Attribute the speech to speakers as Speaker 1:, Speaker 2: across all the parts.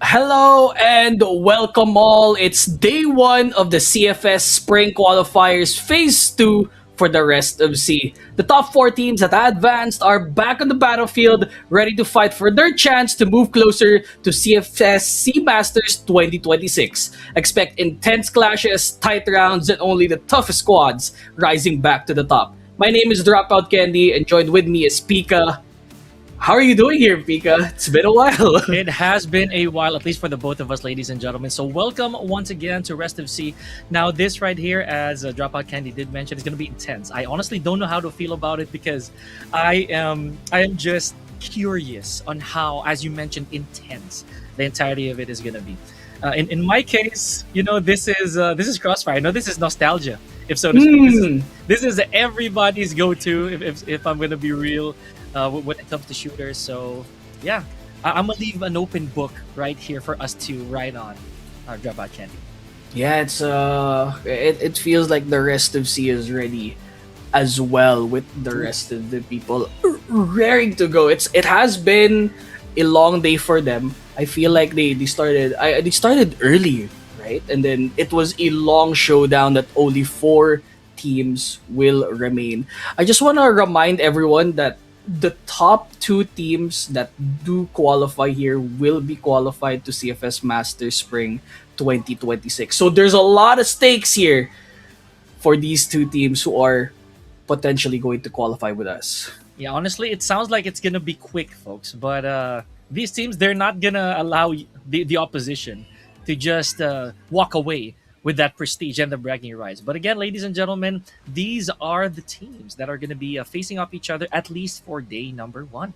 Speaker 1: Hello and welcome all. It's day one of the CFS Spring Qualifiers Phase 2 for the rest of C. The top four teams that advanced are back on the battlefield, ready to fight for their chance to move closer to CFS SEA Masters 2026. Expect intense clashes, tight rounds, and only the toughest squads rising back to the top. My name is Dropout Candy, and joined with me is Pika. How are you doing here, Pika? It's been a while.
Speaker 2: It has been a while, at least for the both of us, ladies and gentlemen. So welcome once again to Rest of Sea. Now, this right here, as Dropout Candy did mention, is going to be intense. I honestly don't know how to feel about it because I am just curious on how, as you mentioned, intense the entirety of it is going to be. In my case, this is Crossfire. I know this is nostalgia, if so to speak. This is everybody's go-to. If I'm going to be real. When it comes to shooters. So, yeah, I'm gonna leave an open book right here for us to write on our Dropout Candy.
Speaker 1: Yeah, it feels like the rest of C is ready as well with the rest of the people raring to go. It has been a long day for them. I feel like they started early, right? And then it was a long showdown that only four teams will remain. I just want to remind everyone that the top two teams that do qualify here will be qualified to CFS Masters Spring 2026. So there's a lot of stakes here for these two teams who are potentially going to qualify with us.
Speaker 2: Yeah, honestly, it sounds like it's gonna be quick, folks. But these teams, they're not gonna allow the opposition to just walk away with that prestige and the bragging rights. But again, ladies and gentlemen, these are the teams that are going to be facing off each other at least for day number one.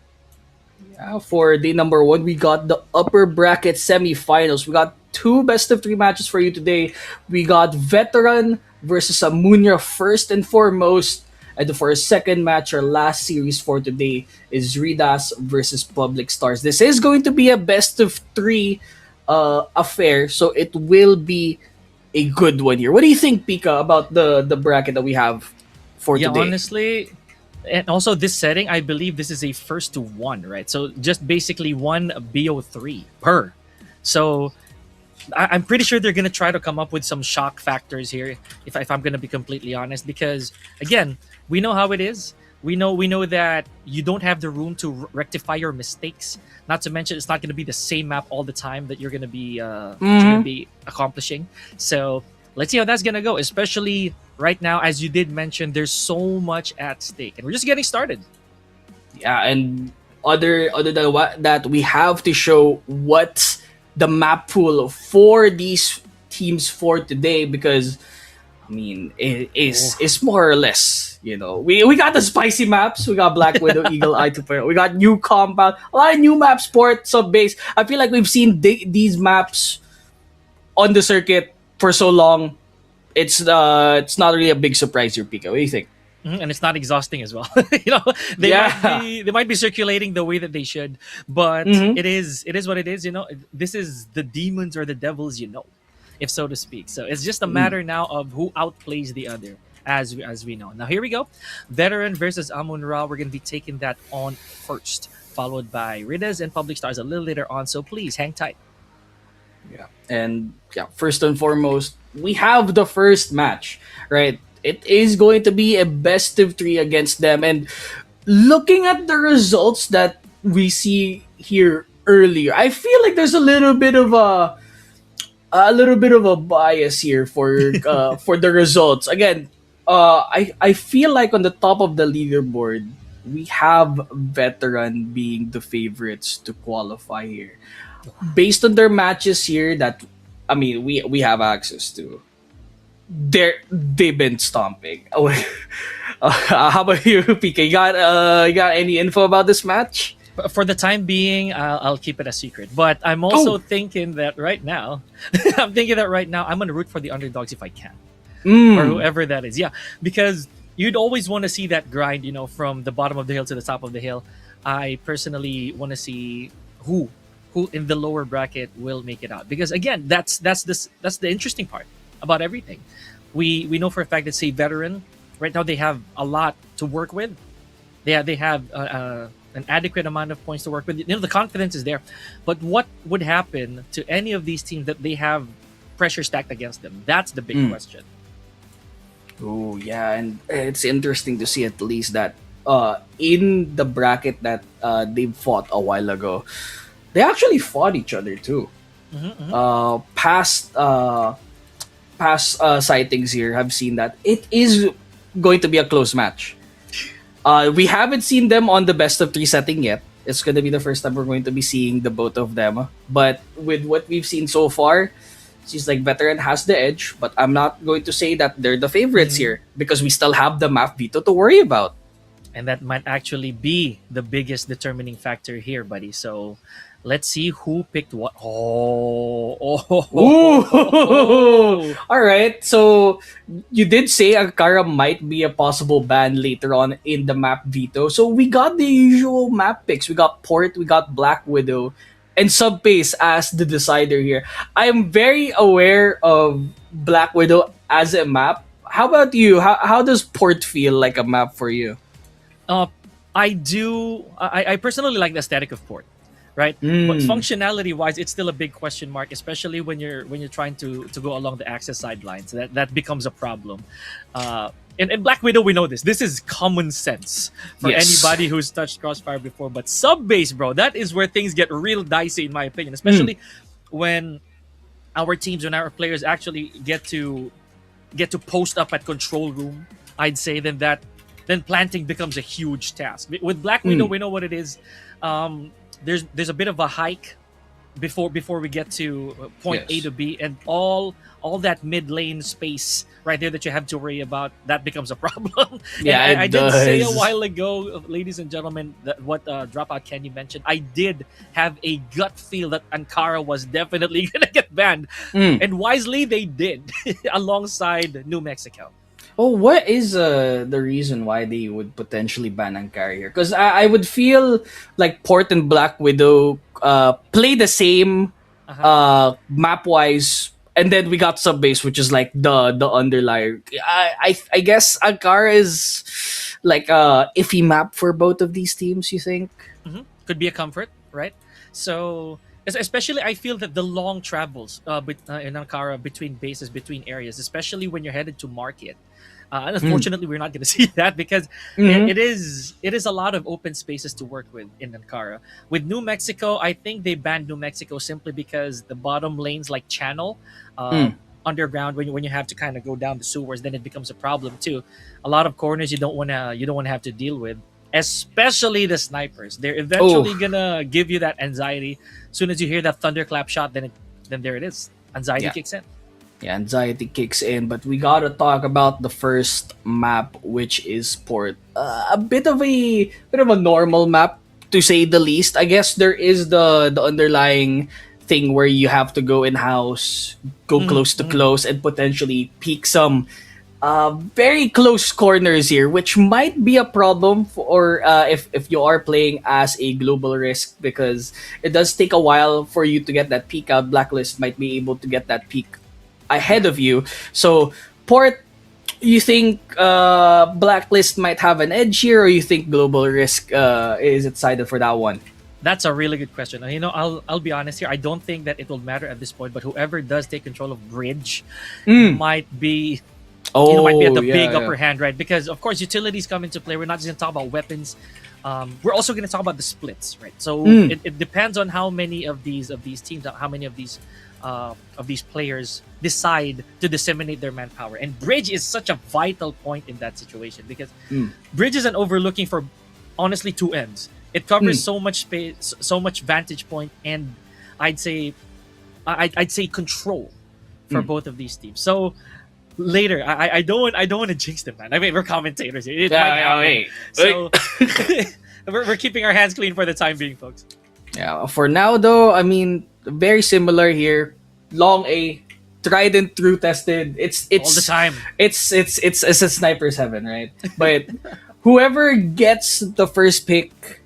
Speaker 1: Yeah, for day number one, we got the upper bracket semifinals. We got two best of three matches for you today. We got Veteran versus Amunra first and foremost. And for our second match, our last series for today is RidaZ versus PublicStars. This is going to be a best of three affair, so it will be a good one here. What do you think, Pika, about the bracket that we have for
Speaker 2: Yeah,
Speaker 1: today?
Speaker 2: honestly, and also this setting, I believe this is a first to one, right? So just basically one BO3 per. So I'm pretty sure they're gonna try to come up with some shock factors here. If I'm gonna be completely honest, because again, we know how it is. We know that you don't have the room to rectify your mistakes. Not to mention, it's not going to be the same map all the time that you're going to be accomplishing. So let's see how that's going to go. Especially right now, as you did mention, there's so much at stake, and we're just getting started.
Speaker 1: Yeah, and other than what that, we have to show what the map pool for these teams for today, because I mean, it's more or less, we got the spicy maps. We got Black Widow, Eagle Eye 2.0. We got new compound, a lot of new maps, port, sub base. I feel like we've seen these maps on the circuit for so long. It's not really a big surprise here, Pika. What do you think?
Speaker 2: And it's not exhausting as well.
Speaker 1: Yeah.
Speaker 2: They might be circulating the way that they should, but it is what it is. This is the demons or the devils, if so to speak. So it's just a matter now of who outplays the other, as we know. Now here we go, Veteran versus Amunra. We're gonna be taking that on first, followed by RidaZ and PublicStars a little later on. So please hang tight.
Speaker 1: Yeah. And yeah, first and foremost, we have the first match, right? It is going to be a best of three against them. And looking at the results that we see here earlier, I feel like there's a little bit of a bias here for the results. Again, I feel like on the top of the leaderboard, we have Veteran being the favorites to qualify here, based on their matches here. That I mean, we have access to. They've been stomping. How about you, PK? You got any info about this match?
Speaker 2: For the time being, I'll keep it a secret. But I'm also thinking that right now, I'm going to root for the underdogs if I can, or whoever that is. Yeah, because you'd always want to see that grind, from the bottom of the hill to the top of the hill. I personally want to see who in the lower bracket will make it out, because again, that's the interesting part about everything. We know for a fact that, say, Veteran right now, they have a lot to work with. They have an adequate amount of points to work with. The confidence is there, but what would happen to any of these teams that they have pressure stacked against them? That's the big question.
Speaker 1: Oh yeah, and it's interesting to see at least that in the bracket that they fought a while ago, they actually fought each other too.
Speaker 2: Mm-hmm, mm-hmm.
Speaker 1: Past sightings here have seen that it is going to be a close match. We haven't seen them on the best of three setting yet. It's going to be the first time we're going to be seeing the both of them. But with what we've seen so far, seems like veteran has the edge. But I'm not going to say that they're the favorites here because we still have the map veto to worry about.
Speaker 2: And that might actually be the biggest determining factor here, buddy. So let's see who picked what.
Speaker 1: Ooh. All right. So you did say Ankara might be a possible ban later on in the map veto. So we got the usual map picks. We got Port, we got Black Widow, and Subbase as the decider here. I'm very aware of Black Widow as a map. How about you? How does Port feel like a map for you?
Speaker 2: I do. I personally like the aesthetic of Port, right? But functionality wise, it's still a big question mark, especially when you're trying to go along the access sidelines. That becomes a problem. In Black Widow, we know this. This is common sense for anybody who's touched Crossfire before. But Subbase, bro, that is where things get real dicey, in my opinion. Especially when our teams, when our players actually get to post up at control room. I'd say then planting becomes a huge task. With Black Widow, we know what it is. There's a bit of a hike before we get to point A to B, and all that mid lane space right there that you have to worry about, that becomes a problem.
Speaker 1: Yeah,
Speaker 2: I did say a while ago, ladies and gentlemen, that what Dropout Kenny mentioned. I did have a gut feel that Ankara was definitely gonna get banned, and wisely they did, alongside New Mexico.
Speaker 1: Oh, what is the reason why they would potentially ban Ankara here? Because I would feel like Port and Black Widow play the same map wise, and then we got Subbase, which is like the underlier. I guess Ankara is like a iffy map for both of these teams. You think?
Speaker 2: Could be a comfort, right? So especially, I feel that the long travels in Ankara between bases, between areas, especially when you're headed to market. Unfortunately, we're not going to see that because it is a lot of open spaces to work with in Ankara. With New Mexico, I think they banned New Mexico simply because the bottom lanes, like channel, underground, when you have to kind of go down the sewers, then it becomes a problem too. A lot of corners you don't want to have to deal with, especially the snipers. They're eventually gonna give you that anxiety. As soon as you hear that thunderclap shot, then there it is. Anxiety kicks in.
Speaker 1: Yeah, anxiety kicks in, but we gotta talk about the first map, which is Port. A bit of a normal map, to say the least. I guess there is the underlying thing where you have to go in house, go close to close, and potentially peek some very close corners here, which might be a problem for if you are playing as a global risk, because it does take a while for you to get that peek out. Blacklist might be able to get that peek ahead of you. So Port, you think Blacklist might have an edge here, or you think global risk is it sided for that one?
Speaker 2: That's a really good question. I'll be honest here. I don't think that it will matter at this point, but whoever does take control of Bridge might be might be at the big upper hand, right? Because of course utilities come into play. We're not just going to talk about weapons. We're also going to talk about the splits, right? So it depends on how many of these teams, how many of these players decide to disseminate their manpower. And Bridge is such a vital point in that situation because Bridge is an overlooking for honestly two ends. It covers so much space, so much vantage point, and I'd say control for both of these teams. So later, I don't want to jinx them, man. I mean, we're commentators here. It might happen. So we're keeping our hands clean for the time being, folks.
Speaker 1: Yeah. For now, though, I mean, very similar here. Long A, tried and true tested. It's
Speaker 2: all the time.
Speaker 1: It's a sniper 7, right? But whoever gets the first pick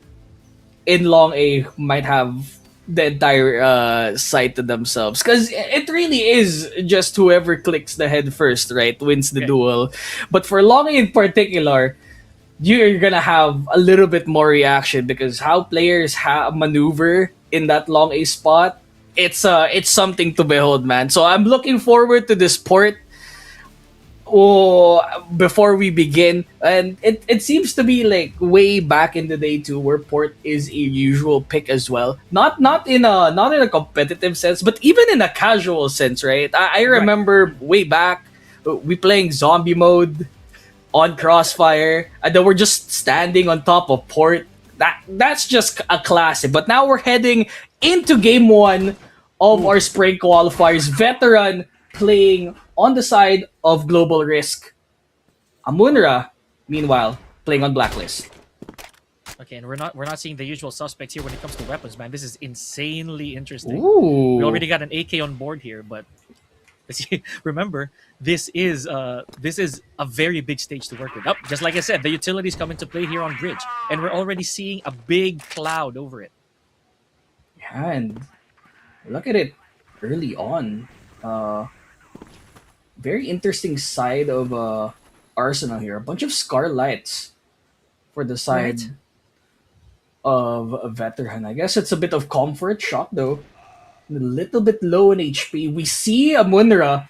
Speaker 1: in Long A might have the entire site to themselves, because it really is just whoever clicks the head first, right, wins the duel. But for Long A in particular, you're gonna have a little bit more reaction because how players have maneuver in that long A spot, it's something to behold, man. So I'm looking forward to this port. Oh, before we begin, and it seems to be like way back in the day too, where port is a usual pick as well. Not in a competitive sense, but even in a casual sense, right? I
Speaker 2: Right.
Speaker 1: remember way back we playing zombie mode on Crossfire, and then we're just standing on top of port. That's just a classic. But now we're heading into game one of
Speaker 2: Ooh.
Speaker 1: our spring qualifiers. Veteran playing on the side of Global Risk. Amunra, meanwhile, playing on Blacklist.
Speaker 2: Okay, and we're not seeing the usual suspects here when it comes to weapons, man. This is insanely interesting. We
Speaker 1: Ooh.
Speaker 2: already got an AK on board here, but remember, this is a very big stage to work with. Just like I said, the utilities come into play here on bridge, and we're already seeing a big cloud over it.
Speaker 1: Yeah, and look at it early on. Uh, Very interesting side of Arsenal here. A bunch of Scar lights for the side
Speaker 2: Right.
Speaker 1: of a veteran. I guess it's a bit of comfort shock though. A little bit low in HP. We see Amunra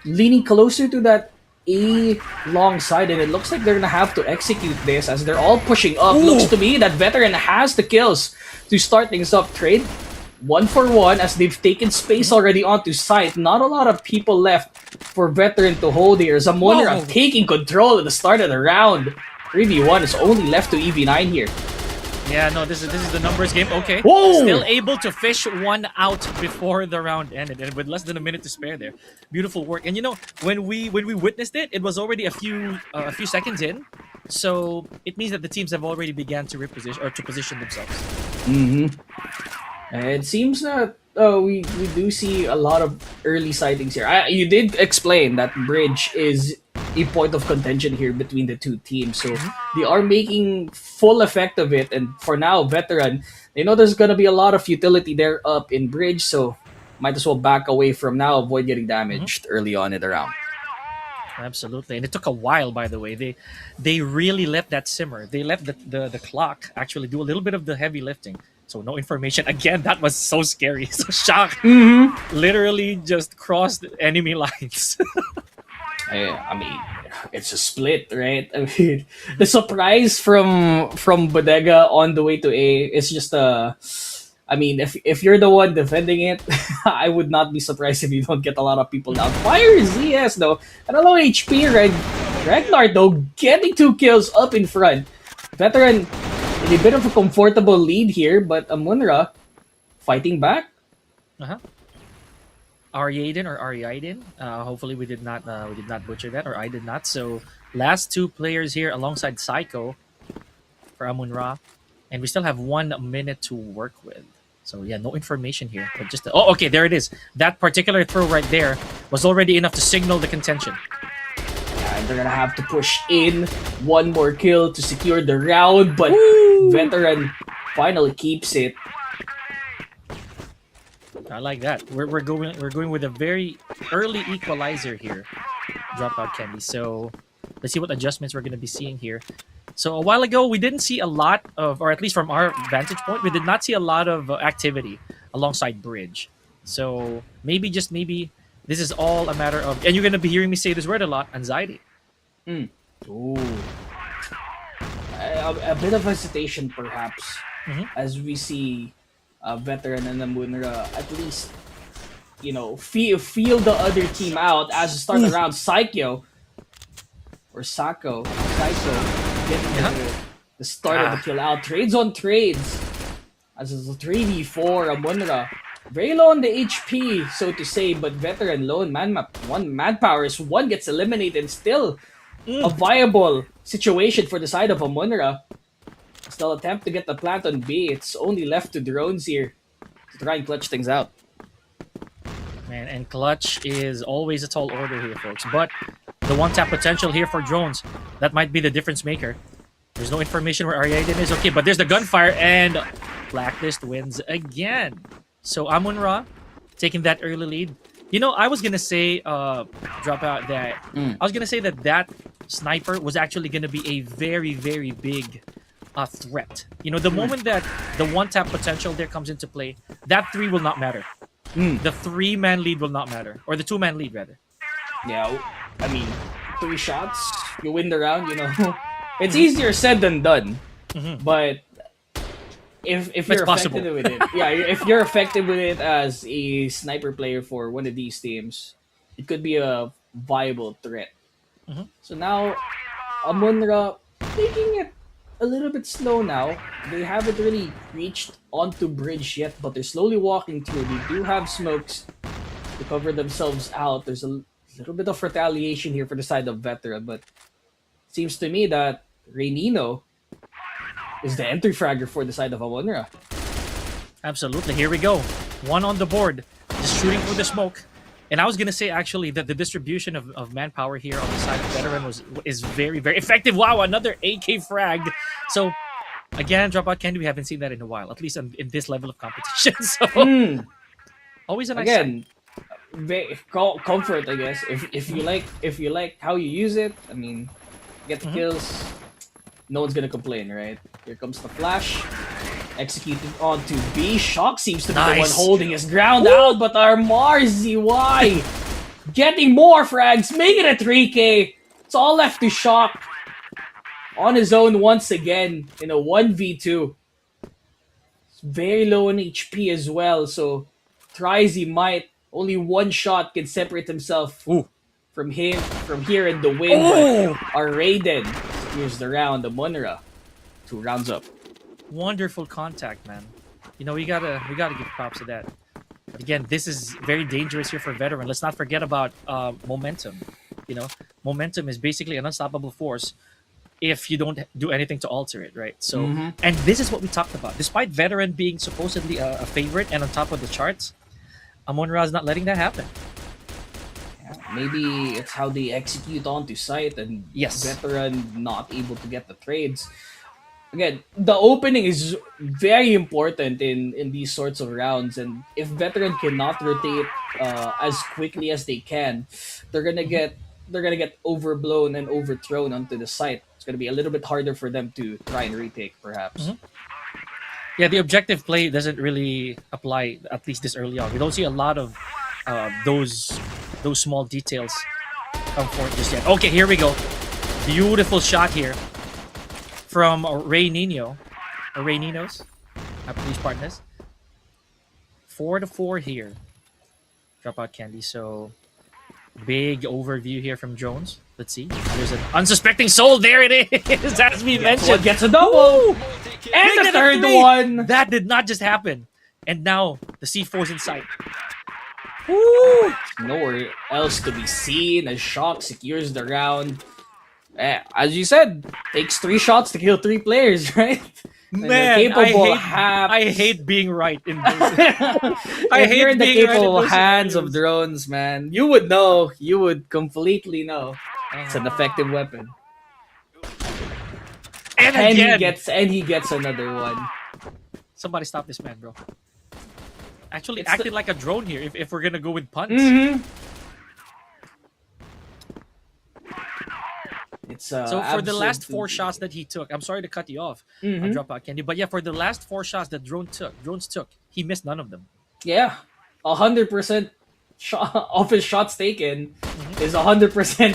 Speaker 1: leaning closer to that A long side, and it looks like they're gonna have to execute this as they're all pushing up. Looks
Speaker 2: Ooh.
Speaker 1: to me that veteran has the kills to start things up. Trade 1 for 1 as they've taken space already onto site. Not a lot of people left for veteran to hold here. Amunra
Speaker 2: Whoa.
Speaker 1: taking control at the start of the round. 3v1 is only left to EV9 here.
Speaker 2: Yeah, no, this is the numbers game. Okay.
Speaker 1: Whoa!
Speaker 2: Still able to fish one out before the round ended, and with less than a minute to spare there. Beautiful work. And when we witnessed it, it was already a few seconds in. So it means that the teams have already began to reposition or to position themselves.
Speaker 1: Mm-hmm. It seems that we do see a lot of early sightings here. You did explain that bridge is a point of contention here between the two teams, so they are making full effect of it. And for now, veteran, they know there's gonna be a lot of utility there up in bridge, so might as well back away from now, avoid getting damaged early on in the round.
Speaker 2: Absolutely, and it took a while. By the way, they really let that simmer. They let the clock actually do a little bit of the heavy lifting. So no information again. That was so scary. So shock.
Speaker 1: Mm-hmm.
Speaker 2: Literally just crossed enemy lines.
Speaker 1: I mean, it's a split, right? I mean, the surprise from Bodega on the way to A is just a. I mean, if you're the one defending it, I would not be surprised if you don't get a lot of people down. Fire ZS though, at a low HP, Ragnar though getting 2 kills up in front. Veteran in a bit of a comfortable lead here, but Amunra fighting back.
Speaker 2: Uh-huh. Aryaden or Aryaden. Hopefully we did not butcher that, or I did not. So last two players here alongside Psycho for Amunra, and we still have 1 minute to work with. So yeah, no information here, but just okay, there it is. That particular throw right there was already enough to signal the contention.
Speaker 1: And they're gonna have to push in one more kill to secure the round, but veteran finally keeps it.
Speaker 2: I like that. We're going with a very early equalizer here. Dropout Candy. So let's see what adjustments we're going to be seeing here. So a while ago, we didn't see a lot of, or at least from our vantage point, we did not see a lot of activity alongside Bridge. So maybe, this is all a matter of, and you're going to be hearing me say this word a lot, anxiety.
Speaker 1: Ooh. A bit of hesitation, perhaps,
Speaker 2: Mhm.
Speaker 1: as we see veteran and Amunra at least, feel the other team out as the start around. Psycho or Psycho getting
Speaker 2: Yeah.
Speaker 1: the start of the kill out. Trades on trades as it's a 3v4. Amunra very low on the HP, so to say, but veteran low in one manpower is one gets eliminated. Still a viable situation for the side of Amunra. Still attempt to get the plant on B. It's only left to drones here to try and clutch things out.
Speaker 2: Man, and clutch is always a tall order here, folks. But the one-tap potential here for drones, that might be the difference maker. There's no information where Aryaden is. Okay, but there's the gunfire, and Blacklist wins again. So Amunra taking that early lead. I was gonna say, drop out that. I was gonna say that Sniper was actually going to be a very, very big threat. You know, the moment that the one-tap potential there comes into play, that 3 will not matter. The 3-man lead will not matter. Or the 2-man lead, rather.
Speaker 1: Yeah, I mean, 3 shots, you win the round, you know. It's easier said than done. But if you're
Speaker 2: possible.
Speaker 1: effective with it, yeah, if you're effective with it as a sniper player for one of these teams, it could be a viable threat. So now, Amunra taking it a little bit slow now. They haven't really reached onto bridge yet, but they're slowly walking through. They do have smokes to cover themselves out. There's a little bit of retaliation here for the side of Veteran, but it seems to me that Reynino is the entry fragger for the side of Amunra.
Speaker 2: Absolutely. Here we go. 1 on the board. Just shooting for the smoke. And I was going to say, actually, that the distribution of manpower here on the side of Veteran is very, very effective. Wow, another AK frag. So, again, Dropout Candy, we haven't seen that in a while, at least in this level of competition. So, always a nice
Speaker 1: Again, comfort, I guess. If you like how you use it, I mean, get the kills, no one's gonna complain, right? Here comes the flash. Executed onto B. Shock seems to be the one holding his ground out, but our Mars ZY getting more frags, making it 3K. It's all left to Shock on his own once again in a 1v2. It's very low in HP as well, so tries he might. Only 1 shot can separate himself from here in the win. But our Raiden secures the round. The Amunra 2 rounds up.
Speaker 2: Wonderful contact, man. You know, we gotta give props to that. But again, this is very dangerous here for Veteran. Let's not forget about momentum. You know, momentum is basically an unstoppable force if you don't do anything to alter it, right? So, and this is what we talked about. Despite Veteran being supposedly a favorite and on top of the charts, Amunra is not letting that happen.
Speaker 1: Maybe it's how they execute onto site and Veteran not able to get the trades. Again, the opening is very important in these sorts of rounds, and if Veteran cannot rotate as quickly as they can, they're gonna get overblown and overthrown onto the site. It's gonna be a little bit harder for them to try and retake, perhaps.
Speaker 2: Yeah, the objective play doesn't really apply, at least this early on. We don't see a lot of those small details come forth just yet. Okay, here we go. Beautiful shot here from Reynino, or Reyninos, please pardon us. 4-4 here. Dropout Candy. So big overview here from Jones. Let's see. There's an unsuspecting soul. There it is. As we mentioned,
Speaker 1: gets a double. And the third one.
Speaker 2: That did not just happen. And now the C4's in sight.
Speaker 1: Woo! Nowhere else to be seen as Shock secures the round. As you said, takes 3 shots to kill 3 players, right?
Speaker 2: Man, I hate being right in this.
Speaker 1: I hate in the capable hands of drones, man. You would know. You would completely know. It's an effective weapon. And he gets another one.
Speaker 2: Somebody stop this man, bro. Actually, acted like a drone here. If we're gonna go with punts. So for the last 4 shots that he took, I'm sorry to cut you off, Dropout Candy, but yeah, for the last 4 shots that drones took, he missed none of them.
Speaker 1: Yeah, 100% of his shots taken is 100%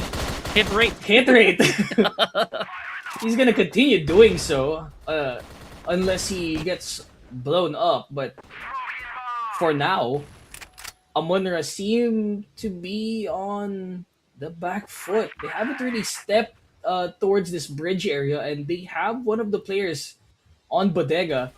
Speaker 2: hit rate.
Speaker 1: He's gonna continue doing so, unless he gets blown up. But for now, Amunra seem to be on the back foot. They haven't really stepped towards this bridge area, and they have one of the players on Bodega.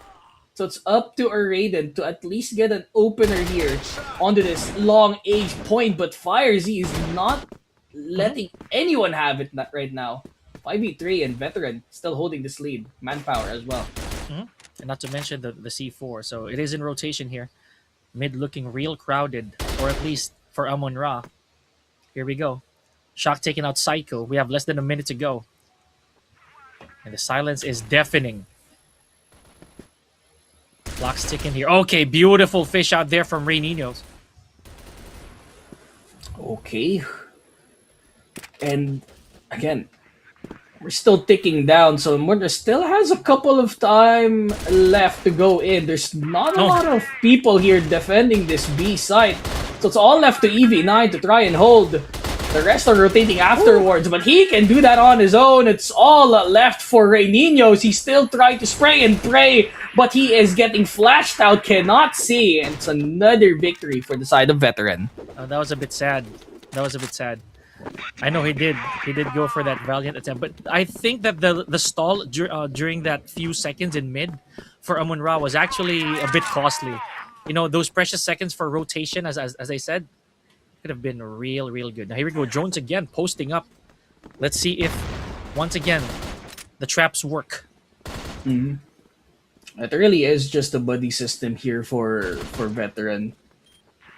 Speaker 1: So it's up to Raiden to at least get an opener here onto this long age point, but FireZ is not letting anyone have it right now. 5v3 and Veteran still holding this lead. Manpower as well.
Speaker 2: And not to mention the C4. So it is in rotation here. Mid looking real crowded, or at least for Amunra. Here we go. Shock taking out Psycho. We have less than a minute to go. And the silence is deafening. Clock's ticking here. Okay, beautiful fish out there from Reynino.
Speaker 1: Okay. And again, We're still ticking down, so Amunra still has a couple of time left to go in. There's not a lot of people here defending this B site, so it's all left to EV9 to try and hold. The rest are rotating afterwards, but he can do that on his own. It's all left for Reyninos. He's still trying to spray and pray, but he is getting flashed out, cannot see, and it's another victory for the side of Veteran.
Speaker 2: That was a bit sad. I know he did go for that valiant attempt, but I think that the stall during that few seconds in mid for Amunra was actually a bit costly. You know, those precious seconds for rotation, as I said, could have been real good. Now here we go, Drones again posting up. Let's see if once again the traps work.
Speaker 1: Mm-hmm. It really is just a buddy system here for Veteran.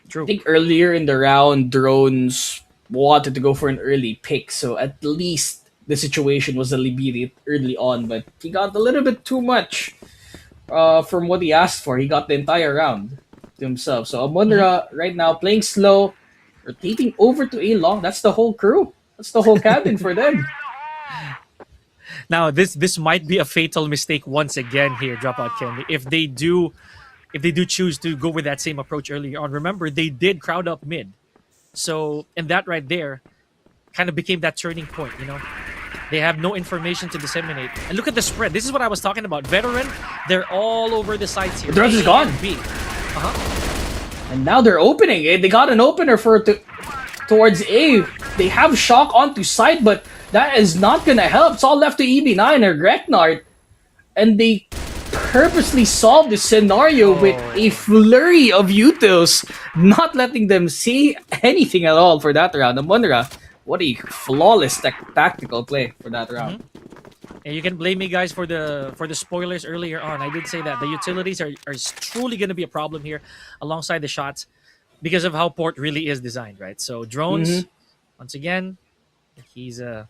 Speaker 2: True.
Speaker 1: I think earlier in the round, Drones wanted to go for an early pick, so at least the situation was alleviated early on, but he got a little bit too much from what he asked for. He got the entire round to himself. So Amunra right now playing slow, rotating over to A long. That's the whole crew. That's the whole cabin for them.
Speaker 2: Now this might be a fatal mistake once again here, Dropout Candy. If they do choose to go with that same approach earlier on. Remember, they did crowd up mid. So, and that right there kind of became that turning point, you know? They have no information to disseminate. And look at the spread. This is what I was talking about. Veteran, they're all over the sides here.
Speaker 1: The rest is gone.
Speaker 2: B.
Speaker 1: And now they're opening. They got an opener towards A. They have Shock onto site, but that is not going to help. It's all left to EB9 or Greknart. And they purposely solved the scenario with a flurry of utos, not letting them see anything at all for that round. Amunra, what a flawless tactical play for that round.
Speaker 2: And you can blame me, guys, for the spoilers earlier on. I did say that the utilities are truly going to be a problem here alongside the shots because of how Port really is designed, right? So Drones, once again, he's a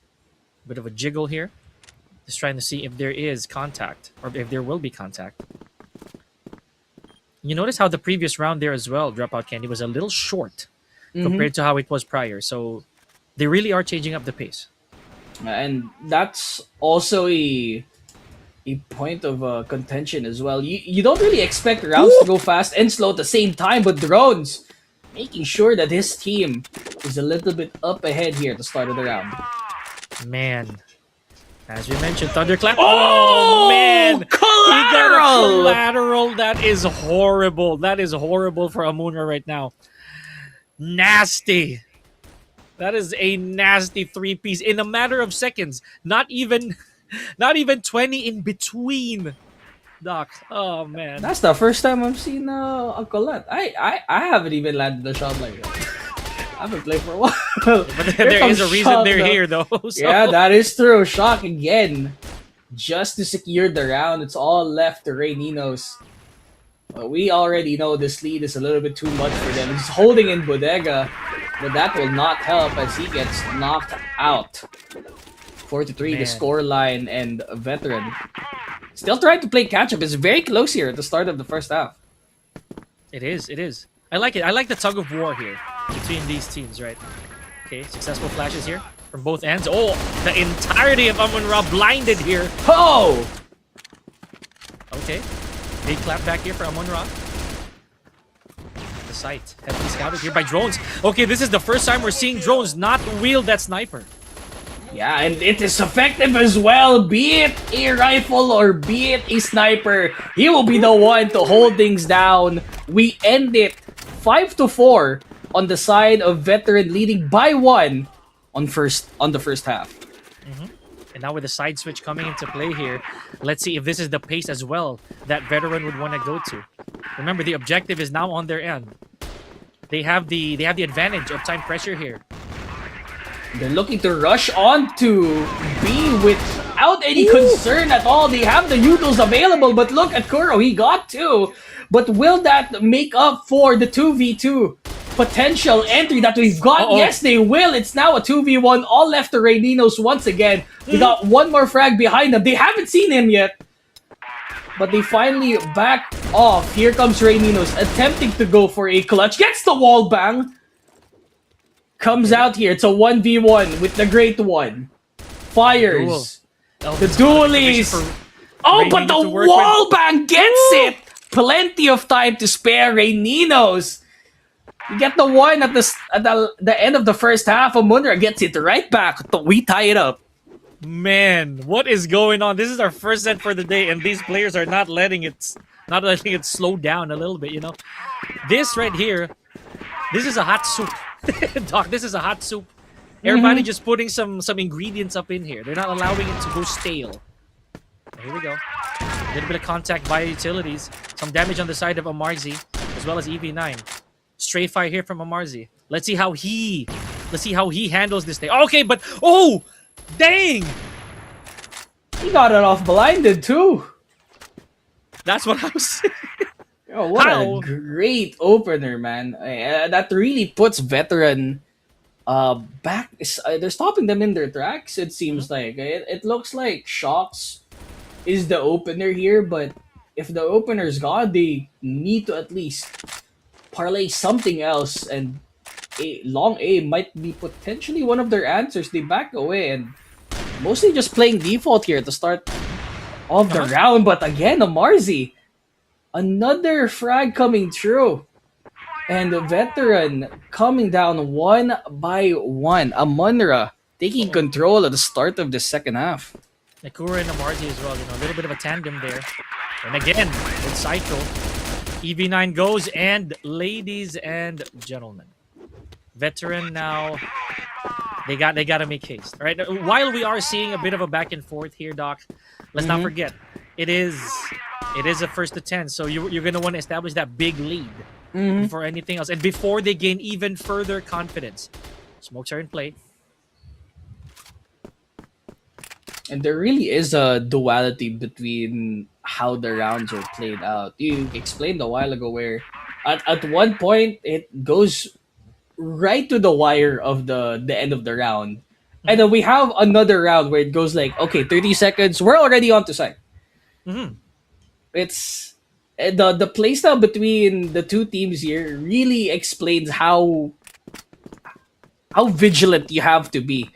Speaker 2: bit of a jiggle here. Just trying to see if there is contact or if there will be contact. You notice how the previous round there as well, Dropout Candy, was a little short compared to how it was prior. So they really are changing up the pace.
Speaker 1: And that's also a point of contention as well. You don't really expect rounds to go fast and slow at the same time, but Drones making sure that his team is a little bit up ahead here at the start of the round.
Speaker 2: Man. As we mentioned, Thunderclap. Oh, man!
Speaker 1: Collateral!
Speaker 2: Collateral. That is horrible. That is horrible for Amunra right now. Nasty. That is a nasty 3-piece in a matter of seconds. Not even 20 in between. Doc. Oh, man.
Speaker 1: That's the first time I've seen a collat. I haven't even landed a shot like that. I haven't played for a while.
Speaker 2: But there is a reason they're here, though. So.
Speaker 1: Yeah, that is true. Shock again. Just to secure the round. It's all left to Reyninos. We already know this lead is a little bit too much for them. He's holding in Bodega, but that will not help as he gets knocked out. 4-3, the score line, and a Veteran still trying to play catch-up. It's very close here at the start of the first half.
Speaker 2: It is. I like it. I like the tug of war here between these teams, right? Okay, successful flashes here from both ends. Oh, the entirety of Amunra blinded here.
Speaker 1: Oh!
Speaker 2: Okay, big clap back here for Amunra. The site heavily scouted here by Drones. Okay, this is the first time we're seeing Drones not wield that sniper.
Speaker 1: Yeah, and it is effective as well. Be it a rifle or be it a sniper, he will be the one to hold things down. We end it 5-4 on the side of Veteran, leading by 1 on the first half.
Speaker 2: And now with the side switch coming into play here, let's see if this is the pace as well that Veteran would want to go to. Remember, the objective is now on their end. They have the advantage of time pressure here.
Speaker 1: They're looking to rush on to B without any concern at all. They have the Utos available, but look at Kuro. He got 2. But will that make up for the 2v2 potential entry that we've got? Yes, they will. It's now a 2v1. All left to Reyninos once again. We got one more frag behind them. They haven't seen him yet. But they finally back off. Here comes Reyninos attempting to go for a clutch. Gets the wall bang. Comes out here. It's a 1v1 with the Great One. Fires.
Speaker 2: Oh,
Speaker 1: The
Speaker 2: this is a lot of information
Speaker 1: dualies.
Speaker 2: for
Speaker 1: Oh, but
Speaker 2: Rainino
Speaker 1: the
Speaker 2: to work
Speaker 1: wall bang gets
Speaker 2: Woo!
Speaker 1: it. Plenty of time to spare Raininos. You get the one at the end of the first half. Amunra gets it right back. We tie it up.
Speaker 2: Man, what is going on? This is our first set for the day, and these players are not letting it slow down a little bit. This right here, this is a hot soup, Doc. This is a hot soup. Everybody just putting some ingredients up in here. They're not allowing it to go stale. Here we go. A little bit of contact via utilities. Some damage on the side of Amarzi, as well as EV9. Straight fire here from Amarzi. Let's see how he handles this thing. Okay, but dang!
Speaker 1: He got it off blinded too.
Speaker 2: That's what I was saying.
Speaker 1: Oh, what
Speaker 2: How?
Speaker 1: a great opener, man. That really puts veteran back. They're stopping them in their tracks, it seems like. It looks like Shocks is the opener here, but if the opener's gone, they need to at least parlay something else, and long A might be potentially one of their answers. They back away and mostly just playing default here to start of the round, but again, Amarzi. Another frag coming through. And the veteran coming down one by one. Amunra taking control at the start of the second half.
Speaker 2: Nakura and Amarzi as well, a little bit of a tandem there. And again, with Psycho, EV9 goes, and ladies and gentlemen, veteran now, they got to make haste. All right, while we are seeing a bit of a back and forth here, Doc, let's not forget, it is a first to 10, so you're going to want to establish that big lead before anything else, and before they gain even further confidence. Smokes are in play.
Speaker 1: And there really is a duality between how the rounds are played out. You explained a while ago where at one point it goes right to the wire of the end of the round. And then we have another round where it goes like, okay, 30 seconds, we're already on to site. It's the playstyle between the two teams here really explains how vigilant you have to be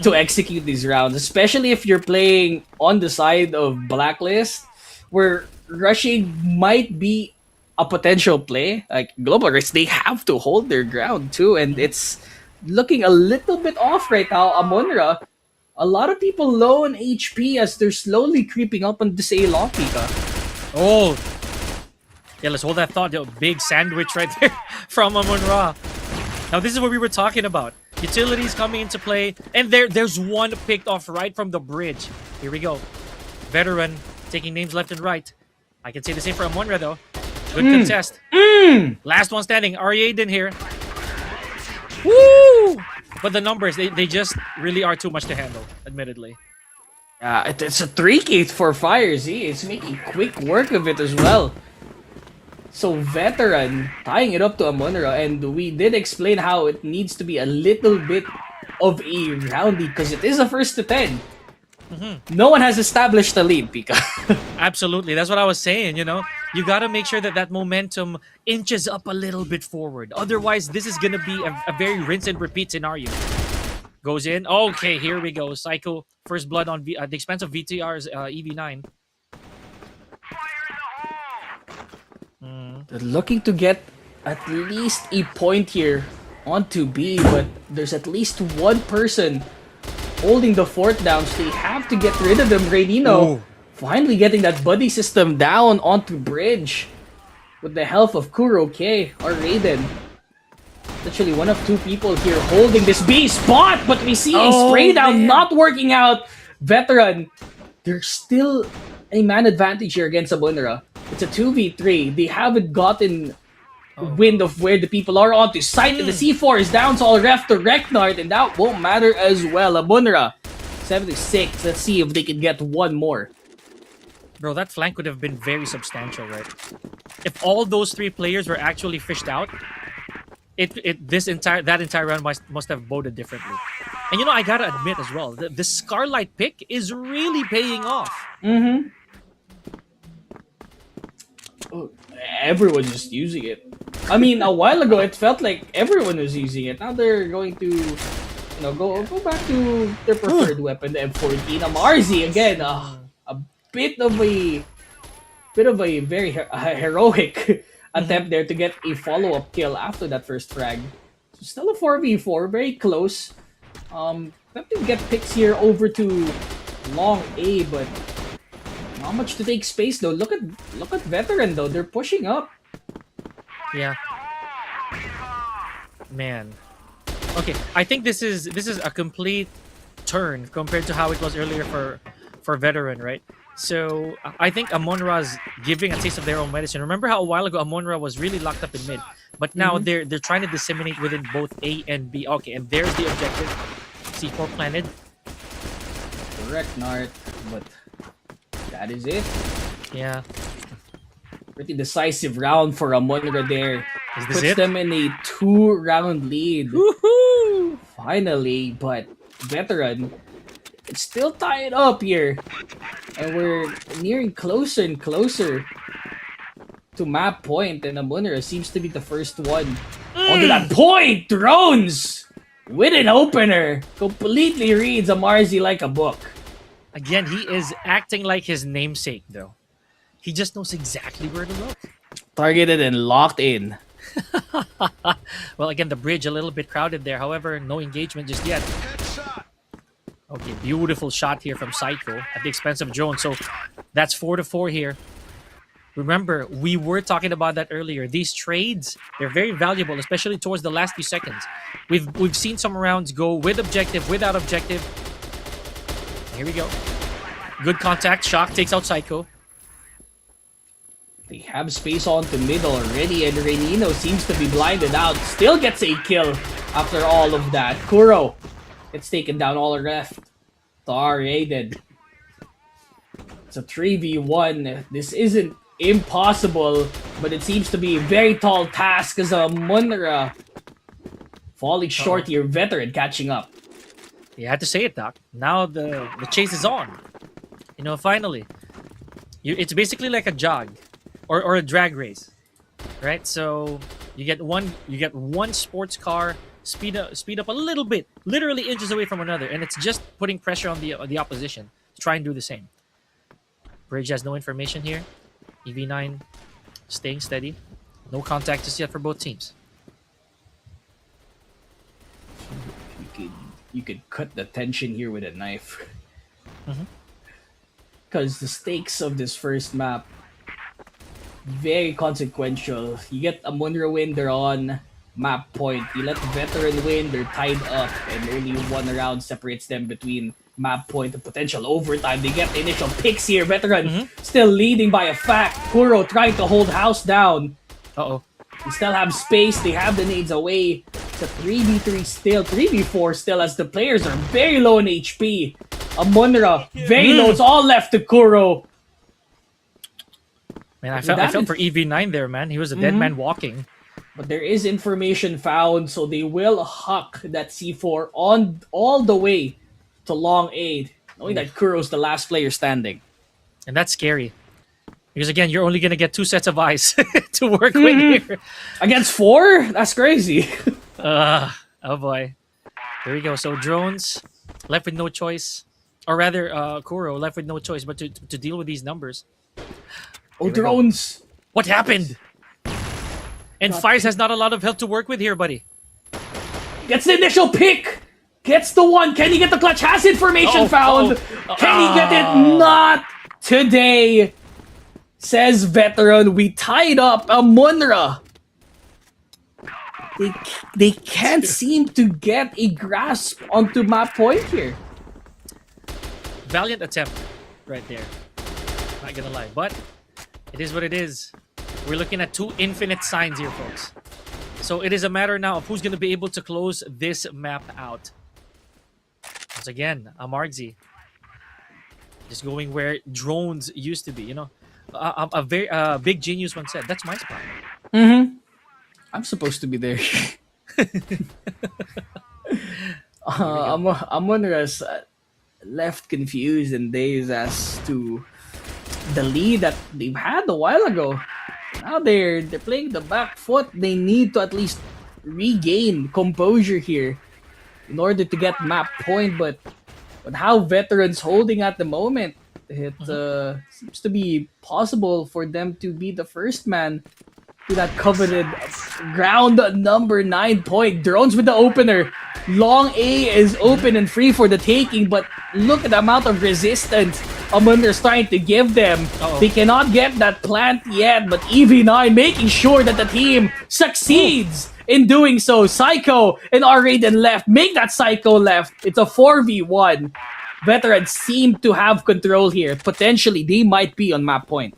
Speaker 1: to execute these rounds, especially if you're playing on the side of Blacklist, where rushing might be a potential play. Like Global Race, they have to hold their ground too, and it's looking a little bit off right now. Amunra, a lot of people low on HP as they're slowly creeping up on this A long Pika.
Speaker 2: Oh, yeah, let's hold that thought. Big sandwich right there from Amunra. Now, this is what we were talking about. Utilities coming into play, and there's one picked off right from the bridge. Here we go. Veteran taking names left and right. I can say the same for Amunra, though. Good contest. Last one standing. Ariaden here. Woo! But the numbers, they just really are too much to handle, admittedly.
Speaker 1: It's a 3K for Fires. It's making quick work of it as well. So Veteran tying it up to Amunra, and we did explain how it needs to be a little bit of a roundy because it is a first to 10. No one has established a lead, Pika.
Speaker 2: Absolutely. That's what I was saying, You got to make sure that momentum inches up a little bit forward. Otherwise, this is going to be a very rinse and repeat scenario. Goes in. Okay, here we go. Psycho, first blood on the expense of VTR's EV9.
Speaker 1: They're looking to get at least a point here onto B, but there's at least one person holding the fort down, so they have to get rid of them. Rainino finally getting that buddy system down onto bridge with the help of Kuro K or Raiden. Literally one of two people here holding this B spot, but we see a spray down not working out. Veteran, there's still a man advantage here against Amunra. It's a 2v3. They haven't gotten wind of where the people are onto site, and the C4 is down, so I'll ref to Reknard, and that won't matter as well. Amunra, 76. Let's see if they can get one more.
Speaker 2: Bro, that flank would have been very substantial, right? If all those three players were actually fished out, that entire round must have boded differently. And I gotta admit as well, the Scarlight pick is really paying off.
Speaker 1: Everyone's just using it. I mean, a while ago it felt like everyone was using it. Now they're going to go back to their preferred weapon, the M14. Marzi again, a bit of a very heroic attempt there to get a follow-up kill after that first frag. So still a 4v4, very close. Attempting to get picks here over to long A, but not much to take space though. Look at Veteran though, they're pushing up.
Speaker 2: Yeah. Man. Okay, I think this is a complete turn compared to how it was earlier for Veteran, right? So I think Amunra's giving a taste of their own medicine. Remember how a while ago Amunra was really locked up in mid, but now they're trying to disseminate within both A and B. Okay, and there's the objective. C4 planted.
Speaker 1: Correct, Nart, but that is it.
Speaker 2: Yeah.
Speaker 1: Pretty decisive round for Amunra there.
Speaker 2: Is this
Speaker 1: Puts
Speaker 2: it?
Speaker 1: them in a 2-round lead.
Speaker 2: Woohoo!
Speaker 1: Finally, but Veteran, it's still tied up here. And we're nearing closer and closer to map point, and Amunra seems to be the first one. Onto that point! Drones! With an opener! Completely reads Amarzi like a book.
Speaker 2: Again, he is acting like his namesake, though. He just knows exactly where to look.
Speaker 1: Targeted and locked in.
Speaker 2: Well, again, the bridge a little bit crowded there. However, no engagement just yet. Okay, beautiful shot here from Psycho at the expense of Drone. So that's 4-4 here. Remember, we were talking about that earlier. These trades, they're very valuable, especially towards the last few seconds. We've seen some rounds go with objective, without objective. Here we go. Good contact. Shock takes out Psycho.
Speaker 1: They have space onto mid already, and Renino seems to be blinded out. Still gets a kill after all of that. Kuro gets taken down all left. Tar aided. It's a 3v1. This isn't impossible, but it seems to be a very tall task as Amunra falling short here. Veteran catching up.
Speaker 2: You had to say it, Doc. Now the chase is on. You know, finally. It's basically like a jog. Or a drag race, right? So you get one sports car, speed up a little bit, literally inches away from another, and it's just putting pressure on the opposition to try and do the same. Bridge has no information here. EV9 staying steady, no contact just yet for both teams.
Speaker 1: You could cut the tension here with a knife, because the stakes of this first map. Very consequential. You get Amunra win, they're on map point. You let Veteran win, they're tied up, and only one round separates them between map point and potential overtime. They get the initial picks here. Veteran still leading by a fact. Kuro trying to hold house down.
Speaker 2: Uh-oh.
Speaker 1: They still have space. They have the nades away. It's a 3v3 still, 3v4 still, as the players are very low in HP. Amunra, very low. It's all left to Kuro.
Speaker 2: Man, I felt for EV9 there, man. He was a dead man walking.
Speaker 1: But there is information found, so they will huck that C4 on all the way to long aid, knowing that Kuro's the last player standing.
Speaker 2: And that's scary. Because again, you're only going to get 2 sets of eyes to work with here.
Speaker 1: Against 4? That's crazy.
Speaker 2: Oh boy. There we go. So drones left with no choice. Or rather, Kuro left with no choice but to deal with these numbers.
Speaker 1: Oh, drones!
Speaker 2: What happened? And Fires has not a lot of health to work with here, buddy.
Speaker 1: Gets the initial pick! Gets the one! Can he get the clutch? Has information found! Can he get it? Not today! Says Veteran. We tied up Amunra. They can't seem to get a grasp onto map point here.
Speaker 2: Valiant attempt right there. Not gonna lie, but it is what it is. We're looking at 2 infinite signs here, folks. So it is a matter now of who's going to be able to close this map out. Once again, Amarzi just going where drones used to be. You know, a very big genius once said, "That's my spot."
Speaker 1: I'm supposed to be there. Amunra's left confused and dazed as to the lead that they've had a while ago. Now they're playing the back foot. They need to at least regain composure here. in order to get map point, but how veterans holding at the moment, it seems to be possible for them to be the first man to that coveted ground number 9 point. Drones with the opener. Long A is open and free for the taking, but look at the amount of resistance Amunra's trying to give them. They cannot get that plant yet, but EV9 making sure that the team succeeds in doing so. Psycho and R-Raiden left. Make that Psycho left. It's a 4v1. Veterans seem to have control here. Potentially, they might be on map point.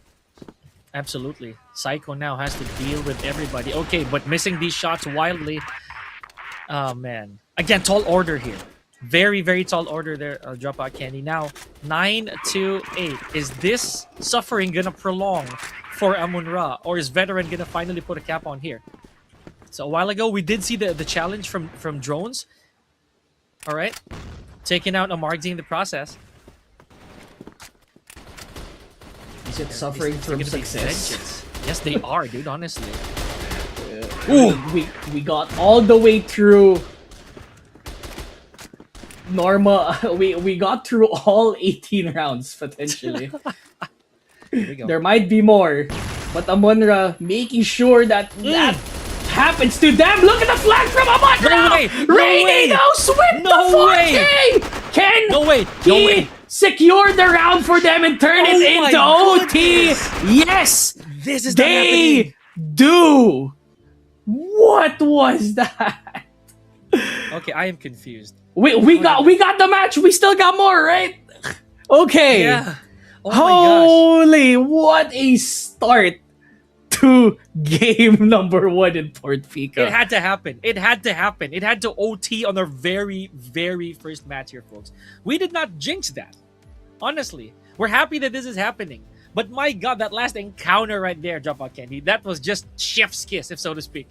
Speaker 2: Absolutely. Psycho now has to deal with everybody. Okay, but missing these shots wildly. Oh, man. Again, tall order here. Very, very tall order there, Dropout Candy. Now, 9-8. Is this suffering going to prolong for Amunra? Or is Veteran going to finally put a cap on here? So a while ago, we did see the challenge from drones. All right. Taking out Amargzi in the process.
Speaker 1: Is it suffering from success?
Speaker 2: Yes, they are, dude, honestly.
Speaker 1: Ooh, we got all the way through Norma. We got through all 18 rounds, potentially. There might be more. But Amunra making sure that that happens to them. Look at the flag from Amunra!
Speaker 2: No way!
Speaker 1: Rainy now swept the 4K! Can he secure the round for them and turn it into OT? Yes!
Speaker 2: This is
Speaker 1: they do! What was that?
Speaker 2: Okay, I am confused.
Speaker 1: We got the match. We still got more, right? Okay.
Speaker 2: Yeah. Oh
Speaker 1: Holy, what a start to game number 1 in Port Pica.
Speaker 2: It had to happen. It had to happen. It had to OT on our very, very first match here, folks. We did not jinx that. Honestly. We're happy that this is happening. But my God, that last encounter right there, Dropout Candy, that was just chef's kiss, if so to speak.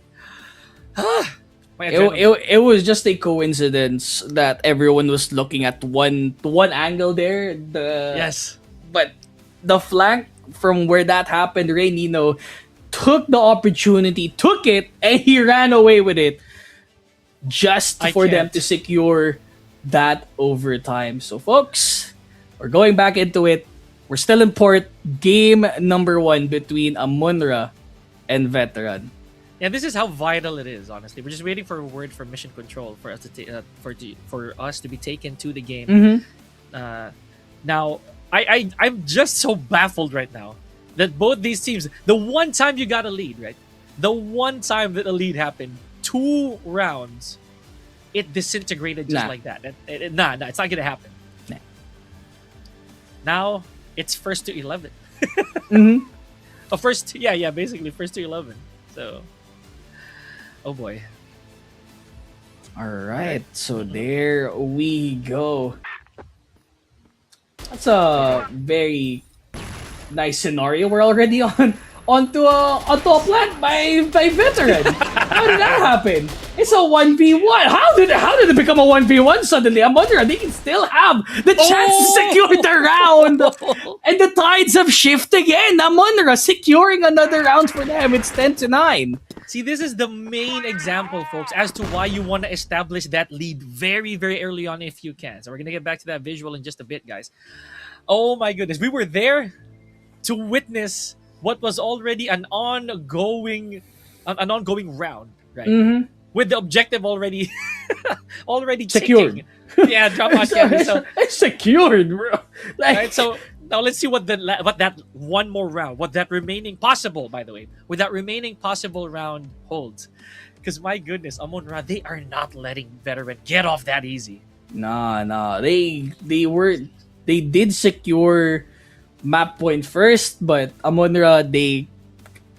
Speaker 1: It was just a coincidence that everyone was looking at one angle there.
Speaker 2: Yes.
Speaker 1: But the flank from where that happened, Rey Nino took the opportunity, took it, and he ran away with it just for them to secure that overtime. So, folks, we're going back into it. We're still in port. Game number 1 between Amunra and Veteran.
Speaker 2: Yeah, this is how vital it is. Honestly, we're just waiting for a word from Mission Control for us to for us to be taken to the game. Now, I'm just so baffled right now that both these teams. The one time you got a lead, right? The one time that a lead happened, 2 rounds, it disintegrated just like that. Nah, it's not gonna happen.
Speaker 1: Nah.
Speaker 2: Now it's first to 11. Basically first to 11. So, oh boy.
Speaker 1: All right, so there we go. That's a very nice scenario. We're already onto a plant by Veteran. How did that happen? It's a 1v1. How did it become a 1v1 suddenly? I'm wondering. They can still have the chance to secure the round. And the tides have shifted again. Amunra securing another round for them. It's 10-9.
Speaker 2: See, this is the main example, folks, as to why you want to establish that lead very, very early on if you can. So we're going to get back to that visual in just a bit, guys. Oh my goodness. We were there to witness what was already an ongoing round, right? With the objective already
Speaker 1: secured.
Speaker 2: Ticking. Yeah, drop out. So
Speaker 1: it's secured, bro.
Speaker 2: Right, so now let's see what that one more round, what that remaining possible, by the way, with that remaining possible round holds. Because my goodness, Amunra, they are not letting Veteran get off that easy.
Speaker 1: Nah. They did secure map point first, but Amunra, they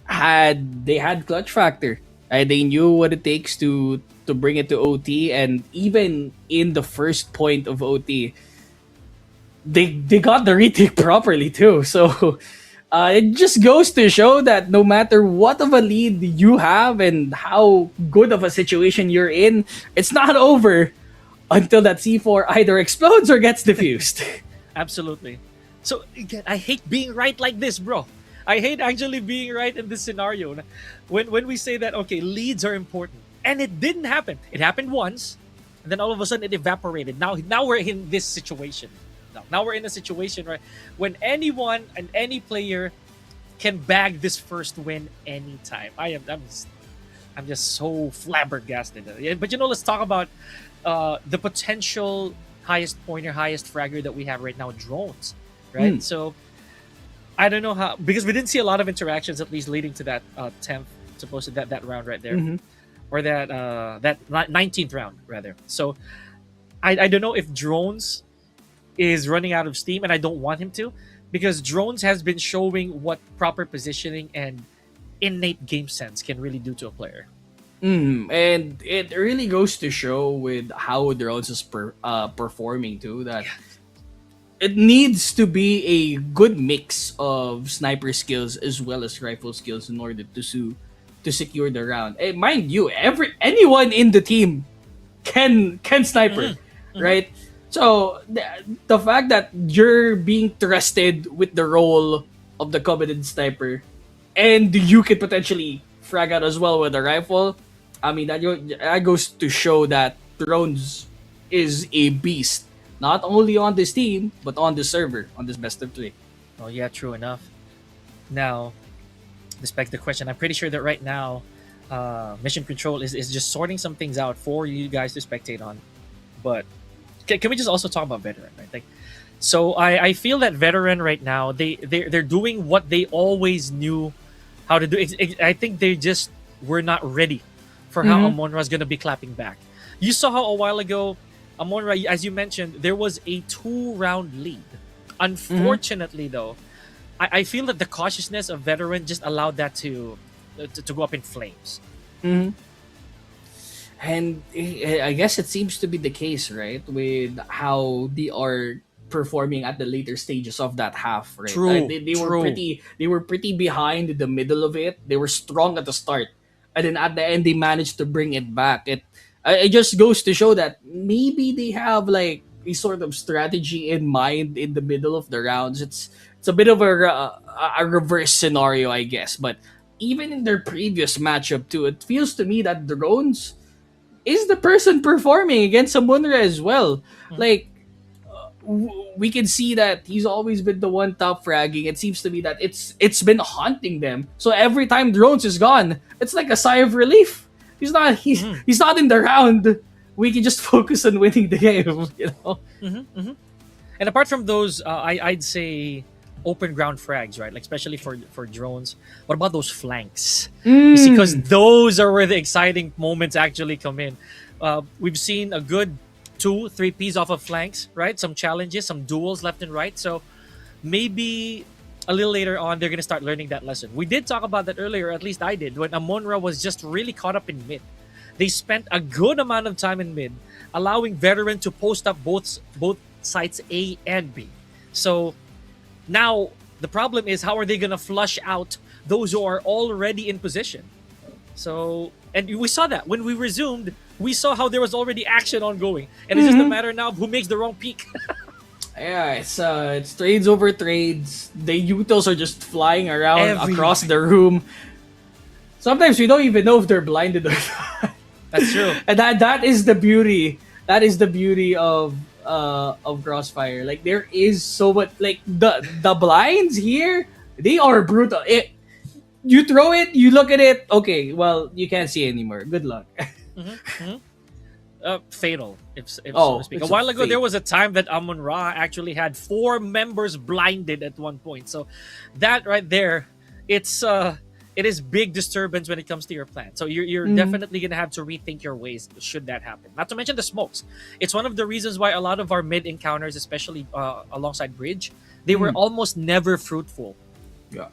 Speaker 1: had clutch factor. They knew what it takes to bring it to OT, and even in the first point of OT, they got the retake properly too. So it just goes to show that no matter what of a lead you have and how good of a situation you're in, it's not over until that C4 either explodes or gets diffused.
Speaker 2: Absolutely. So again, I hate being right like this, bro. I hate actually being right in this scenario. When we say that, okay, leads are important. And it didn't happen. It happened once. and then all of a sudden it evaporated. Now we're in this situation. Now we're in a situation where when anyone and any player can bag this first win anytime. I'm just so flabbergasted. Yeah, but let's talk about the potential highest pointer, highest fragger that we have right now, drones, right? So I don't know how, because we didn't see a lot of interactions, at least leading to that 10th, supposed to that round right there, or that 19th round rather. So I don't know if drones is running out of steam, and I don't want him to, because drones has been showing what proper positioning and innate game sense can really do to a player.
Speaker 1: And it really goes to show with how drones is performing too, that it needs to be a good mix of sniper skills as well as rifle skills in order to secure the round. And mind you, anyone in the team can sniper, right? So the fact that you're being trusted with the role of the coveted sniper, and you could potentially frag out as well with a rifle. I mean, that goes to show that drones is a beast, not only on this team but on the server, on this best of 3.
Speaker 2: Oh yeah, true enough. Now, respect the question. I'm pretty sure that right now, Mission Control is just sorting some things out for you guys to spectate on. But can we just also talk about veteran, right? Like, so I feel that veteran right now, they're doing what they always knew how to do. I think they just were not ready for how Amunra is gonna be clapping back. You saw how a while ago, Amunra, as you mentioned, there was a 2-round lead. Unfortunately, though, I feel that the cautiousness of veteran just allowed that to go up in flames.
Speaker 1: And I guess it seems to be the case, right, with how they are performing at the later stages of that half, right?
Speaker 2: True.
Speaker 1: They were pretty behind the middle of it. They were strong at the start, and then at the end they managed to bring it back. It just goes to show that maybe they have like a sort of strategy in mind in the middle of the rounds. It's a bit of a reverse scenario, I guess. But even in their previous matchup too, it feels to me that drones is the person performing against Amunra as well. Like, we can see that he's always been the one top fragging. It seems to me that it's been haunting them. So every time drones is gone, it's like a sigh of relief. He's not in the round. We can just focus on winning the game, you know.
Speaker 2: And apart from those, I'd say open ground frags, right? Like especially for drones. What about those flanks? You see, because those are where the exciting moments actually come in. We've seen a good 2-3 Ps off of flanks, right? Some challenges, some duels left and right. So maybe a little later on, they're going to start learning that lesson. We did talk about that earlier, at least I did, when Amunra was just really caught up in mid. They spent a good amount of time in mid, allowing veteran to post up both sites A and B. So now the problem is, how are they going to flush out those who are already in position? So, and we saw that when we resumed, we saw how there was already action ongoing, and it's just a matter now of who makes the wrong peak.
Speaker 1: Yeah, it's trades over trades. The utils are just flying around across the room. Sometimes we don't even know if they're blinded or not.
Speaker 2: That's true.
Speaker 1: And that is the beauty. That is the beauty of Crossfire. Like, there is so much, like, the blinds here, they are brutal. You throw it, you look at it, okay, well, you can't see anymore. Good luck.
Speaker 2: Fatal, if so to speak. A while ago, there was a time that Amunra actually had 4 members blinded at one point. So that right there, it is big disturbance when it comes to your plan. So you're definitely gonna have to rethink your ways should that happen. Not to mention the smokes. It's one of the reasons why a lot of our mid encounters, especially alongside bridge, they were almost never fruitful.
Speaker 1: Yeah.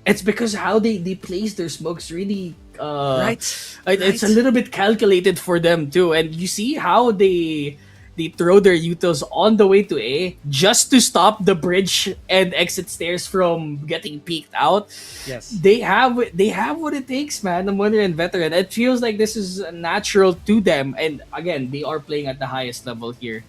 Speaker 1: It's because how they place their smokes really
Speaker 2: right.
Speaker 1: It's a little bit calculated for them too, and you see how they throw their utils on the way to A just to stop the bridge and exit stairs from getting peeked out.
Speaker 2: Yes,
Speaker 1: they have what it takes, man. The Wonder and veteran. It feels like this is natural to them, and again, they are playing at the highest level here.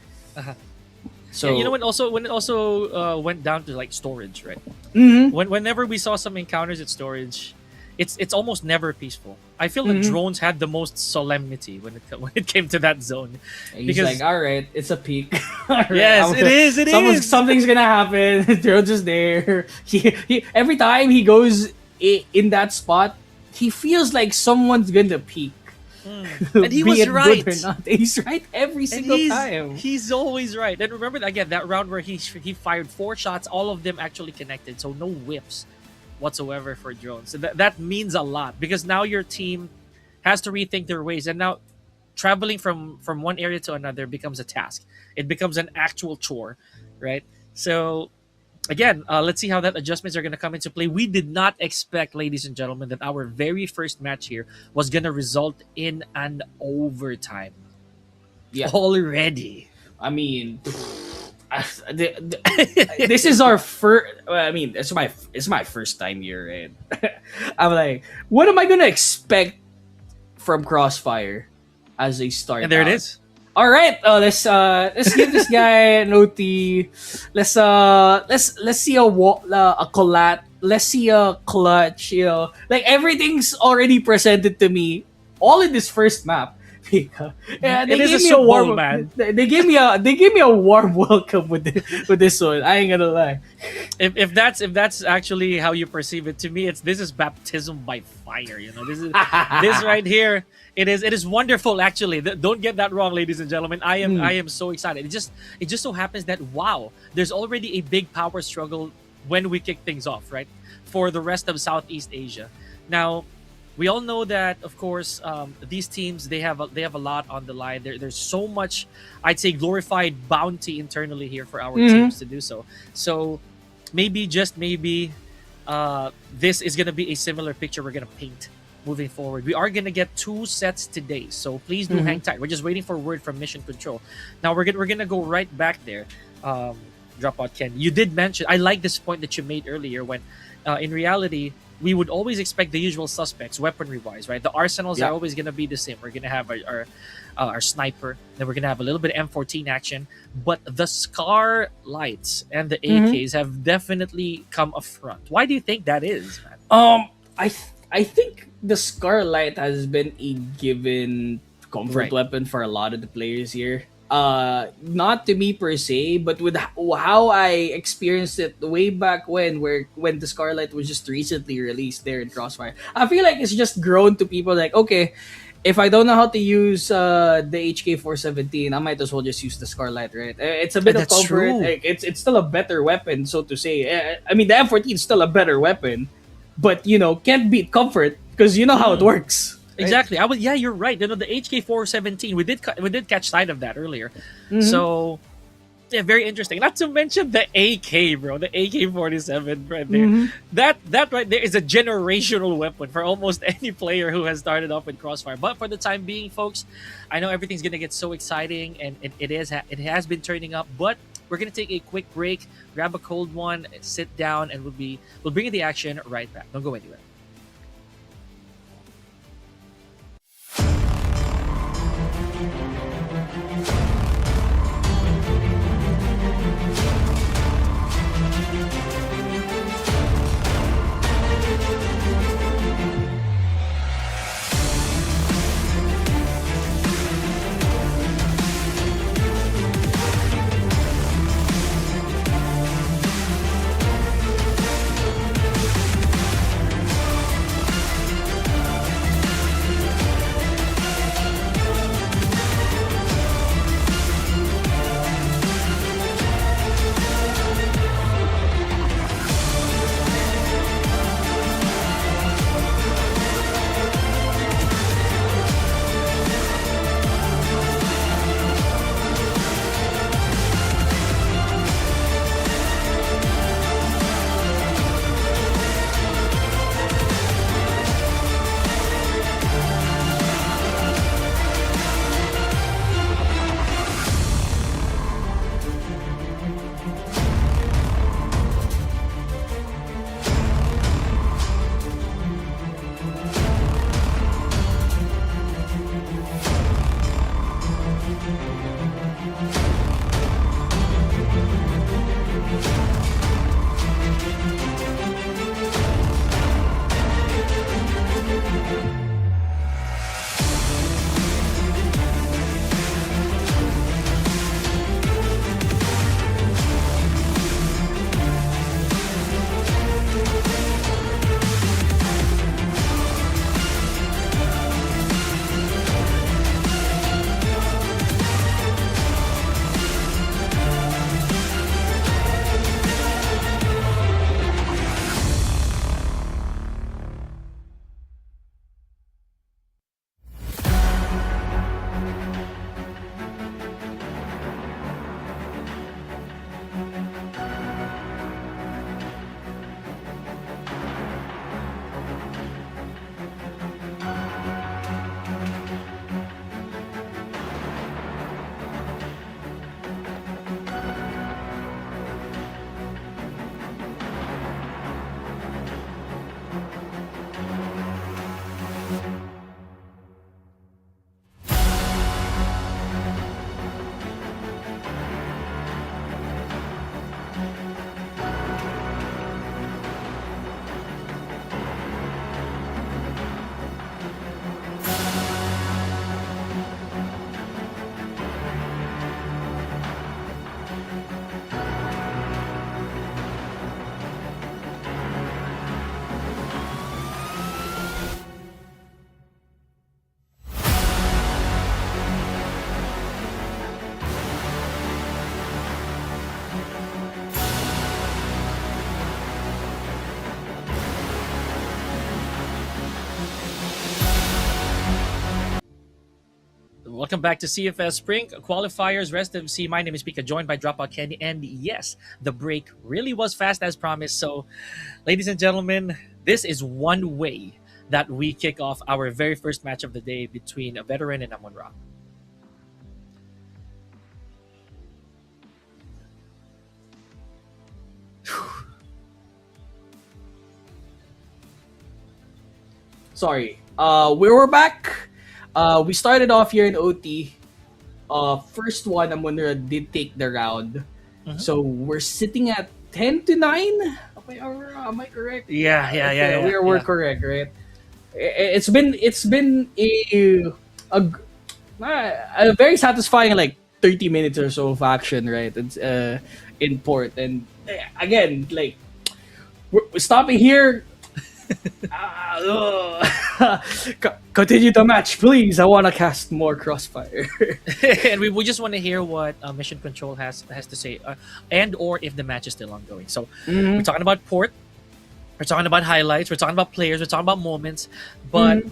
Speaker 1: So
Speaker 2: when it also went down to like storage, right?
Speaker 1: Mm-hmm.
Speaker 2: Whenever we saw some encounters at storage, it's almost never peaceful. I feel the
Speaker 1: Mhm.
Speaker 2: drones had the most solemnity when it when it came to that zone,
Speaker 1: He's like,
Speaker 2: because
Speaker 1: all right, it's a peak. All right,
Speaker 2: yes, it is, it is.
Speaker 1: something's gonna happen. They're just there. Every time he goes in that spot, he feels like someone's gonna peak,
Speaker 2: And he
Speaker 1: be
Speaker 2: was
Speaker 1: it good
Speaker 2: right.
Speaker 1: or not. He's right every
Speaker 2: And
Speaker 1: single time.
Speaker 2: he's always right. And remember again that round where he fired 4 shots, all of them actually connected, so no whiffs whatsoever for drones. So that means a lot, because now your team has to rethink their ways, and now traveling from one area to another becomes a task. It becomes an actual chore, right? So again, let's see how that adjustments are going to come into play. We did not expect, ladies and gentlemen, that our very first match here was going to result in an overtime
Speaker 1: Yeah,
Speaker 2: already.
Speaker 1: I mean, this is our first. I mean, it's my first time here, and I'm like, what am I gonna expect from Crossfire as a start?
Speaker 2: And there it
Speaker 1: out?
Speaker 2: is.
Speaker 1: All right, let's give this guy an OT. Let's see a collat. Let's see a clutch. You know, like everything's already presented to me, all in this first map. Yeah,
Speaker 2: It
Speaker 1: they
Speaker 2: is a
Speaker 1: gave me a
Speaker 2: Super Bowl,
Speaker 1: warm.
Speaker 2: man.
Speaker 1: They gave me a warm welcome with this one. I ain't gonna lie.
Speaker 2: If that's actually how you perceive it, to me, this is baptism by fire. You know, this right here. It is wonderful, actually. Don't get that wrong, ladies and gentlemen. I am so excited. It just so happens that, wow, there's already a big power struggle when we kick things off, right, for the rest of Southeast Asia. Now, we all know that, of course, these teams, they have a lot on the line. There's so much, I'd say, glorified bounty internally here for our teams to do so. So maybe, just maybe, this is gonna be a similar picture we're gonna paint moving forward. We are gonna get 2 sets today, so please do hang tight. We're just waiting for word from Mission Control. Now we're gonna go right back there. Dropout Ken, you did mention, I like this point that you made earlier, when in reality we would always expect the usual suspects weaponry wise, right? The arsenals are always gonna be the same. We're gonna have our sniper, then we're gonna have a little bit of M14 action, but the Scar lights and the AKs have definitely come up front. Why do you think that is, man?
Speaker 1: I think the Scarlight has been a given comfort
Speaker 2: Right.
Speaker 1: weapon for a lot of the players here. Not to me per se, but with how I experienced it way back when the Scarlight was just recently released there in Crossfire. I feel like it's just grown to people like, okay, if I don't know how to use the HK417, I might as well just use the Scarlight, right? It's a bit of
Speaker 2: That's
Speaker 1: comfort.
Speaker 2: true.
Speaker 1: Like, it's still a better weapon, so to say. I mean, the M14 is still a better weapon, but can't beat comfort because you know how it works. Right?
Speaker 2: Exactly. Yeah, you're right. You know, the HK417, we did catch sight of that earlier. So yeah, very interesting. Not to mention the AK, bro, the AK-47 right there. That right there is a generational weapon for almost any player who has started off with Crossfire. But for the time being, folks, I know everything's gonna get so exciting, and it has been turning up. But we're gonna take a quick break, grab a cold one, sit down, and we'll bring you the action right back. Don't go anywhere. welcome back to CFS Spring Qualifiers, Rest of Sea. My name is Pika, joined by Dropout Candy. And yes, the break really was fast as promised. So, ladies and gentlemen, this is one way that we kick off our very first match of the day between a veteran and Amunra.
Speaker 1: Sorry. We were back. We started off here in OT. First one, Amunra did take the round.
Speaker 2: Mhm.
Speaker 1: So we're sitting at 10-9. Am I correct?
Speaker 2: Yeah.
Speaker 1: We're correct, right? It's been a a very satisfying like 30 minutes or so of action, right? It's in port, and again, like we're stopping here. Continue the match, please. I want to cast more crossfire.
Speaker 2: And we just want to hear what Mission Control has to say, and or if the match is still ongoing. So we're talking about port, we're talking about highlights, we're talking about players, we're talking about moments, but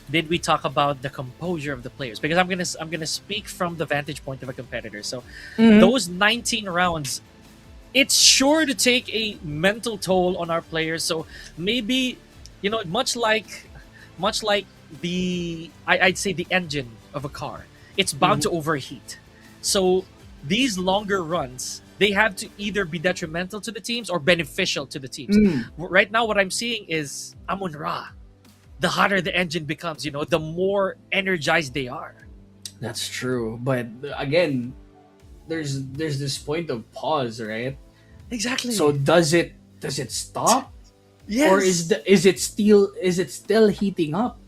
Speaker 2: did we talk about the composure of the players? Because I'm gonna speak from the vantage point of a competitor. So those 19 rounds, it's sure to take a mental toll on our players. So maybe, much like I'd say the engine of a car, it's bound to overheat. So these longer runs, they have to either be detrimental to the teams or beneficial to the teams. Right now, what I'm seeing is Amunra. The hotter the engine becomes, the more energized they are.
Speaker 1: That's true, but again, there's this point of pause, right?
Speaker 2: Exactly.
Speaker 1: So does it stop?
Speaker 2: Yes.
Speaker 1: Or is it still heating up?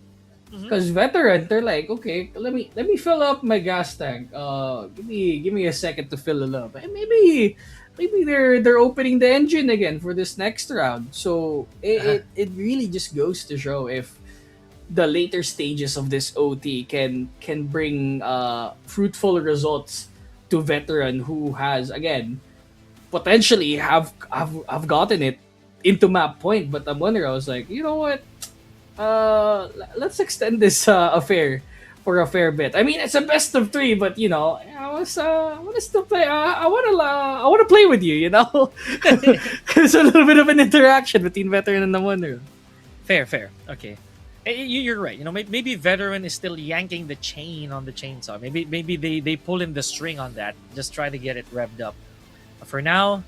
Speaker 1: Because veteran, they're like, okay, let me fill up my gas tank. Give me a second to fill it up. And maybe they're opening the engine again for this next round. So it really just goes to show if the later stages of this OT can bring fruitful results to veteran who has again potentially have gotten it into map point, but Amunra was like, you know what? Let's extend this affair for a fair bit. I mean, it's a best of 3, but I want to still play. I want to play with you. There's a little bit of an interaction between veteran and Amunra.
Speaker 2: Fair. Okay. You're right. Maybe veteran is still yanking the chain on the chainsaw. Maybe they pull in the string on that. Just try to get it revved up. But for now,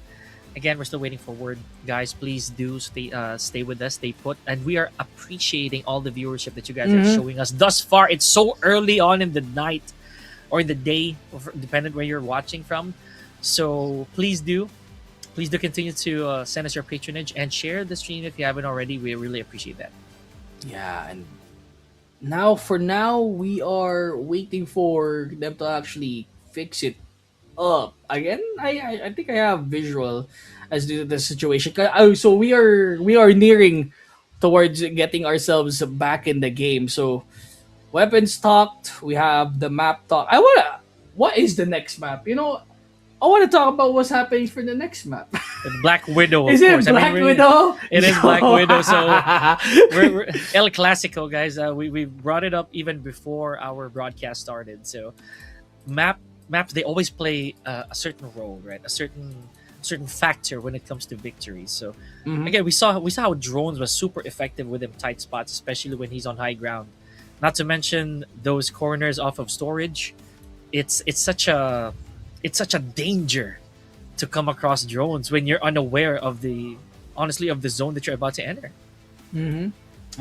Speaker 2: again, we're still waiting for word. Guys, please do stay with us, stay put. And we are appreciating all the viewership that you guys are showing us thus far. It's so early on in the night or in the day, depending where you're watching from. So please do continue to send us your patronage and share the stream if you haven't already. We really appreciate that.
Speaker 1: Yeah, and for now, we are waiting for them to actually fix it up again. I think I have visual as to the situation. So we are nearing towards getting ourselves back in the game. So weapons talked. We have the map talk. What is the next map? I want to talk about what's happening for the next map.
Speaker 2: Black Widow, of
Speaker 1: Is
Speaker 2: course.
Speaker 1: it Black Widow?
Speaker 2: It is Black Widow. So we're El Clasico, guys. We brought it up even before our broadcast started. So maps, they always play a certain role, right? A certain factor when it comes to victories. So again, we saw how drones was super effective with him tight spots, especially when he's on high ground. Not to mention those corners off of storage. It's such a danger to come across drones when you're unaware of the zone that you're about to enter.
Speaker 1: And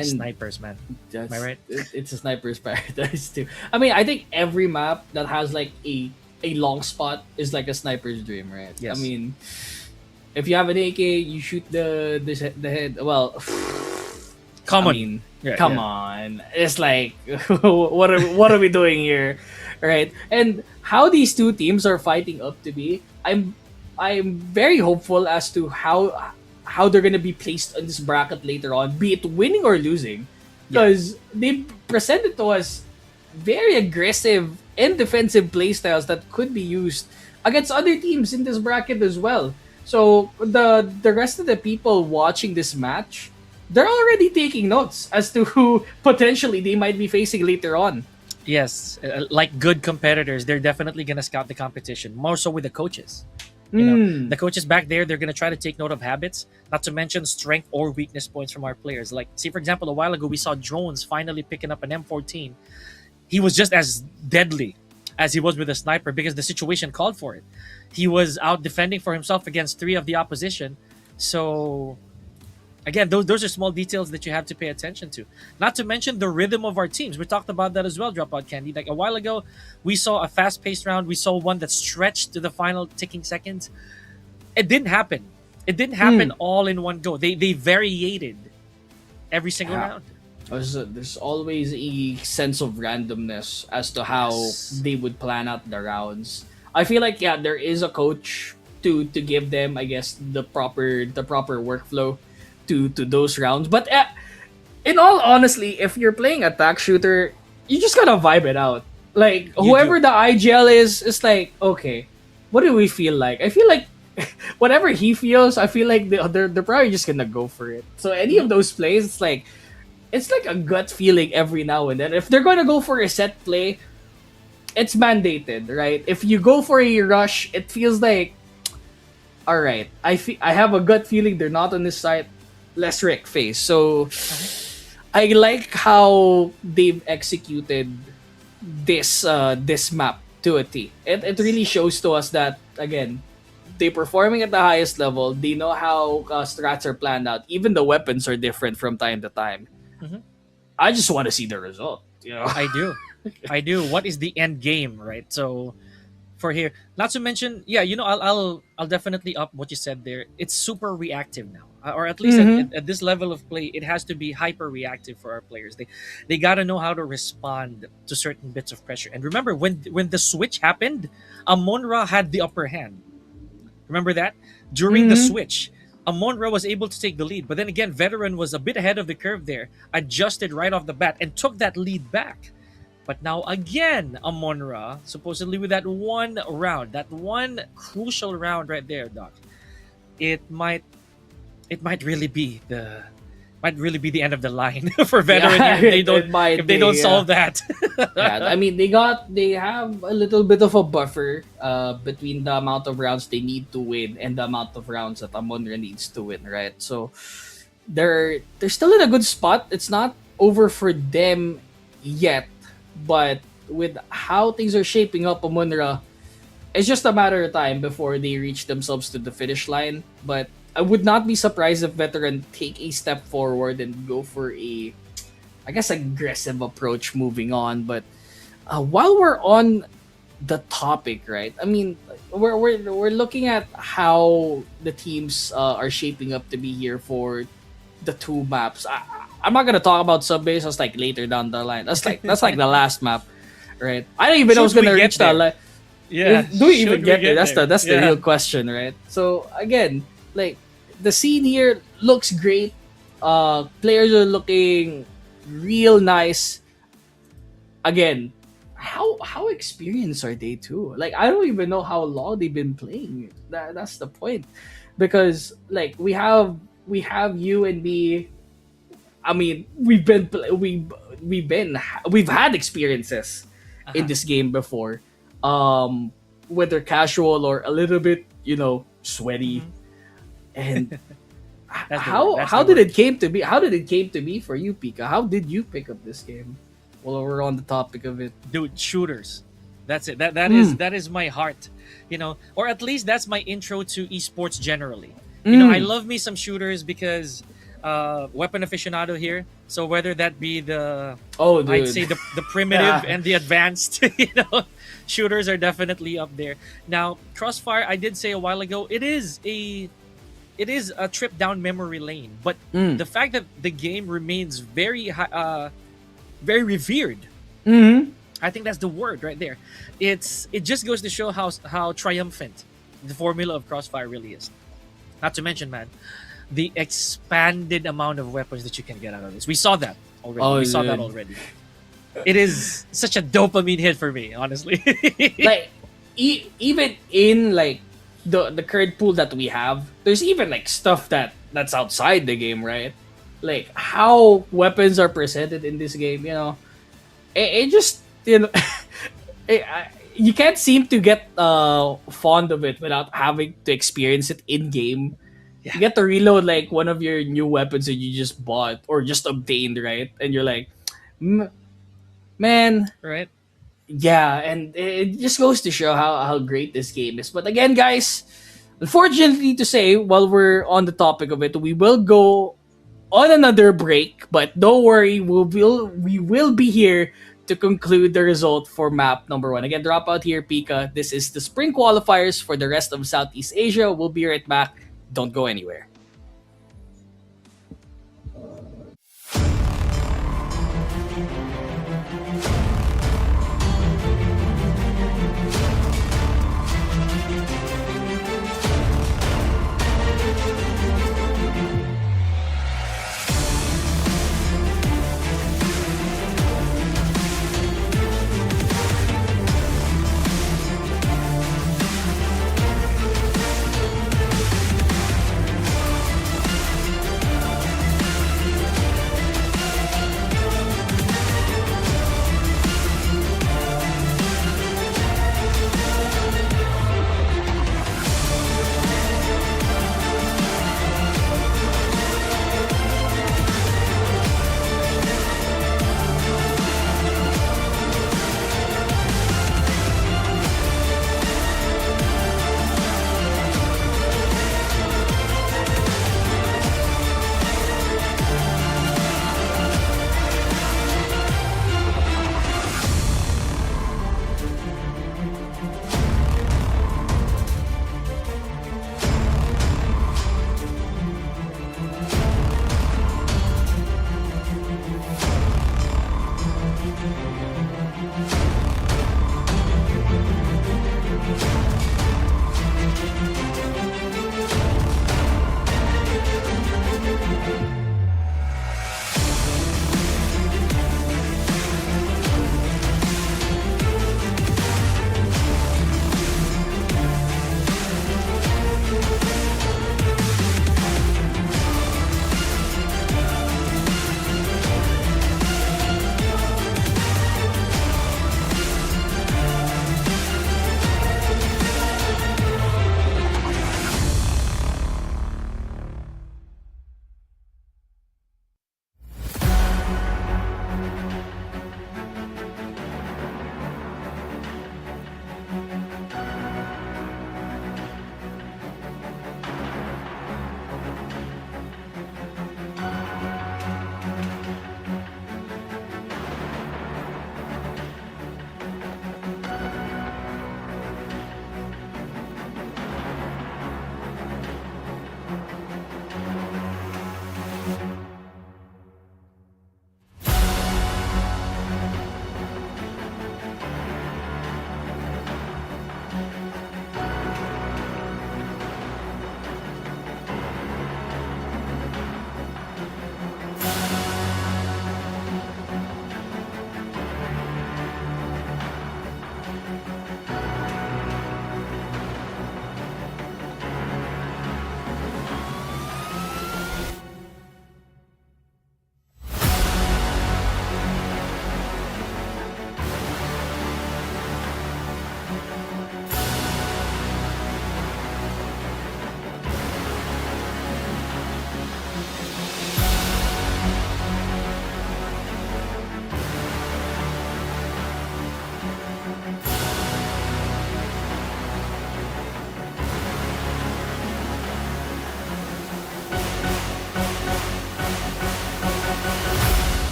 Speaker 2: Snipers, man. Am I right?
Speaker 1: It's a sniper's paradise too. I mean, I think every map that has like a long spot is like a sniper's dream, right?
Speaker 2: Yes.
Speaker 1: I mean, if you have an AK, you shoot the head. Well,
Speaker 2: come on.
Speaker 1: I mean, come on. It's like what are we doing here, right? And how these two teams are fighting up to be, I'm very hopeful as to how they're gonna be placed in this bracket later on, be it winning or losing, because they presented to us very aggressive and defensive playstyles that could be used against other teams in this bracket as well. So the rest of the people watching this match, they're already taking notes as to who potentially they might be facing later on.
Speaker 2: Yes, like good competitors, they're definitely gonna scout the competition more so with the coaches.
Speaker 1: Mm.
Speaker 2: The coaches back there, they're gonna try to take note of habits, not to mention strength or weakness points from our players. Like, see, for example, a while ago we saw Drones finally picking up an M14. He was just as deadly as he was with a sniper because the situation called for it. He was out defending for himself against three of the opposition. So again, those are small details that you have to pay attention to. Not to mention the rhythm of our teams. We talked about that as well, Dropout Candy. Like a while ago, we saw a fast-paced round. We saw one that stretched to the final ticking seconds. It didn't happen. It didn't happen
Speaker 1: Mm.
Speaker 2: all in one go. They variated every single
Speaker 1: Yeah.
Speaker 2: round.
Speaker 1: There's always a sense of randomness as to how
Speaker 2: Yes.
Speaker 1: they would plan out the rounds. I feel like yeah, there is a coach to give them, I guess, the proper workflow to those rounds. But in all honestly, if you're playing attack shooter, you just gotta vibe it out. Like
Speaker 2: You do.
Speaker 1: whoever the IGL is, it's like okay, what do we feel like? I feel like whatever he feels, I feel like they're probably just gonna go for it. So any of
Speaker 2: Mhm.
Speaker 1: those plays, it's like a gut feeling every now and then. If they're gonna go for a set play, it's mandated, right? If you go for a rush, it feels like, all right, I have a gut feeling they're not on this side. Let's wreck face. So
Speaker 2: Uh-huh.
Speaker 1: I like how they've executed this map to a T. It
Speaker 2: Yes.
Speaker 1: really shows to us that again they performing at the highest level. They know how strats are planned out. Even the weapons are different from time to time.
Speaker 2: Mhm.
Speaker 1: I just want to see the result. You know.
Speaker 2: I do. I do. What is the end game, right? So for here, not to mention, yeah, I'll definitely up what you said there. It's super reactive now, or at least
Speaker 1: Mm-hmm.
Speaker 2: at this level of play, it has to be hyper reactive for our players. They got to know how to respond to certain bits of pressure. And remember, when the switch happened, Amunra had the upper hand. Remember that during the
Speaker 1: Mm-hmm.
Speaker 2: switch. Amonra was able to take the lead, but then again, Veteran was a bit ahead of the curve there, adjusted right off the bat, and took that lead back. But now again, Amonra, supposedly with that one round, that one crucial round right there, Doc, it might it might really be the end of the line for Veteran
Speaker 1: Yeah,
Speaker 2: here if they
Speaker 1: it
Speaker 2: don't
Speaker 1: might
Speaker 2: if they
Speaker 1: be.
Speaker 2: don't
Speaker 1: Yeah.
Speaker 2: solve that.
Speaker 1: Yeah, I mean they have a little bit of a buffer between the amount of rounds they need to win and the amount of rounds that Amonra needs to win, right? So they're still in a good spot. It's not over for them yet, but with how things are shaping up, Amonra, it's just a matter of time before they reach themselves to the finish line. But I would not be surprised if Veteran take a step forward and go for a, I guess, aggressive approach moving on. But while we're on the topic, right? I mean, we're looking at how the teams are shaping up to be here for the two maps. I'm not gonna talk about sub base. That's like later down the line. That's like the last map, right? I don't even know
Speaker 2: Should
Speaker 1: who's gonna
Speaker 2: we get
Speaker 1: reach that.
Speaker 2: there? Yeah,
Speaker 1: Do we even
Speaker 2: should we
Speaker 1: get there?
Speaker 2: get there?
Speaker 1: That's the
Speaker 2: Yeah.
Speaker 1: real question, right? So again, like the scene here looks great. Players are looking real nice. Again, how experienced are they too? Like I don't even know how long they've been playing. That's the point, because like we have you and me. I mean, we've had experiences in
Speaker 2: Uh-huh.
Speaker 1: this game before, whether casual or a little bit, sweaty.
Speaker 2: Mhm.
Speaker 1: And
Speaker 2: That's the word. That's
Speaker 1: how
Speaker 2: the
Speaker 1: did
Speaker 2: word.
Speaker 1: it came to be? How did it came to be for you, Pika? How did you pick up this game? Well, we're on the topic of it.
Speaker 2: Dude, shooters. That's it. That
Speaker 1: Mm.
Speaker 2: that is my heart. Or at least that's my intro to esports generally. I
Speaker 1: Mm.
Speaker 2: love me some shooters because weapon aficionado here. So whether that be
Speaker 1: Oh,
Speaker 2: I'd
Speaker 1: dude.
Speaker 2: say the primitive
Speaker 1: Yeah.
Speaker 2: and the advanced, shooters are definitely up there. Now, Crossfire, I did say a while ago, it is a trip down memory lane, but
Speaker 1: Mm.
Speaker 2: the fact that the game remains very revered,
Speaker 1: Mm-hmm.
Speaker 2: I think that's the word right there. It just goes to show how triumphant the formula of Crossfire really is. Not to mention, man, the expanded amount of weapons that you can get out of this. We saw that already.
Speaker 1: Oh,
Speaker 2: We saw that
Speaker 1: dude.
Speaker 2: already. It is such a dopamine hit for me, honestly.
Speaker 1: Like even in like the current pool that we have, there's even like stuff that's outside the game, right? Like how weapons are presented in this game, it just you know, you can't seem to get fond of it without having to experience it in game.
Speaker 2: Yeah.
Speaker 1: You get to reload like one of your new weapons that you just bought or just obtained, right? And you're like, man,
Speaker 2: Right.
Speaker 1: yeah, and it just goes to show how great this game is. But again, guys, unfortunately to say, while we're on the topic of it, we will go on another break. But don't worry, we will be here to conclude the result for map number one. Again, drop out here, Pika. This is the Spring Qualifiers for the rest of Southeast Asia. We'll be right back. Don't go anywhere.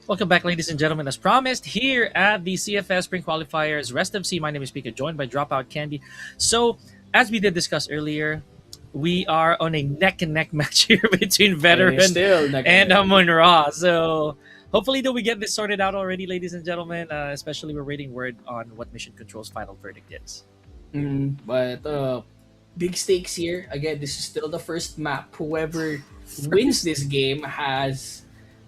Speaker 2: Welcome back, ladies and gentlemen. As promised, here at the CFS Spring Qualifiers, Rest of C. My name is Pika, joined by Dropout Candy. So, as we did discuss earlier, we are on a neck and neck match here between Veteran
Speaker 1: Still neck
Speaker 2: and
Speaker 1: neck.
Speaker 2: Amunra. So, hopefully, do we get this sorted out already, ladies and gentlemen? Especially, we're waiting word on what Mission Control's final verdict is.
Speaker 1: But big stakes here. Again, this is still the first map. Whoever wins this game has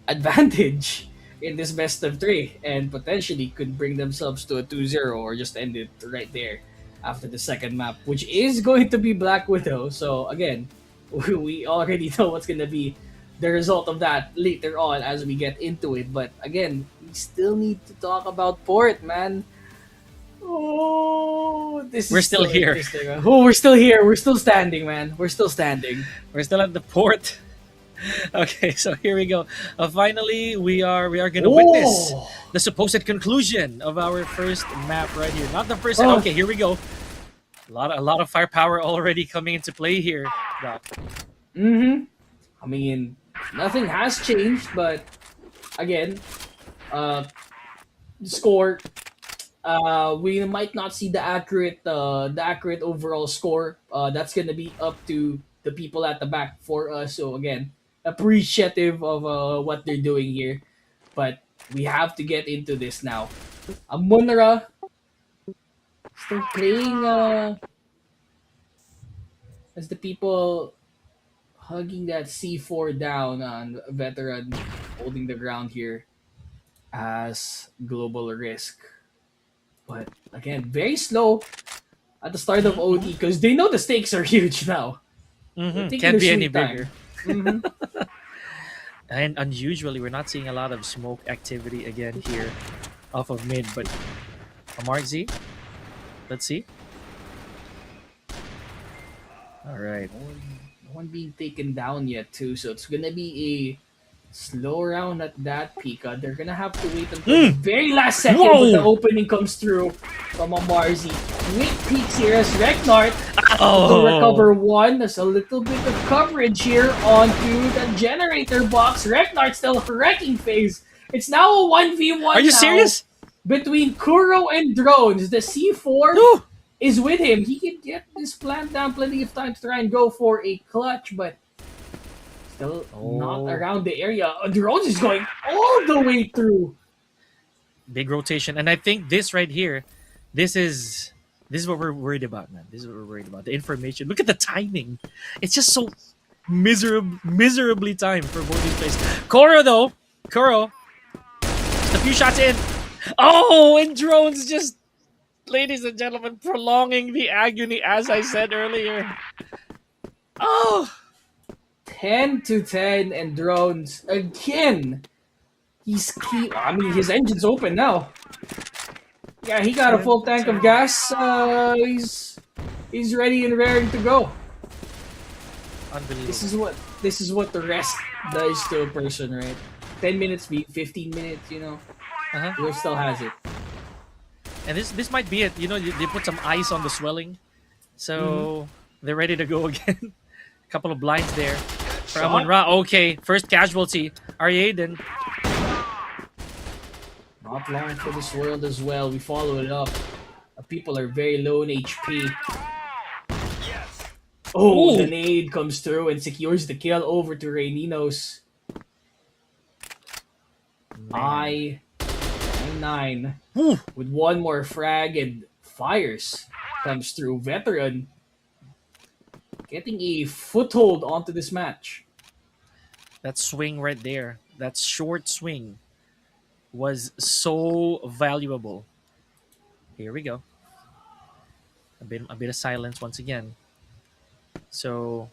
Speaker 1: advantage in this best of three and potentially could bring themselves to a 2-0 or just end it right there after the second map, which is going to be Black Widow. So again, we already know what's going to be the result of that later on as we get into it. But again, we still need to talk about Port, man. Oh, this
Speaker 2: We're
Speaker 1: is
Speaker 2: still here.
Speaker 1: interesting, man. Oh, we're still here. We're still standing, man. We're still standing.
Speaker 2: We're still at the port. Okay, so here we go. Finally, we are gonna witness
Speaker 1: Oh,
Speaker 2: the supposed conclusion of our first map right here. Not the first.
Speaker 1: Oh.
Speaker 2: Okay, here we go. A lot of firepower already coming into play here, Doc.
Speaker 1: I mean, nothing has changed, but again, uh, score. We might not see the accurate overall score. That's gonna be up to the people at the back for us. So again, appreciative of what they're doing here, but we have to get into this now. Amunra still playing as the people hugging that C4 down on Veteran holding the ground here as global risk. But again, very slow at the start of OT because they know the stakes are huge now. They're taking
Speaker 2: Can't
Speaker 1: their
Speaker 2: be any
Speaker 1: sweet time.
Speaker 2: bigger.
Speaker 1: Mhm.
Speaker 2: And unusually, we're not seeing a lot of smoke activity again here off of mid. But a Mark Z, let's see. All right.
Speaker 1: No one being taken down yet too, so it's gonna be a slow round at that Pika. They're gonna have to wait until the very last second when the
Speaker 2: Whoa!
Speaker 1: opening comes through from a Marzi. Quick peeks here as Reknart will
Speaker 2: Oh,
Speaker 1: recover one. There's a little bit of coverage here onto the generator box. Reknart still wrecking phase. It's now a 1v1
Speaker 2: are you
Speaker 1: now
Speaker 2: serious?
Speaker 1: between Kuro and Drones. The C4
Speaker 2: No.
Speaker 1: is with him. He can get this plan down plenty of time to try and go for a clutch, but still not
Speaker 2: Oh.
Speaker 1: around the area. Drones is going all the way through.
Speaker 2: Big rotation, and I think this right here, this is what we're worried about, man. This is what we're worried about. The information. Look at the timing. It's just so miserably timed for both these plays. Koro though, Koro, just a few shots in. Oh, and Drones just, ladies and gentlemen, prolonging the agony as I said earlier. Oh,
Speaker 1: 10-10 and Drones again. I mean, his engine's open now. Yeah, he got a full tank of gas. He's ready and raring to go.
Speaker 2: unbelievable.
Speaker 1: This is what the rest does to a person, right? 10 minutes, 15 minutes,
Speaker 2: Uh-huh.
Speaker 1: he still has it.
Speaker 2: And this might be it. You know, they put some ice on the swelling, so they're ready to go again. A couple of blinds there for
Speaker 1: Shot.
Speaker 2: Amunra. Okay, first casualty. Aryaden.
Speaker 1: Not long for this world as well. We follow it up. People are very low in HP. Oh,
Speaker 2: Ooh.
Speaker 1: the nade comes through and secures the kill over to Reyninos. I9
Speaker 2: Ooh.
Speaker 1: with one more frag and fires comes through. Veteran getting a foothold onto this match.
Speaker 2: That swing right there, that short swing, was so valuable. Here we go. A bit of silence once again. So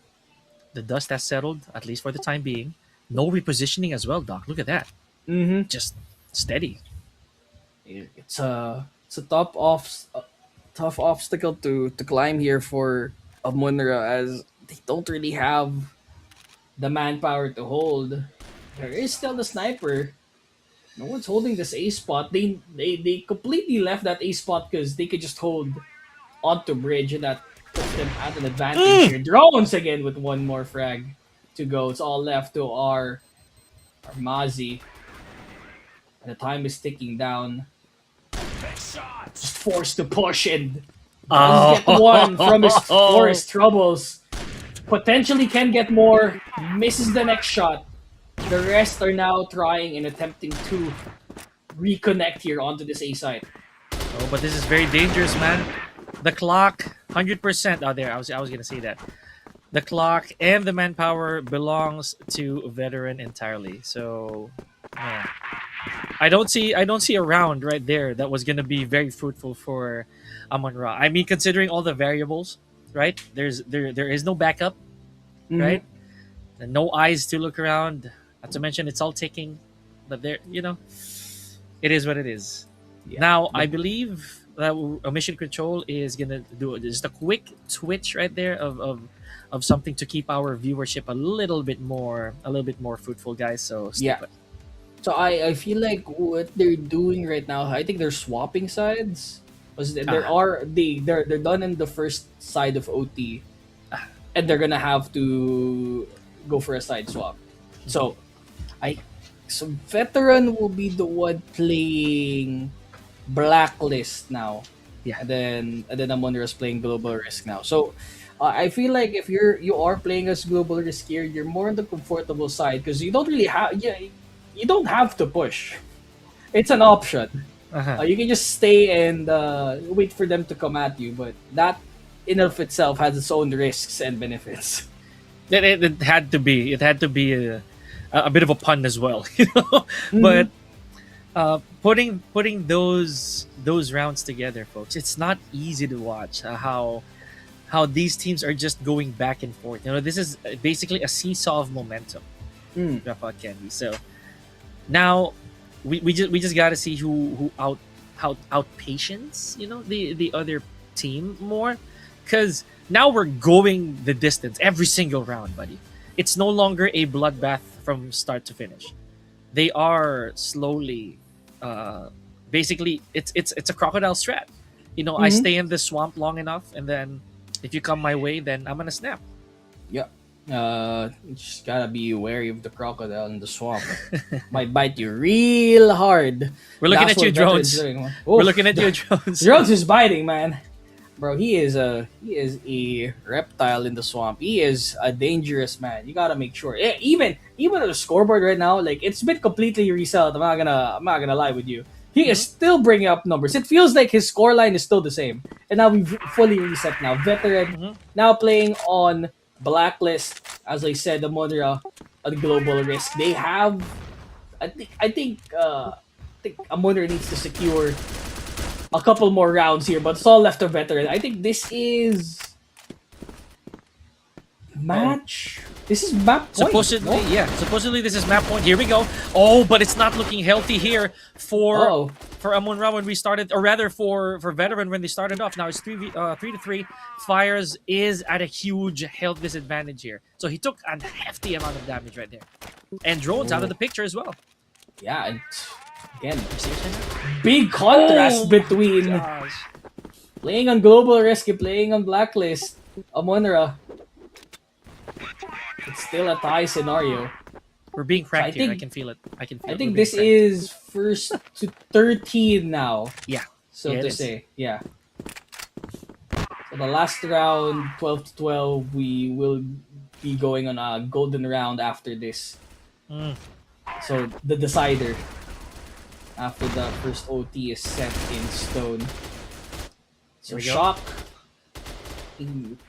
Speaker 2: the dust has settled, at least for the time being. No repositioning as well, Doc. Look at that.
Speaker 1: Mm-hmm.
Speaker 2: Just steady.
Speaker 1: It's a tough obstacle to climb here for Amunra as they don't really have the manpower to hold. There is still the sniper. No one's holding this A spot. They completely left that A spot because they could just hold onto bridge and that puts them at an advantage here. Drones again with one more frag to go. It's all left to our Mazi. And the time is ticking down. Just forced to push and does get one from his forest troubles. Potentially can get more. Misses the next shot. The rest are now trying and attempting to reconnect here onto this A site.
Speaker 2: Oh, but this is very dangerous, man. The clock, 100% out there. I was gonna say that. The clock and the manpower belongs to veteran entirely. So, man, I don't see a round right there that was gonna be very fruitful for Amunra. I mean, considering all the variables, right? There is no backup,
Speaker 1: Mhm.
Speaker 2: right? And no eyes to look around. Not to mention it's all ticking, but it is what it is.
Speaker 1: Yeah.
Speaker 2: Now I believe that a mission control is gonna do just a quick twitch right there of something to keep our viewership a little bit more fruitful, guys. So stay
Speaker 1: Yeah.
Speaker 2: put.
Speaker 1: So I feel like what they're doing right now, I think they're swapping sides. Was there
Speaker 2: Ah,
Speaker 1: are they're done in the first side of OT, and they're gonna have to go for a side swap. So I so veteran will be the one playing blacklist now,
Speaker 2: yeah.
Speaker 1: and then Amunra is playing global risk now. So I feel like if you are playing as global risk here, you're more on the comfortable side because you don't really have you don't have to push. It's an option.
Speaker 2: Uh-huh.
Speaker 1: You can just stay and wait for them to come at you, but that in of itself has its own risks and benefits.
Speaker 2: It had to be. It had to be a bit of a pun as well, you know.
Speaker 1: Mhm.
Speaker 2: But putting those rounds together, folks, it's not easy to watch. How these teams are just going back and forth. You know, this is basically a seesaw of momentum.
Speaker 1: Mm.
Speaker 2: Rafa Candy. So now we just got to see who out patience, the other team more, because now we're going the distance every single round, buddy. It's no longer a bloodbath from start to finish. They are slowly, basically, it's a crocodile strat. I
Speaker 1: Mhm.
Speaker 2: stay in the swamp long enough, and then if you come my way, then I'm gonna snap.
Speaker 1: Yeah. You just gotta be wary of the crocodile in the swamp. Might bite you real hard.
Speaker 2: We're looking
Speaker 1: That's
Speaker 2: at you,
Speaker 1: what veterans
Speaker 2: drones.
Speaker 1: doing.
Speaker 2: We're
Speaker 1: Oof,
Speaker 2: looking at you, drones.
Speaker 1: Rhodes is biting, man. Bro, he is a reptile in the swamp. He is a dangerous man. You gotta make sure. Even on the scoreboard right now, like it's been completely reset. I'm not gonna lie with you. He is
Speaker 2: Mhm.
Speaker 1: still bringing up numbers. It feels like his scoreline is still the same. And now we've fully reset now. Veteran
Speaker 2: Mhm.
Speaker 1: now playing on blacklist. As I said, the Monera on global risk. They have I think Amunra needs to secure a couple more rounds here, but it's all left to veteran. I think this is
Speaker 2: Uh-oh.
Speaker 1: match. This is map point.
Speaker 2: Supposedly,
Speaker 1: No.
Speaker 2: yeah. Supposedly, this is map point. Here we go. Oh, but it's not looking healthy here for
Speaker 1: Oh.
Speaker 2: for Amunra when we started, or rather for veteran when they started off. Now it's 3 to 3. Fires is at a huge health disadvantage here, so he took a hefty amount of damage right there. And drones out of the
Speaker 1: Oh.
Speaker 2: picture as well.
Speaker 1: Yeah. And again,
Speaker 2: Seriously now?
Speaker 1: big contrast
Speaker 2: Oh my
Speaker 1: between
Speaker 2: gosh!
Speaker 1: playing on global risk and playing on blacklist. Amunra. It's still a tie scenario.
Speaker 2: We're being
Speaker 1: So I
Speaker 2: pranked here. I
Speaker 1: think
Speaker 2: can feel it. I can feel
Speaker 1: I
Speaker 2: it. We're
Speaker 1: think
Speaker 2: being
Speaker 1: this
Speaker 2: pranked.
Speaker 1: is first to 13 now.
Speaker 2: Yeah.
Speaker 1: So
Speaker 2: Yeah, it
Speaker 1: to
Speaker 2: is.
Speaker 1: say, yeah. So the last round, 12 to 12, we will be going on a golden round after this.
Speaker 2: Mm,
Speaker 1: So the decider after the first OT is set in stone.
Speaker 2: here
Speaker 1: So
Speaker 2: we go.
Speaker 1: Shock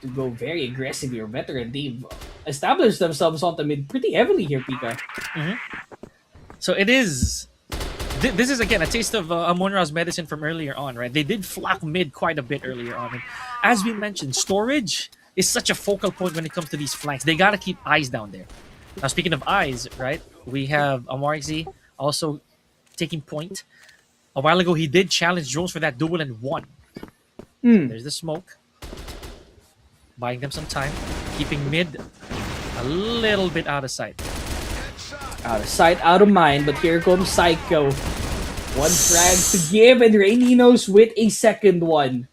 Speaker 1: to go very aggressive here. Veteran, they've established themselves on the mid pretty heavily here, Pika.
Speaker 2: So it is. This is again a taste of Amunra's medicine from earlier on, right? They did flak mid quite a bit earlier on, and as we mentioned, storage is such a focal point when it comes to these flanks. They gotta keep eyes down there. Now, speaking of eyes, right? We have Amarxy also taking point. A while ago, he did challenge drones for that duel and won.
Speaker 1: Hmm.
Speaker 2: There's the smoke, buying them some time, keeping mid a little bit out of sight.
Speaker 1: Out of sight, out of mind, but here comes Psycho. One frag to give, and Raininos with a second one.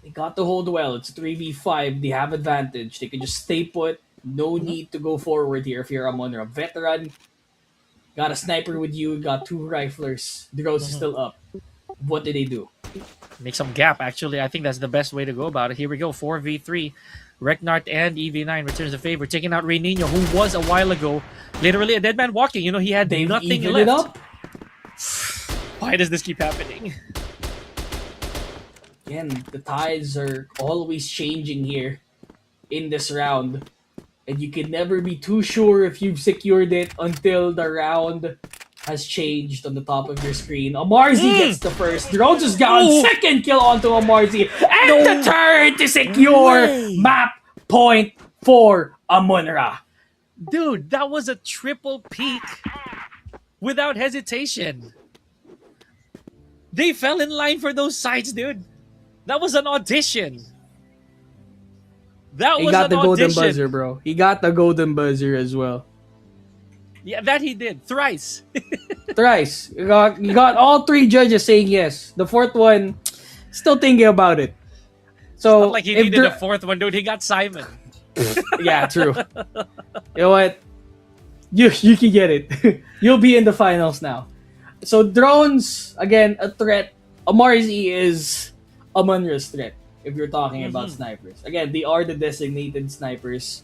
Speaker 1: They got to hold well. It's 3v5. They have advantage. They can just stay put. No
Speaker 2: Mhm.
Speaker 1: need to go forward here if you're a Monra veteran. Got a sniper with you, got two riflers. The roads is
Speaker 2: Mhm.
Speaker 1: still up. What did they do?
Speaker 2: Make some gap. Actually, I think that's the best way to go about it. Here we go. 4v3. Reknart and EV9 returns the favor, taking out Reyninho, who was a while ago literally a dead man walking. You know, he had
Speaker 1: They've
Speaker 2: nothing
Speaker 1: evened it
Speaker 2: left.
Speaker 1: up.
Speaker 2: Why does this keep happening?
Speaker 1: Again, the tides are always changing here in this round. And you can never be too sure if you've secured it until the round has changed on the top of your screen. Amarzi gets the first. Drones has got
Speaker 2: Ooh.
Speaker 1: second kill onto Amarzi. And
Speaker 2: No
Speaker 1: the third to secure
Speaker 2: way.
Speaker 1: map point for Amunra.
Speaker 2: Dude, that was a triple peak without hesitation. They fell in line for those sides, dude. That was an audition. That
Speaker 1: He
Speaker 2: was
Speaker 1: got
Speaker 2: an
Speaker 1: the golden
Speaker 2: audition.
Speaker 1: buzzer, bro. He got the golden buzzer as well.
Speaker 2: Yeah, that he did thrice.
Speaker 1: Thrice. You got all three judges saying yes. The fourth one, still thinking about it. So
Speaker 2: Not like he
Speaker 1: if
Speaker 2: needed
Speaker 1: there-
Speaker 2: a fourth one, dude. He got Simon.
Speaker 1: yeah, true. You know what? You can get it. You'll be in the finals now. So drones again a threat. Amarzi is Amunra's threat. If you're talking about snipers, again they are the designated snipers.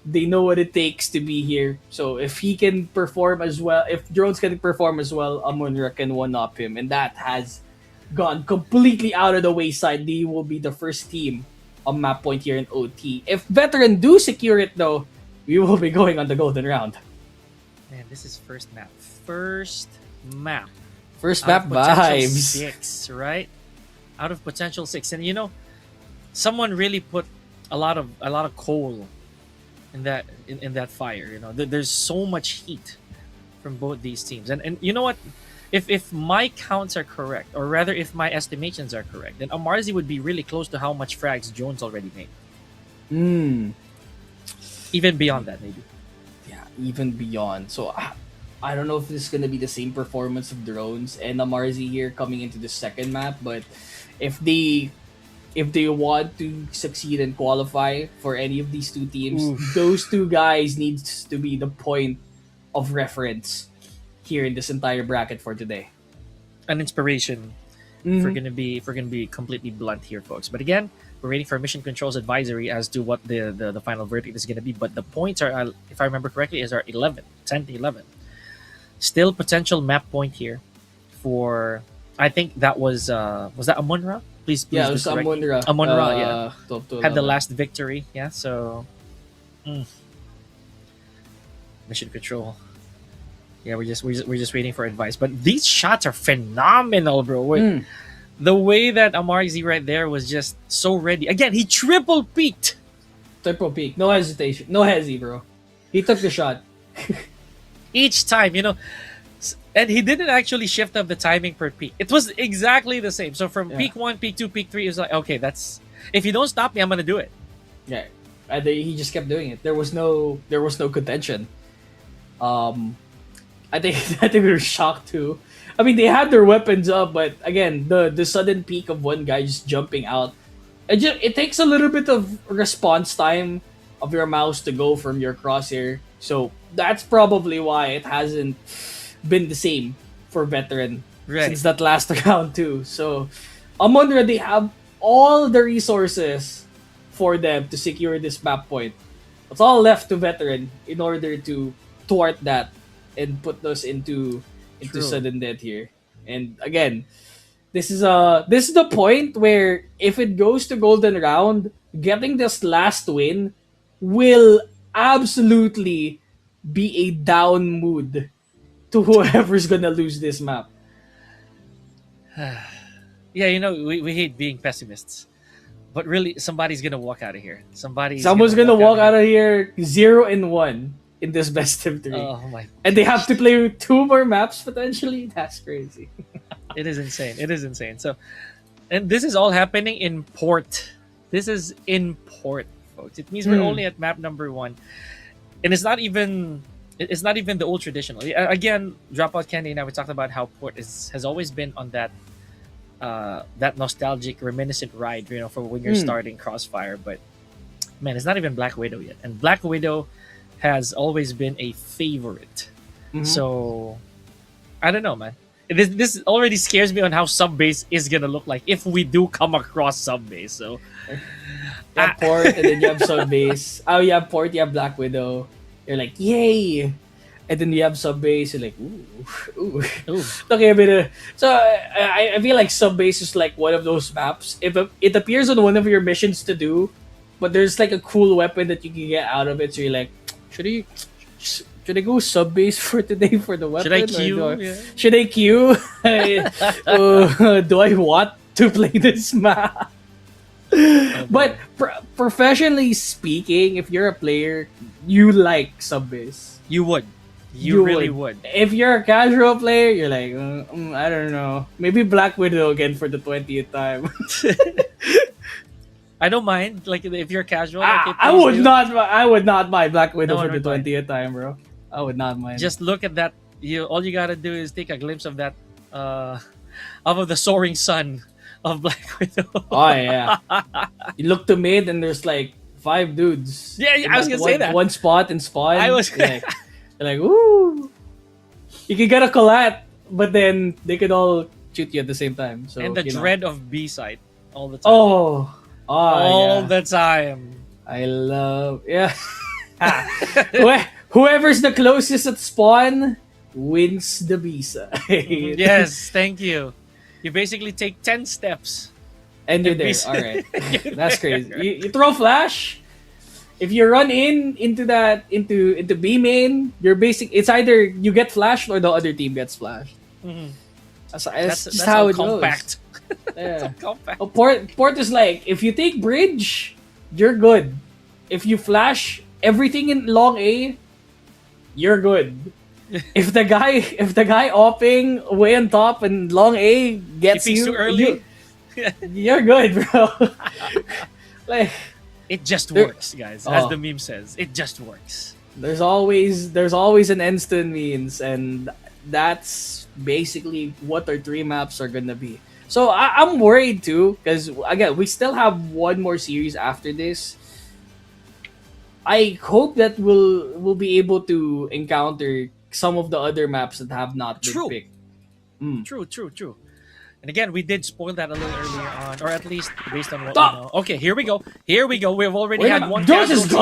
Speaker 1: They know what it takes to be here. So if he can perform as well, if drones can perform as well, Amunra can one up him, and that has gone completely out of the wayside. They will be the first team on map point here in OT. If veteran do secure it though, we will be going on the golden round.
Speaker 2: Man, this is first map. First map.
Speaker 1: First
Speaker 2: Out
Speaker 1: map
Speaker 2: of potential
Speaker 1: vibes.
Speaker 2: 6, right? Out of potential 6, and you know, someone really put a lot of coal in that fire. You know, there's so much heat from both these teams, and you know what? If my counts are correct, or rather, if my estimations are correct, then Amarzi would be really close to how much frags Jones already made. Even beyond that, maybe.
Speaker 1: Yeah, even beyond. So I don't know if this is gonna be the same performance of drones and Amarzi here coming into the second map, but if they want to succeed and qualify for any of these two teams, those two guys needs to be the point of reference here in this entire bracket for today.
Speaker 2: An inspiration. If we're gonna be completely blunt here, folks. But again, we're waiting for Mission Control's advisory as to what the final verdict is gonna be. But the points are, if I remember correctly, are 10 to 11. Still potential map point here for, I think that was that Amunra? Please
Speaker 1: Yeah, it
Speaker 2: do
Speaker 1: was
Speaker 2: correct me.
Speaker 1: Amunra.
Speaker 2: Amunra, yeah.
Speaker 1: 12 to
Speaker 2: Had the
Speaker 1: 11.
Speaker 2: last victory, yeah. So Mission Control. Yeah, we're just waiting for advice. But these shots are phenomenal, bro. The way that Amarzi right there was just so ready. Again, he triple peaked.
Speaker 1: Triple peak. No hesitation. No hesi, bro. He took the shot.
Speaker 2: Each time, you know. And he didn't actually shift up the timing per peak. It was exactly the same. So from peak 1, peak 2, peak 3, it was like, okay, that's, if you don't stop me, I'm gonna do it.
Speaker 1: Yeah. And he just kept doing it. There was no contention. I think we were shocked too. I mean, they had their weapons up, but again, the sudden peak of one guy just jumping out, it takes a little bit of response time of your mouse to go from your crosshair. So that's probably why it hasn't been the same for veteran since that last round too. So Amunra, they have all the resources for them to secure this map point. It's all left to veteran in order to thwart that and put those into sudden death here. And again, this is the point where if it goes to golden round, getting this last win will absolutely be a down mood to whoever's gonna lose this map.
Speaker 2: Yeah, you know, we hate being pessimists. But really, somebody's gonna walk out of here.
Speaker 1: Someone's gonna walk out of here 0-1 in this best of 3.
Speaker 2: Oh my!
Speaker 1: And they have to play 2 more maps potentially. That's crazy.
Speaker 2: It is insane. It is insane. So, and this is all happening in port. This is in port, folks. It means we're only at map number 1, and it's not even the old traditional. Again, Dropout Candy and I, we talked about how port has always been on that that nostalgic, reminiscent ride, you know, for when you're starting Crossfire. But man, it's not even Black Widow yet, and Black Widow has always been a favorite
Speaker 1: Mhm.
Speaker 2: So I don't know, man. This already scares me on how sub base is gonna look like if we do come across sub base. So
Speaker 1: You have Port, and then you have Sub Base. Oh, you have Port, you have Black Widow. You're like, yay! And then you have Sub Base. You're like, ooh, ooh.
Speaker 2: ooh,
Speaker 1: Okay, a bit. So I feel like Sub Base is like one of those maps. If it appears on one of your missions to do, but there's like a cool weapon that you can get out of it. So you're like, should I should I go Sub Base for today for the weapon?
Speaker 2: should I
Speaker 1: Or
Speaker 2: queue? Yeah.
Speaker 1: should I queue? Do I want to play this map? But professionally speaking, if you're a player, you like sub base.
Speaker 2: You would. You really would.
Speaker 1: If you're a casual player, you're like, I don't know. Maybe Black Widow again for the 20th time.
Speaker 2: I don't mind. Like if you're casual,
Speaker 1: I would not. I would not buy Black Widow
Speaker 2: No,
Speaker 1: for the
Speaker 2: no, no.
Speaker 1: 20th time, bro. I would not mind.
Speaker 2: Just look at that. All you gotta do is take a glimpse of that, of the soaring sun of Black Widow.
Speaker 1: Oh yeah. You look to mid and there's like 5 dudes.
Speaker 2: Yeah,
Speaker 1: in
Speaker 2: I was gonna say that.
Speaker 1: one spot in spawn.
Speaker 2: I was-
Speaker 1: you're like, woo. You can get a collat, but then they could all shoot you at the same time. So
Speaker 2: And the
Speaker 1: you know.
Speaker 2: dread of B side all the time.
Speaker 1: Oh,
Speaker 2: all
Speaker 1: yeah.
Speaker 2: the time.
Speaker 1: I love yeah. Whoever's the closest at spawn wins the B side.
Speaker 2: Yes, thank you. You basically take 10 steps.
Speaker 1: And you're there. All right, that's crazy. You throw flash. If you run into B main, you're basic. It's either you get flashed or the other team gets flashed.
Speaker 2: Mhm.
Speaker 1: That's just how it
Speaker 2: compact.
Speaker 1: goes. Yeah.
Speaker 2: Compact.
Speaker 1: Oh, port is like if you take bridge, you're good. If you flash everything in long A, you're good. If the guy opping way on top and long A gets
Speaker 2: He peeks
Speaker 1: you
Speaker 2: too early.
Speaker 1: you're good, bro. Like
Speaker 2: It just
Speaker 1: There-
Speaker 2: works, guys. As
Speaker 1: Oh.
Speaker 2: the meme says, it just works.
Speaker 1: there's always an instant means, and that's basically what our 3 maps are gonna be. So I'm worried too, because again we still have one more series after this. I hope that we'll be able to encounter some of the other maps that have not been
Speaker 2: True.
Speaker 1: picked.
Speaker 2: True. And again, we did spoil that a little earlier on, or at least based on what
Speaker 1: Stop.
Speaker 2: we know. Okay, here we go. We've already
Speaker 1: Wait a
Speaker 2: had
Speaker 1: minute.
Speaker 2: one
Speaker 1: Drones is
Speaker 2: casualty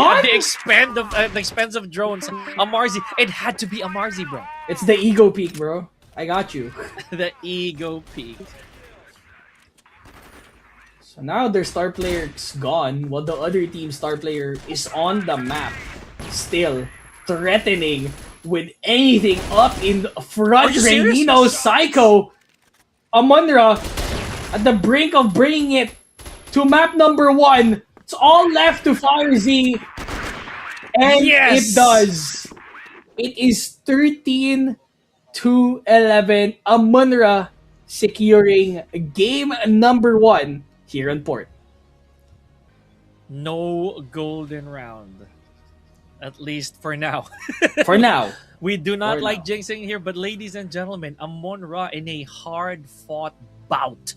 Speaker 1: gone?
Speaker 2: at the expense of drones. Amarzi. It had to be Amarzi, bro.
Speaker 1: It's the ego peak, bro. I got you.
Speaker 2: The ego peak.
Speaker 1: So now their star player's gone, while the other team's star player is on the map, still threatening with anything up in
Speaker 2: Are
Speaker 1: front.
Speaker 2: you serious?
Speaker 1: Reynino Psycho Amunra at the brink of bringing it to map number 1. It's all left to Fire Z, and
Speaker 2: Yes!
Speaker 1: it does. It is 13-11. Amunra securing game number 1 here on Port.
Speaker 2: No golden round. At least for now.
Speaker 1: For now.
Speaker 2: We do not
Speaker 1: For
Speaker 2: like
Speaker 1: now.
Speaker 2: jinxing here, but ladies and gentlemen, Amunra in a hard-fought bout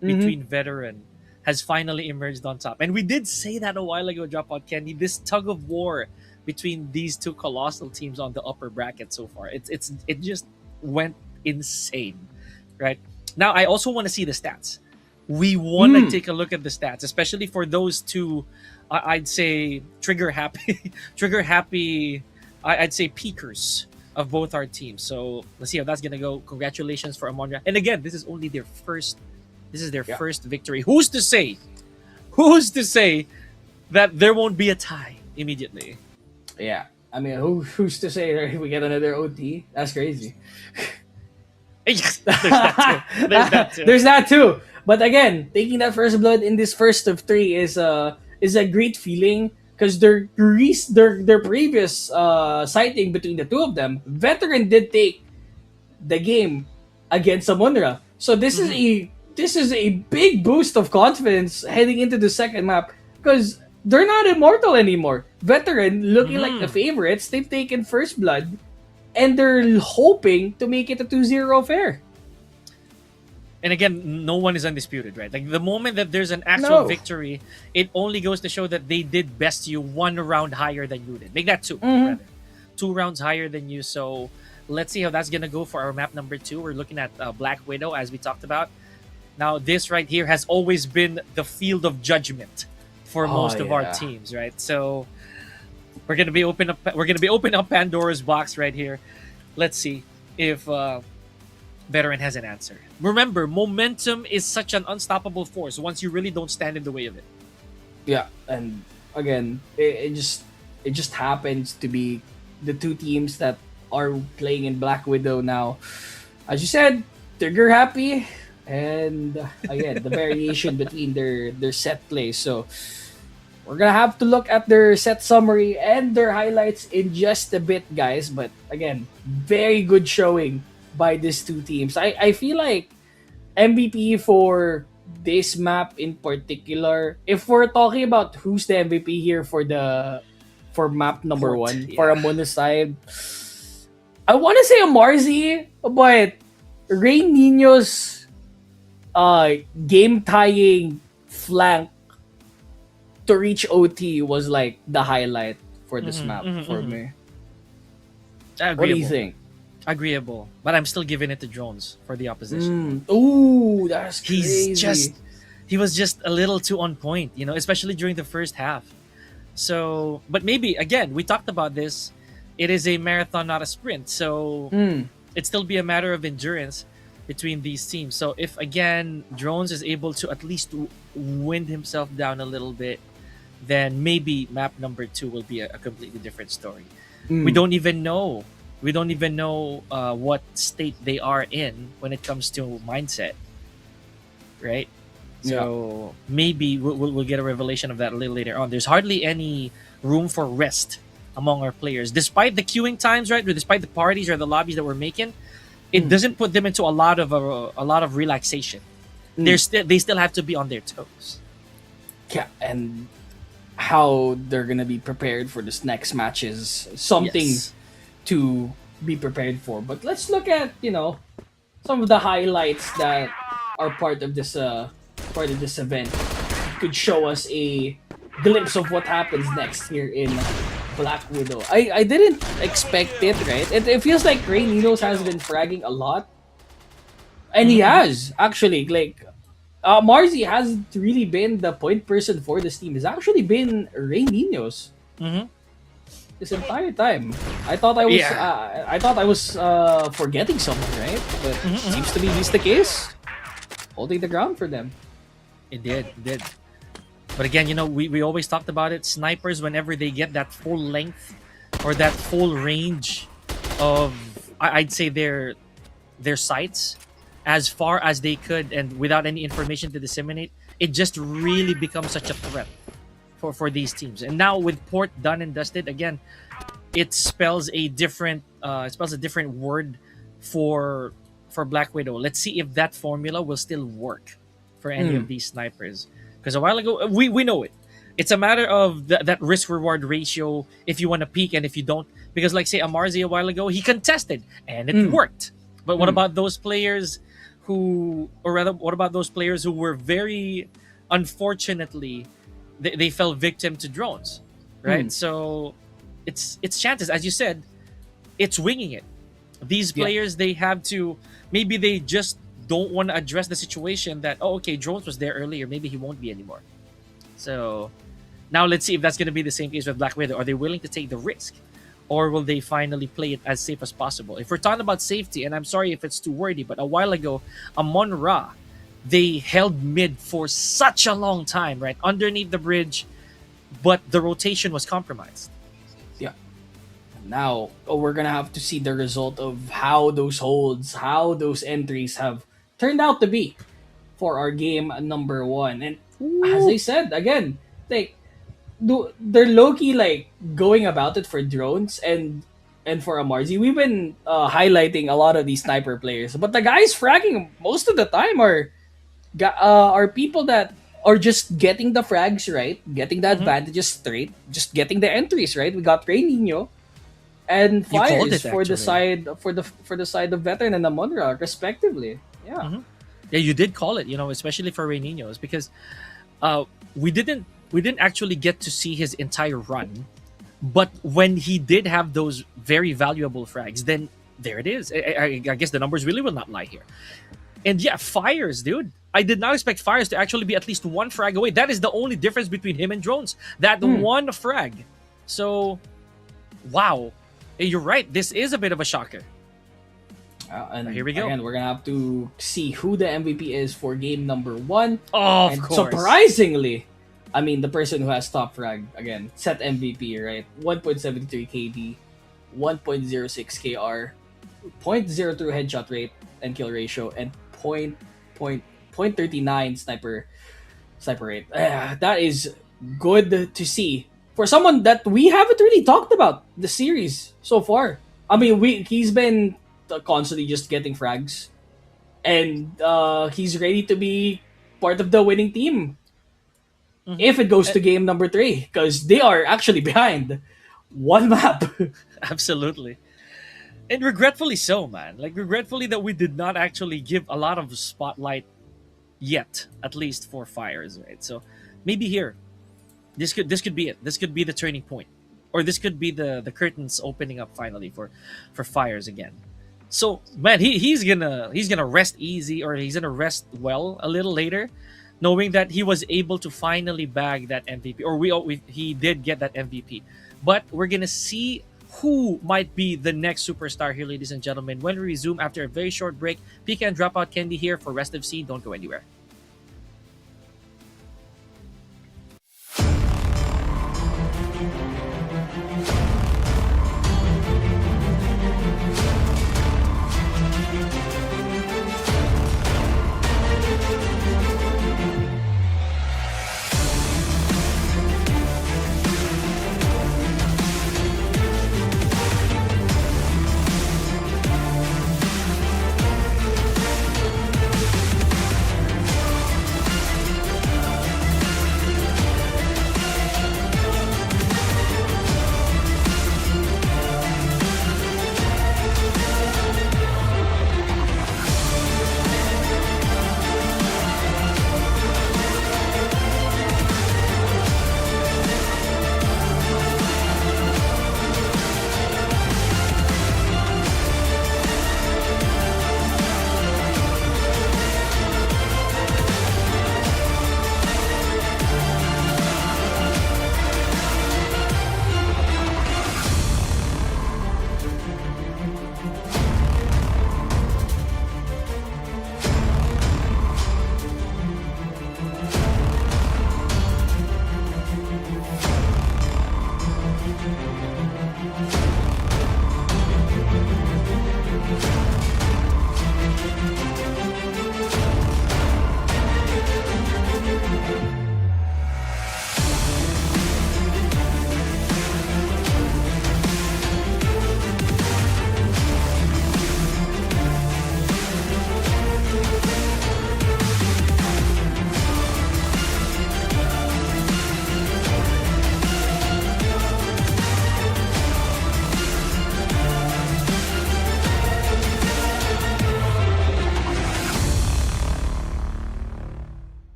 Speaker 2: between veteran has finally emerged on top. And we did say that a while ago, Dropout Candy. This tug of war between these two colossal teams on the upper bracket so far. It just went insane, right? Now I also want to see the stats. We want to take a look at the stats, especially for those two. I'd say trigger happy, I'd say peakers of both our teams. So let's see how that's gonna go. Congratulations for Amunra. And again, this is only their first. This is their first victory. Who's to say? Who's to say that there won't be a tie immediately?
Speaker 1: Yeah. I mean, who's to say that we get another OT? That's crazy.
Speaker 2: Yes, there's that too. There's that too.
Speaker 1: There's that too. But again, taking that first blood in this first of 3 is a great feeling, because their previous sighting between the two of them, veteran did take the game against Amunra. So this is a big boost of confidence heading into the second map, because they're not immortal anymore. Veteran looking like the favorites. They've taken first blood, and they're hoping to make it a 2-0 fair.
Speaker 2: And again, no one is undisputed, right? Like the moment that there's an actual
Speaker 1: No.
Speaker 2: victory, it only goes to show that they did best you 1 round higher than you did. Make that 2,
Speaker 1: Mhm.
Speaker 2: rather. 2 rounds higher than you. So let's see how that's gonna go for our map number 2. We're looking at Black Widow, as we talked about. Now, this right here has always been the field of judgment for
Speaker 1: Oh,
Speaker 2: most of our
Speaker 1: yeah.
Speaker 2: teams, right? So we're gonna be opening up Pandora's box right here. Let's see if Veteran has an answer. Remember, momentum is such an unstoppable force once you really don't stand in the way of it.
Speaker 1: Yeah, and again, it just happens to be the two teams that are playing in Black Widow now. As you said, trigger happy, and again, the variation between their set plays. So we're gonna have to look at their set summary and their highlights in just a bit, guys. But again, very good showing by these two teams. I feel like MVP for this map in particular, if we're talking about who's the MVP here for map number
Speaker 2: Port,
Speaker 1: 1 for
Speaker 2: yeah.
Speaker 1: Amunra side, I want to say Amarzi, but Rey Nino's game tying flank to reach OT was like the highlight for this map for me. What do you
Speaker 2: Agreeable.
Speaker 1: think?
Speaker 2: Agreeable. But I'm still giving it to Drones for the opposition.
Speaker 1: Ooh, that's crazy.
Speaker 2: He was just a little too on point, especially during the first half. So, but maybe again, we talked about this. It is a marathon, not a sprint. So it'd still be a matter of endurance between these teams. So if again Drones is able to at least wind himself down a little bit, then maybe map number 2 will be a completely different story. We don't even know. We don't even know what state they are in when it comes to mindset, right? So maybe we'll get a revelation of that a little later on. There's hardly any room for rest among our players, despite the queuing times, right? Or despite the parties or the lobbies that we're making, it doesn't put them into a lot of relaxation. They still have to be on their toes.
Speaker 1: Yeah, and how they're gonna be prepared for this next match is something
Speaker 2: Yes.
Speaker 1: to be prepared for. But let's look at some of the highlights that are part of this event. Could show us a glimpse of what happens next here in Black Widow. I didn't expect it, right? It feels like Rey Ninos has been fragging a lot, and he has actually Marzi hasn't really been the point person for this team. It's actually been Rey Ninos
Speaker 2: Mm-hmm.
Speaker 1: this entire time. I thought I was forgetting someone, right? But seems to be this the case. Holding the ground for them.
Speaker 2: It did. But again, we always talked about it. Snipers, whenever they get that full length or that full range of, I'd say their sights as far as they could, and without any information to disseminate, it just really becomes such a threat for these teams. And now with Port done and dusted, again, it spells a different word for Black Widow. Let's see if that formula will still work for any of these snipers. Because a while ago, we know it. It's a matter of that risk-reward ratio if you want to peak and if you don't. Because like say Amarzi a while ago, he contested and it worked. But what about those players what about those players who were very unfortunately they fell victim to drones, right? So it's chances, as you said, it's winging it. These players, they have to, maybe they just don't want to address the situation that, okay, Drones was there earlier, maybe he won't be anymore. So now let's see if that's going to be the same case with Black Widow. Are they willing to take the risk, or will they finally play it as safe as possible? If we're talking about safety, and I'm sorry if it's too wordy, but a while ago, Amunra, they held mid for such a long time, right, underneath the bridge, but the rotation was compromised.
Speaker 1: Yeah. Now we're gonna have to see the result of how those holds, how those entries have turned out to be for our game number 1. And as I said again, they're low key going about it for Drones and for Amarzi. We've been highlighting a lot of these sniper players, but the guys fragging most of the time are people that are just getting the frags right, getting the advantages straight, just getting the entries right. We got Rey Nino and
Speaker 2: You called
Speaker 1: Fires
Speaker 2: it,
Speaker 1: for the
Speaker 2: actually.
Speaker 1: side for the side of Veteran and Amunra, respectively. Yeah.
Speaker 2: Yeah, you did call it, especially for Rey Ninos, because we didn't actually get to see his entire run, but when he did have those very valuable frags, then there it is. I guess the numbers really will not lie here. And yeah, Fires, dude. I did not expect Fires to actually be at least one frag away. That is the only difference between him and Drones. That
Speaker 1: Hmm.
Speaker 2: one frag. So, wow. You're right. This is a bit of a shocker.
Speaker 1: And
Speaker 2: Here we go.
Speaker 1: again, we're gonna have to see who the MVP is for game number one.
Speaker 2: Oh, of
Speaker 1: And
Speaker 2: course.
Speaker 1: surprisingly, I mean, the person who has top frag, again, set MVP, right? 1.73 KD, 1.06 KR, 0.02 headshot rate and kill ratio, and point 39 sniper rate. That is good to see for someone that we haven't really talked about the series so far. I mean, he's been constantly just getting frags, and he's ready to be part of the winning team
Speaker 2: Mhm.
Speaker 1: if it goes to game number three, because they are actually behind one map.
Speaker 2: Absolutely. And regretfully so, man. Like, regretfully that we did not actually give a lot of spotlight yet, at least for Fires, right? So maybe here, this could be it. This could be the turning point, or this could be the curtains opening up finally for Fires again. So man, he's gonna rest easy, or he's gonna rest well a little later, knowing that he was able to finally bag that MVP, or he did get that MVP. But we're gonna see who might be the next superstar here, ladies and gentlemen, when we resume after a very short break. PK and Dropout Candy here for Rest of C. Don't go anywhere.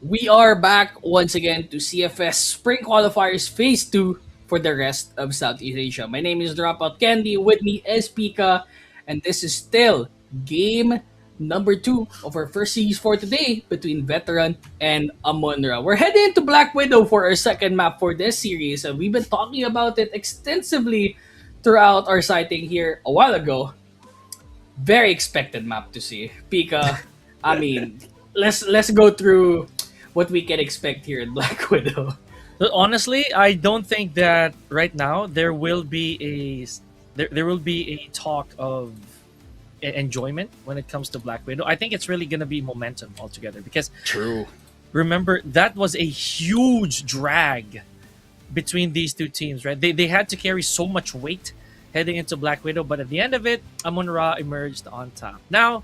Speaker 1: We are back once again to CFS Spring Qualifiers Phase 2 for the rest of Southeast Asia. My name is Dropout Candy, with me is Pika, and this is still game number 2 of our first series for today between Veteran and Amunra. We're heading into Black Widow for our second map for this series, and we've been talking about it extensively throughout our sighting here a while ago. Very expected map to see. Pika, I mean, let's go through what we can expect here in Black Widow.
Speaker 2: But honestly, I don't think that right now there will be a talk of enjoyment when it comes to Black Widow. I think it's really going to be momentum altogether because
Speaker 1: True.
Speaker 2: remember that was a huge drag between these two teams, right? They had to carry so much weight heading into Black Widow, but at the end of it, Amunra emerged on top. Now,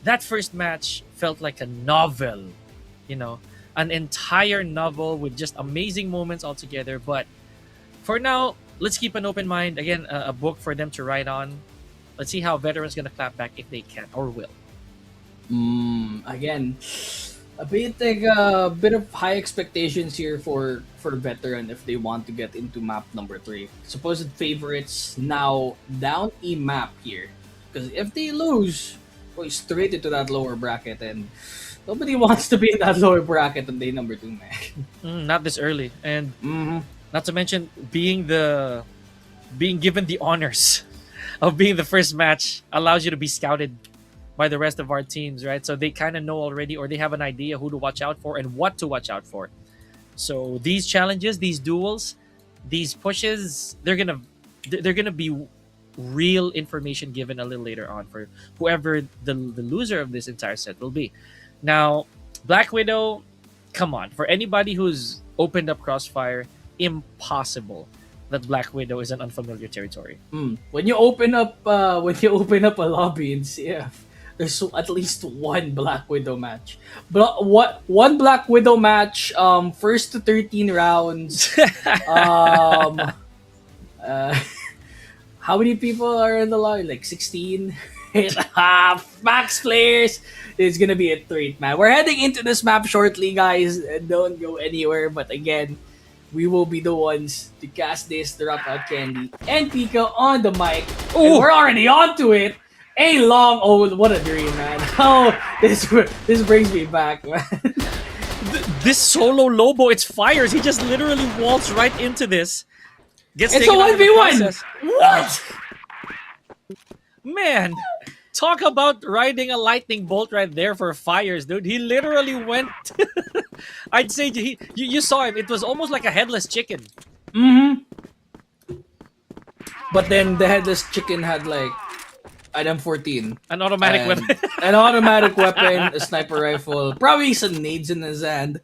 Speaker 2: that first match felt like a novel, you know, an entire novel with just amazing moments altogether. But for now, let's keep an open mind. Again, a book for them to write on. Let's see how Veterans going to clap back if they can or will.
Speaker 1: Again, a bit of high expectations here for Veteran if they want to get into map number 3. Supposed favorites now down a map here, because if they lose, go straight into that lower bracket, and nobody wants to be in that lower bracket on day number 2, man.
Speaker 2: Not this early, and not to mention being given the honors of being the first match allows you to be scouted by the rest of our teams, right? So they kind of know already, or they have an idea who to watch out for and what to watch out for. So these challenges, these duels, these pushes, they're gonna be real information given a little later on for whoever the loser of this entire set will be. Now, Black Widow, come on, for anybody who's opened up Crossfire, impossible that Black Widow is an unfamiliar territory.
Speaker 1: When you open up a lobby in CF, there's at least one Black Widow match. One Black Widow match, first to 13 rounds. How many people are in the lobby? Like 16? Max players. It's gonna be a treat, man. We're heading into this map shortly, guys. Don't go anywhere. But again, we will be the ones to cast this, Dropout Candy, and Pika on the mic. And we're already on to it. What a dream, man. Oh, this brings me back, man.
Speaker 2: This solo Lobo, it's fires. He just literally waltzed right into this.
Speaker 1: It's a 1v1. What?
Speaker 2: Man, talk about riding a lightning bolt right there for fires, dude. He literally went. I'd say you saw him. It was almost like a headless chicken.
Speaker 1: But then the headless chicken had like an M14,
Speaker 2: an automatic weapon,
Speaker 1: a sniper rifle, probably some nades in his hand.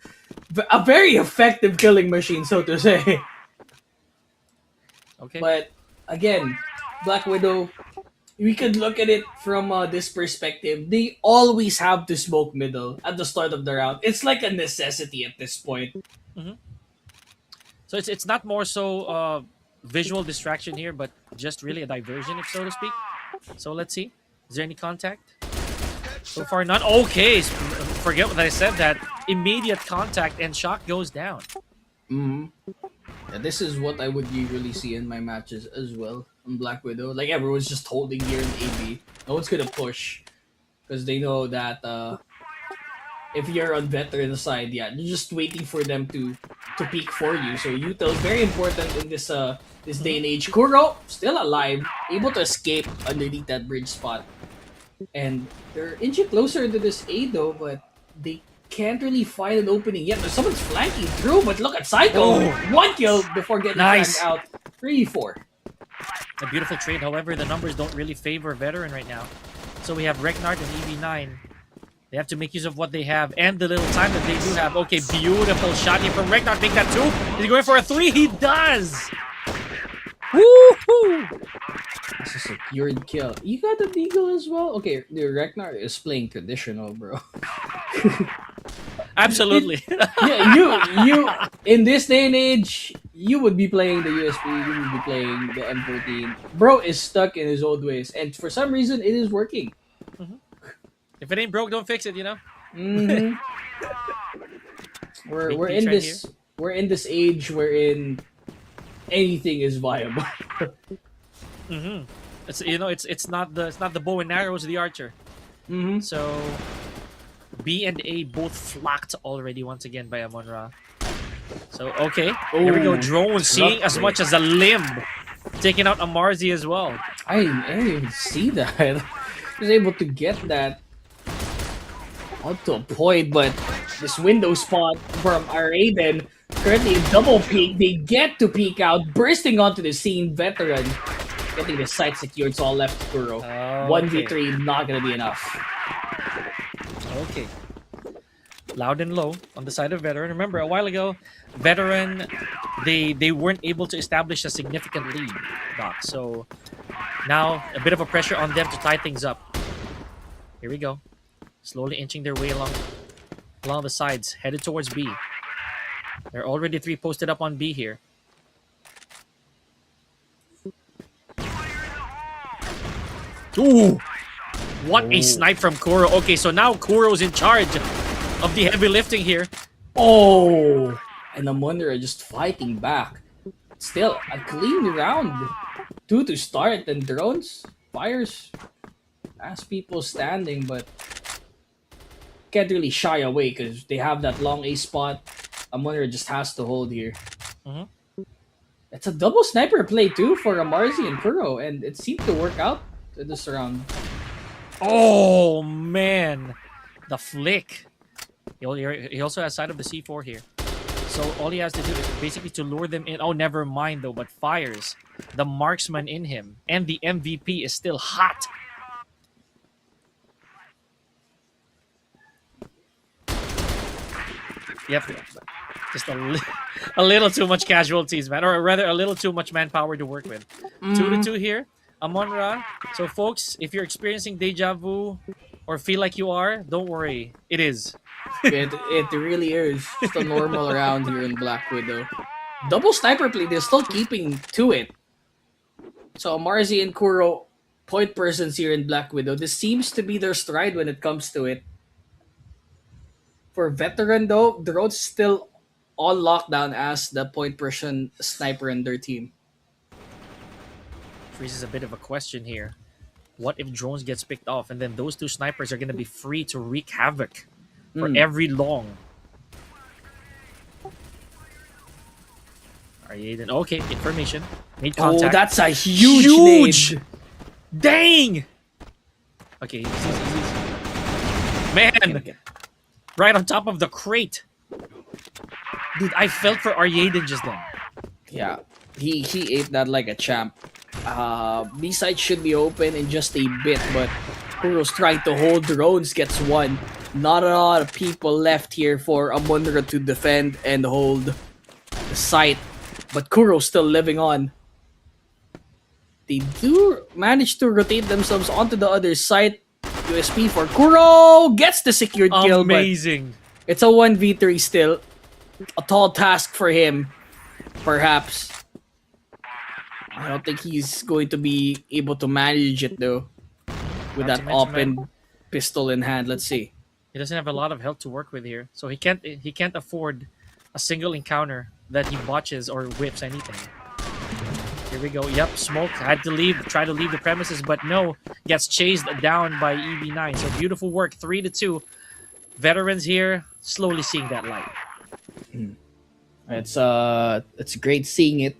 Speaker 1: A very effective killing machine, so to say.
Speaker 2: Okay.
Speaker 1: But again, Black Widow, we could look at it from this perspective. They always have to smoke middle at the start of the round. It's like a necessity at this point.
Speaker 2: So it's not more so visual distraction here, but just really a diversion, if so to speak. So let's see. Is there any contact? So far, none. Okay, forget what I said. That immediate contact and shock goes down.
Speaker 1: Yeah, this is what I would usually see in my matches as well on Black Widow. Like everyone's just holding here in AB. No one's gonna push because they know that if you're on veteran side, yeah, you're just waiting for them to peek for you. So Util is very important in this day and age. Kuro still alive, able to escape underneath that bridge spot, and they're inching closer to this A though, but they can't really find an opening yet. Someone's flanking through, but look at Psycho. One kill before getting flanked out. 3-4.
Speaker 2: A beautiful trade. However, the numbers don't really favor veteran right now. So we have Regnard and EV9. They have to make use of what they have and the little time that they do have. Okay, beautiful shot here from Regnard. Make that 2. Is he going for a 3? He does! Woohoo!
Speaker 1: This is a pure kill. You got the Deagle as well? Okay, the Ragnar is playing traditional, bro.
Speaker 2: Absolutely.
Speaker 1: Yeah, you in this day and age, you would be playing the USP, you would be playing the M14. Bro is stuck in his old ways, and for some reason, it is working.
Speaker 2: If it ain't broke, don't fix it. You know.
Speaker 1: We're in this here. We're in this age wherein anything is viable.
Speaker 2: It's it's not the bow and arrows, the archer.
Speaker 1: Mm-hmm.
Speaker 2: So B and A both flanked already once again by Amunra. So okay, here we go.
Speaker 1: Oh,
Speaker 2: Drone seeing
Speaker 1: truck
Speaker 2: as
Speaker 1: play.
Speaker 2: much as a limb, taking out Amarzi as well.
Speaker 1: I didn't even see that. He was able to get that up to a point, but this window spot from Raiden currently a double peek. They get to peek out, bursting onto the scene. Veteran getting the site secured. It's all left to Kuro.
Speaker 2: Okay.
Speaker 1: 1v3 not gonna be enough.
Speaker 2: Okay. Loud and low on the side of Veteran. Remember, a while ago, Veteran, they weren't able to establish a significant lead, Doc. So now a bit of a pressure on them to tie things up. Here we go. Slowly inching their way along the sides, headed towards B. There are already 3 posted up on B here. Ooh! What a snipe from Kuro. Okay, so now Kuro's in charge of the heavy lifting here.
Speaker 1: Oh, and Amunra just fighting back. Still a clean round. 2 to start, and drones fires as people standing, but can't really shy away because they have that long A spot. Amunra just has to hold here.
Speaker 2: Mhm.
Speaker 1: It's a double sniper play too for Amarzi and Kuro, and it seemed to work out this round.
Speaker 2: Oh, man. The flick. He also has sight of the C4 here. So all he has to do is basically to lure them in. Oh, never mind though, but fires the marksman in him. And the MVP is still hot. Yep. Just a little too much casualties, man. Or rather, a little too much manpower to work with. 2-2 here. Amunra. So, folks, if you're experiencing deja vu or feel like you are, don't worry. It is.
Speaker 1: It really is just a normal round here in Black Widow. Double sniper play, they're still keeping to it. So Amarzi and Kuro, point persons here in Black Widow. This seems to be their stride when it comes to it. For Veteran though, the road's still on lockdown as the point person sniper in their team.
Speaker 2: Raises a bit of a question here. What if drones gets picked off and then those 2 snipers are going to be free to wreak havoc for every long? Aiden. Okay, information. Made contact.
Speaker 1: Oh, that's a huge nade.
Speaker 2: Dang! Okay, man! Right on top of the crate. Dude, I felt for Aryaden just then.
Speaker 1: Yeah, he ate that like a champ. B side should be open in just a bit, but Kuro's trying to hold drones, gets one. Not a lot of people left here for Amunra to defend and hold the site, but Kuro's still living on. They do manage to rotate themselves onto the other side. USP for Kuro gets the secured kill.
Speaker 2: Amazing.
Speaker 1: But it's a 1v3 still. A tall task for him, perhaps. I don't think he's going to be able to manage it though. With that open pistol in hand. Let's see.
Speaker 2: He doesn't have a lot of health to work with here, so he can't afford a single encounter that he botches or whips anything. Here we go. Yep, Smoke had to leave, try to leave the premises, but no, gets chased down by EV9. So beautiful work, 3-2. Veterans here, slowly seeing that light.
Speaker 1: It's great seeing it.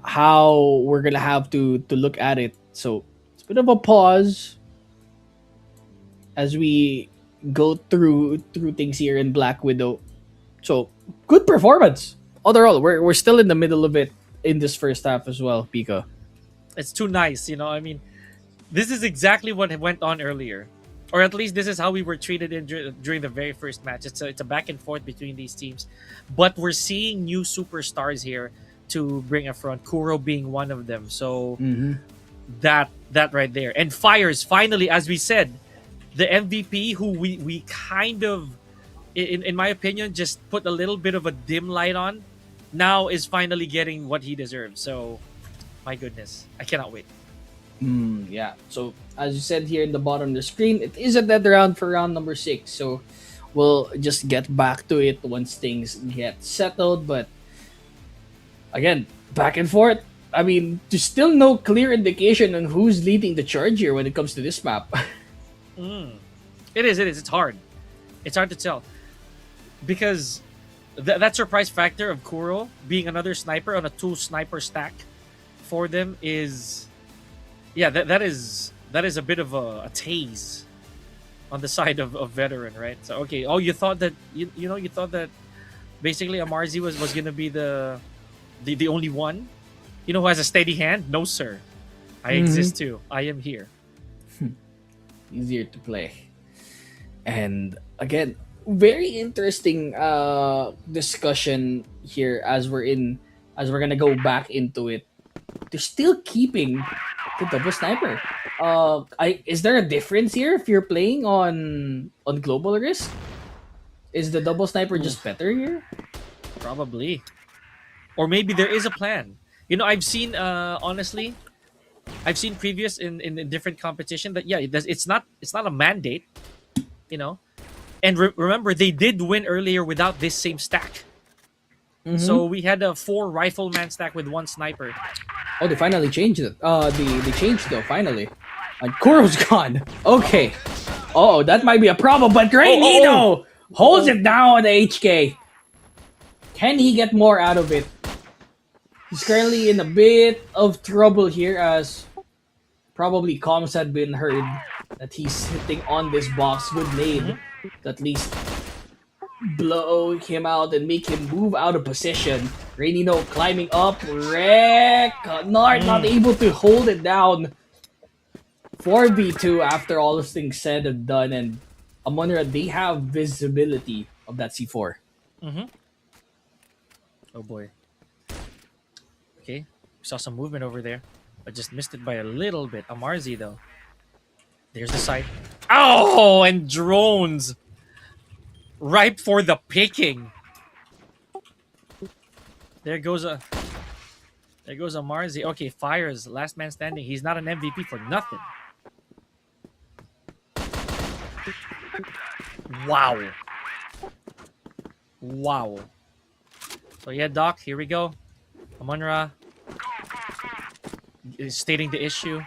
Speaker 1: How we're gonna have to look at it. So it's a bit of a pause as we go through things here in Black Widow. So good performance. Overall, we're still in the middle of it in this first half as well, Pika.
Speaker 2: It's too nice, you know. I mean, this is exactly what went on earlier, or at least this is how we were treated during the very first match. It's a back and forth between these teams, but we're seeing new superstars here to bring a front. Kuro being one of them. So that right there, and Fires finally, as we said, the MVP who we kind of, in my opinion, just put a little bit of a dim light on, now is finally getting what he deserves. So, my goodness, I cannot wait.
Speaker 1: Yeah. So as you said here in the bottom of the screen, it is a dead round for round number 6. So we'll just get back to it once things get settled. But again, back and forth. I mean, there's still no clear indication on who's leading the charge here when it comes to this map.
Speaker 2: Mm. It is. It is. It's hard. It's hard to tell because that surprise factor of Kuro being another sniper on a two sniper stack for them is, yeah, that is a bit of a tase on the side of veteran, right? So okay, oh, you thought that you thought that basically Amarzi was gonna be the only one, who has a steady hand? No, sir, I
Speaker 1: Mhm.
Speaker 2: exist too. I am here.
Speaker 1: Easier to play. And again, very interesting discussion here as we're gonna go back into it. They're still keeping the double sniper. Is there a difference here if you're playing on global risk? Is the double sniper just
Speaker 2: Oof,
Speaker 1: better here?
Speaker 2: probably, or maybe there is a plan. I've seen honestly, I've seen previous in different competition that, yeah, it's not a mandate, you know. And remember, they did win earlier without this same stack.
Speaker 1: Mm-hmm.
Speaker 2: So we had a four rifleman stack with one sniper.
Speaker 1: Oh, they finally changed it. They changed though finally. And Kuro's gone. Okay. Oh, that might be a problem. But
Speaker 2: Oh, oh,
Speaker 1: Nino holds
Speaker 2: oh,
Speaker 1: it down at HK. Can he get more out of it? He's currently in a bit of trouble here as probably comms had been heard that he's sitting on this box. Good
Speaker 2: oh.
Speaker 1: nade to at least blow him out and make him move out of position. Rainino climbing up. Wreck. Not
Speaker 2: Mm.
Speaker 1: able to hold it down. 4v2 after all those things said and done. And Amunra, they have visibility of that C4.
Speaker 2: Mm-hmm. Oh boy. Okay, we saw some movement over there, but just missed it by a little bit. Amarzi though. There's the sight. Oh, and drones ripe for the picking. There goes a Amarzi. Okay, fires. Last man standing. He's not an MVP for nothing. Wow. Wow. So yeah, Doc, here we go. Amunra is stating the issue.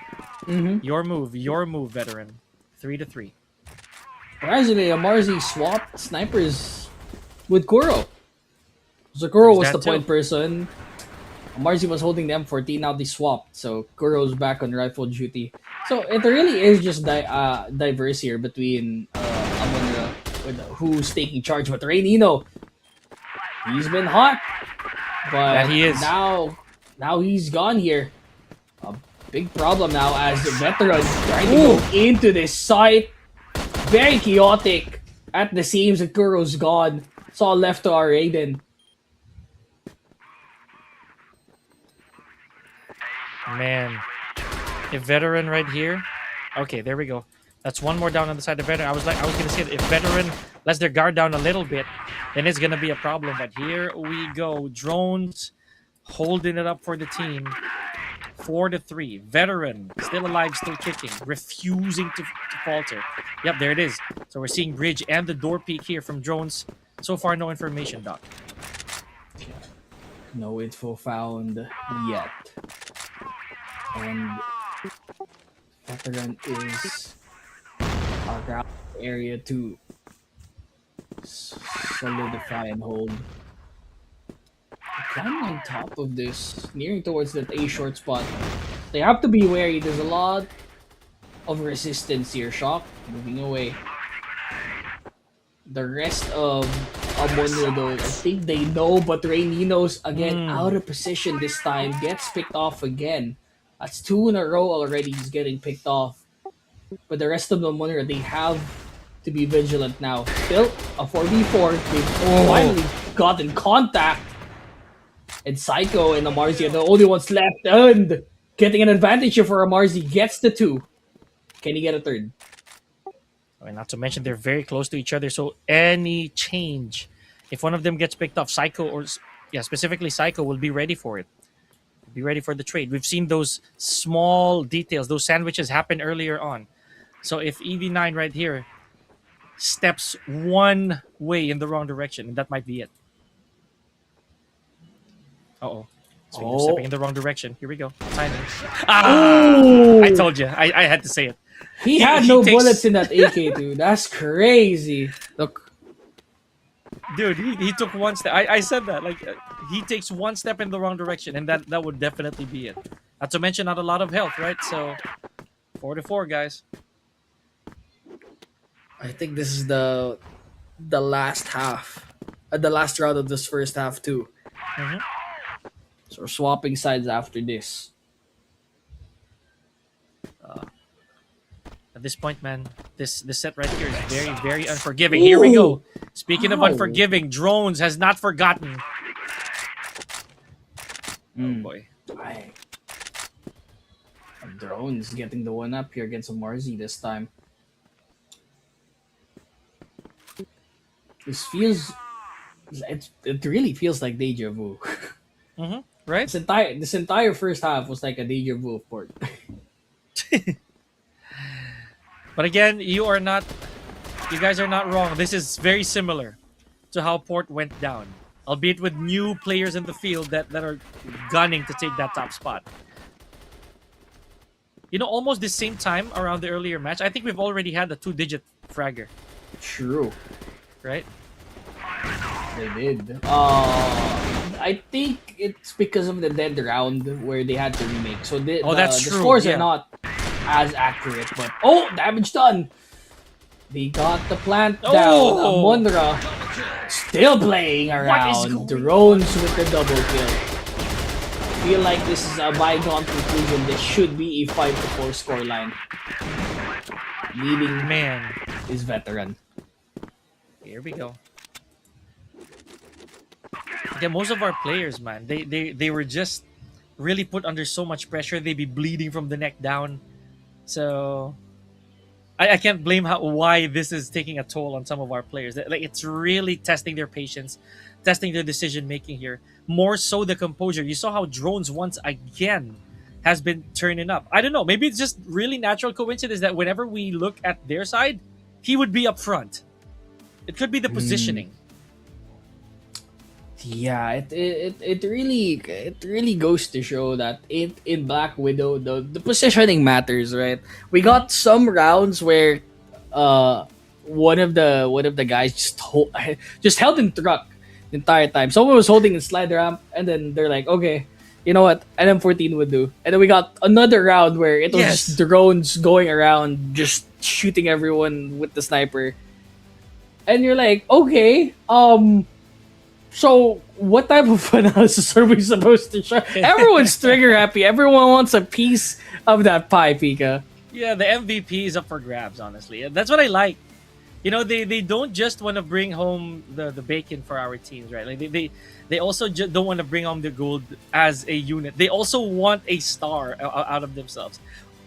Speaker 1: Mm-hmm.
Speaker 2: Your move, veteran. 3-3.
Speaker 1: Surprisingly, Amarzi swapped snipers with Kuro. So Kuro
Speaker 2: There's
Speaker 1: was the
Speaker 2: that too.
Speaker 1: point person. Amarzi was holding the M14, now they swapped. So Kuro's back on rifle duty. So it really is just diverse here between Amunra with who's taking charge. But Rainino, he's been hot.
Speaker 2: That
Speaker 1: But
Speaker 2: he is.
Speaker 1: now he's gone here. A big problem now as the veteran trying to go into this site. Very chaotic at the seams that Kuro's gone. It's all left to our Raiden.
Speaker 2: Man. A veteran right here. Okay, there we go. That's one more down on the side of veteran. I was gonna say that if veteran lets their guard down a little bit, then it's gonna be a problem. But here we go. Drones holding it up for the team. 4-3. Veteran still alive, still kicking, refusing to falter. Yep, there it is. So we're seeing bridge and the door peek here from drones. So far, no information, Doc.
Speaker 1: No info found yet. And veteran is around the area to solidify and hold. Climbing on top of this, nearing towards that A short spot. They have to be wary. There's a lot of resistance here. Shock moving away. The rest of Amunra though, I think they know, but Rainino's again out of position this time. Gets picked off again. That's two in a row already. He's getting picked off. But the rest of the Amunra, they have to be vigilant now. Still a 4v4. They've finally gotten contact. And Psycho and Amarzi are the only ones left. And getting an advantage here for Amarzi. Gets the two. Can he get a third?
Speaker 2: And not to mention they're very close to each other. So any change, if one of them gets picked off, Psycho or yeah, specifically Psycho will be ready for it. Be ready for the trade. We've seen those small details, those sandwiches happen earlier on. So if EV9 right here steps one way in the wrong direction, and that might be it. Uh-oh. Speaking of stepping in the wrong direction, here we go. Timing. I
Speaker 1: Oh,
Speaker 2: told you. I had to say it.
Speaker 1: he had
Speaker 2: He
Speaker 1: no
Speaker 2: takes,
Speaker 1: bullets in that AK, dude. That's crazy. Look,
Speaker 2: dude. He took one step. I said that. Like he takes one step in the wrong direction, and that would definitely be it. Not to mention not a lot of health, right? So 4-4, guys.
Speaker 1: I think this is the last half, the last round of this first half too.
Speaker 2: hmm
Speaker 1: So we're swapping sides after this.
Speaker 2: At this point, man, this set right here is very very unforgiving. Here we go.
Speaker 1: Ooh,
Speaker 2: Speaking of
Speaker 1: wow.
Speaker 2: unforgiving, Drones has not forgotten. Oh boy.
Speaker 1: Aye. Drones getting the one up here against Marzi this time. This feels, it really feels like deja vu.
Speaker 2: Right?
Speaker 1: This entire first half was like a deja vu of Port.
Speaker 2: But again, you guys are not wrong. This is very similar to how Port went down, albeit with new players in the field that are gunning to take that top spot. You know, almost the same time around the earlier match, I think we've already had a 2-digit fragger,
Speaker 1: True,
Speaker 2: right?
Speaker 1: they did. I think it's because of the dead round where they had to remake. So
Speaker 2: That's
Speaker 1: the
Speaker 2: true.
Speaker 1: scores
Speaker 2: Yeah.
Speaker 1: are not as accurate, but damage done. They got the plant down.
Speaker 2: Oh!
Speaker 1: Amunra still playing around. Drones with the double kill. I feel like this is a bygone conclusion. This should be a 5-4 scoreline. Leading
Speaker 2: Man,
Speaker 1: is veteran.
Speaker 2: here we go. Yeah, most of our players, man, they were just really put under so much pressure. They'd be bleeding from the neck down. So I can't blame why this is taking a toll on some of our players. Like it's really testing their patience, testing their decision making here. More so the composure. You saw how Drones once again has been turning up. I don't know. Maybe it's just really natural coincidence that whenever we look at their side, he would be up front. It could be the positioning.
Speaker 1: Yeah, it really goes to show that in Black Widow the positioning matters, right? We got some rounds where one of the guys just held in truck the entire time. Someone was holding a slide ramp, and then they're like, okay, you know what, NM14 would do. And then we got another round where it was
Speaker 2: Yes.
Speaker 1: just drones going around just shooting everyone with the sniper. And you're like, okay, so what type of analysis are we supposed to show? Everyone's trigger happy. Everyone wants a piece of that pie, Pika.
Speaker 2: Yeah, the MVP is up for grabs, honestly. That's what I like. You know, they don't just want to bring home the bacon for our teams, right? Like they also don't want to bring home the gold as a unit. They also want a star out of themselves.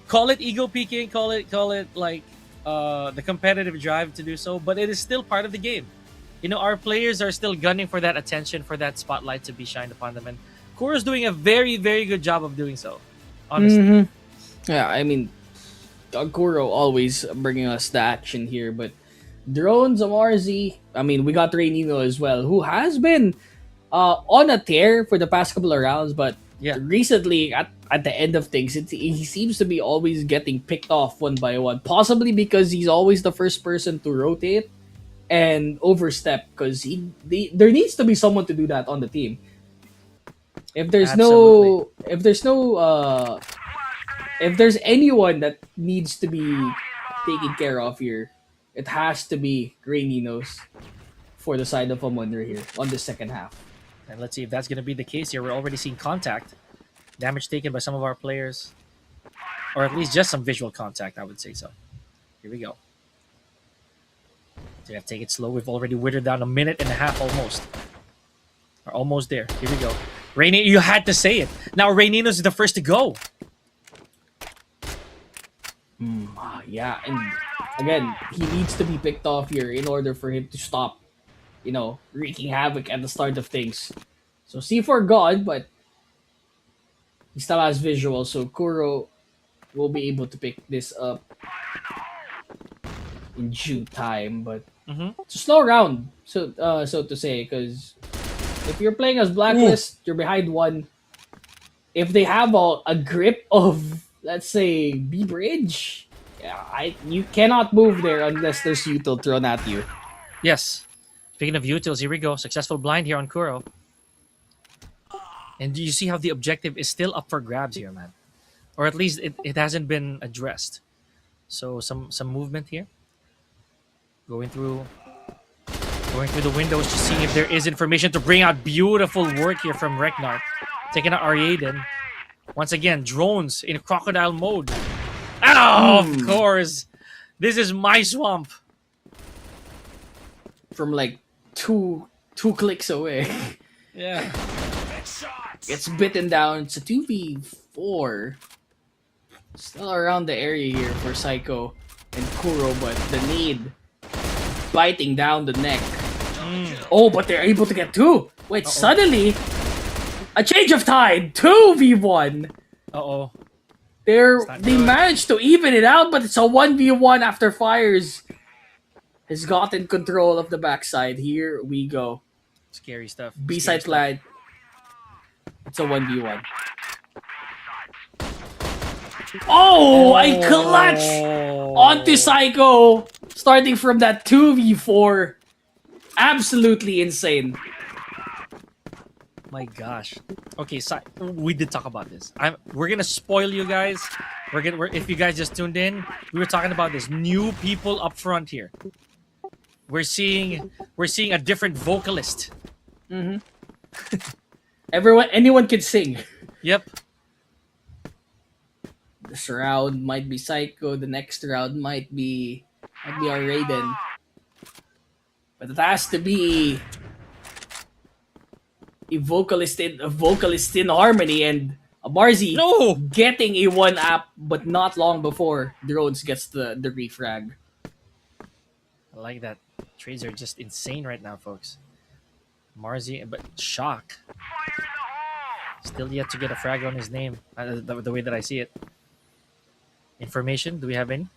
Speaker 2: Call it ego peaking, call it like the competitive drive to do so, but it is still part of the game. You know, our players are still gunning for that attention, for that spotlight to be shined upon them, and Kuro's doing a very, very good job of doing so. Honestly,
Speaker 1: Yeah, I mean, Kuro always bringing us the action here, but Drones, Amarzi, I mean, we got Rainino as well, who has been on a tear for the past couple of rounds, but
Speaker 2: Yeah.
Speaker 1: recently at the end of things, he seems to be always getting picked off one by one, possibly because he's always the first person to rotate and overstep, because there needs to be someone to do that on the team. If there's
Speaker 2: Absolutely.
Speaker 1: if there's anyone that needs to be taken care of here, it has to be Raininos for the side of Amunra here on the second half.
Speaker 2: and let's see if that's going to be the case here. We're already seeing contact, damage taken by some of our players, or at least just some visual contact. I would say so. Here we go. So you have to take it slow. We've already withered down a minute and a half almost. We're almost there. Here we go. Rainy, you had to say it. Now Raininos is the first to go.
Speaker 1: Yeah, and again, he needs to be picked off here in order for him to stop, wreaking havoc at the start of things. So C4 gone, but he still has visual, so Kuro will be able to pick this up in due time. But it's a slow round, so to say, because if you're playing as Blacklist, you're behind one. if they have a grip of, let's say, B Bridge, yeah, you cannot move there unless there's util thrown at you.
Speaker 2: Yes. Speaking of utils, here we go. Successful blind here on Kuro. And you see how the objective is still up for grabs here, man. Or at least it hasn't been addressed. So some movement here. Going through the windows to see if there is information to bring out beautiful work here from Reknar. Taking out Ariaden. Once again, drones in crocodile mode. Oh, of course. This is my swamp.
Speaker 1: From like two clicks away.
Speaker 2: Yeah.
Speaker 1: Gets bitten down. It's a 2v4. Still around the area here for Psycho and Kuro, but the need biting down the neck. Oh, but they're able to get two. Wait, suddenly a change of tide. 2v1.
Speaker 2: Uh-oh.
Speaker 1: They managed to even it out, but it's a 1v1 after Fires has gotten control of the backside. Here we go.
Speaker 2: Scary stuff.
Speaker 1: B-side flag. It's a 1v1. Oh, I clutch onto Psycho. Starting from that 2v4. Absolutely insane.
Speaker 2: My gosh. Okay, so we did talk about this. We're gonna spoil you guys. If you guys just tuned in, we were talking about this. New people up front here. We're seeing a different vocalist.
Speaker 1: Mm-hmm. Anyone can sing.
Speaker 2: Yep.
Speaker 1: This round might be Psycho. The next round might be our Raiden. But it has to be a vocalist in harmony, and Marzi getting a 1-up, but not long before Drones gets the refrag.
Speaker 2: I like that. Trades are just insane right now, folks. Marzi, but Shock still yet to get a frag on his name. The way that I see it. Information? Do we have any?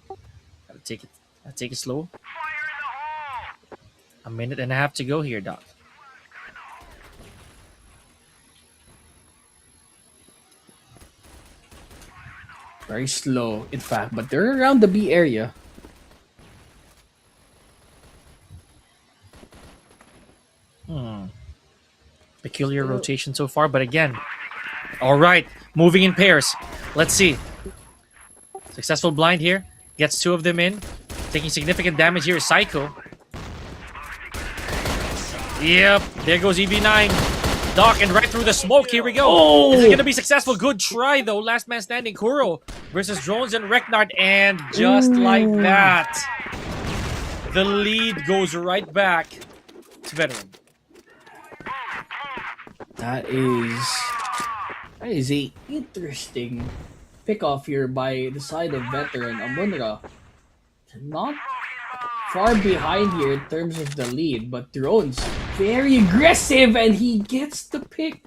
Speaker 2: Gotta take it slow. A minute and a half to go here, Doc.
Speaker 1: Very slow, in fact, but they're around the B area.
Speaker 2: Peculiar rotation so far, but again. All right, moving in pairs. Let's see. Successful blind here. Gets two of them in. Taking significant damage here is Psycho. Yep, there goes EV9. Doc, and right through the smoke. Here we go.
Speaker 1: Oh!
Speaker 2: Is it going to be successful? Good try, though. Last man standing, Kuro versus Drones and Reknard. And just like that, the lead goes right back to Veteran.
Speaker 1: That is a interesting pick-off here by the side of Veteran. Amunra not far behind here in terms of the lead, but Drones very aggressive, and he gets the pick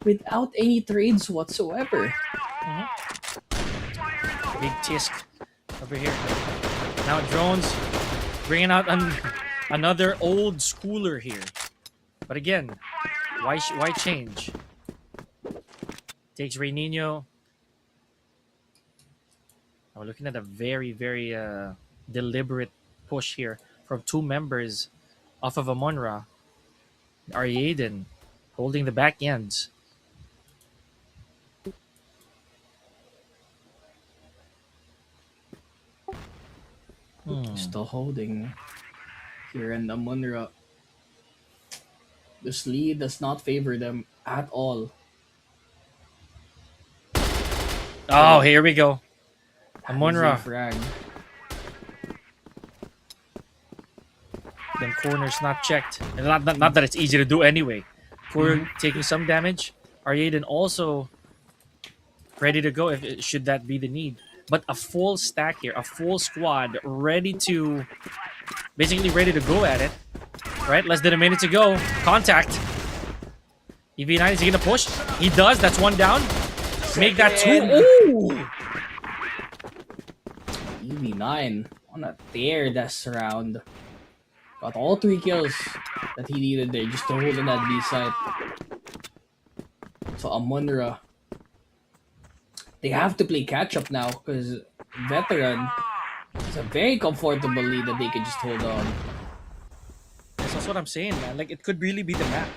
Speaker 1: without any trades whatsoever.
Speaker 2: Big Tisk over here. Now Drones bringing out another old schooler here. But again, why change? Takes Rey Nino. We're looking at a very, very deliberate push here from two members off of Amunra. Ariaden holding the back ends.
Speaker 1: Still holding here, and Amunra. This lead does not favor them at all.
Speaker 2: Oh, here we go. Amunra. Them corners not checked. And not that it's easy to do anyway. Poor taking some damage. Ariaden also ready to go should that be the need. But a full stack here, a full squad ready to go at it. Right, less than a minute to go. Contact. EV9, is he gonna push? He does. That's one down. Make that two. Ooh!
Speaker 1: EV9 on a tear this round. Got all 3 kills that he needed there just to hold on that B side. So Amunra, they have to play catch up now because veteran is a very comfortable lead that they can just hold on.
Speaker 2: That's what I'm saying, man. Like it could really be the map.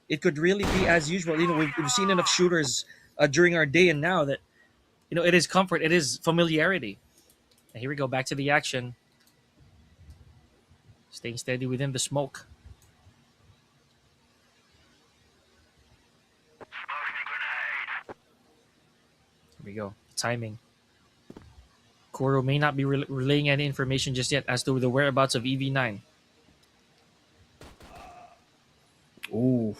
Speaker 2: It could really be as usual. We've seen enough shooters during our day and now that it is comfort, it is familiarity. And here we go, back to the action. Staying steady within the smoke. Here we go. Timing. Kuro may not be relaying any information just yet as to the whereabouts of EV9.
Speaker 1: Ooh.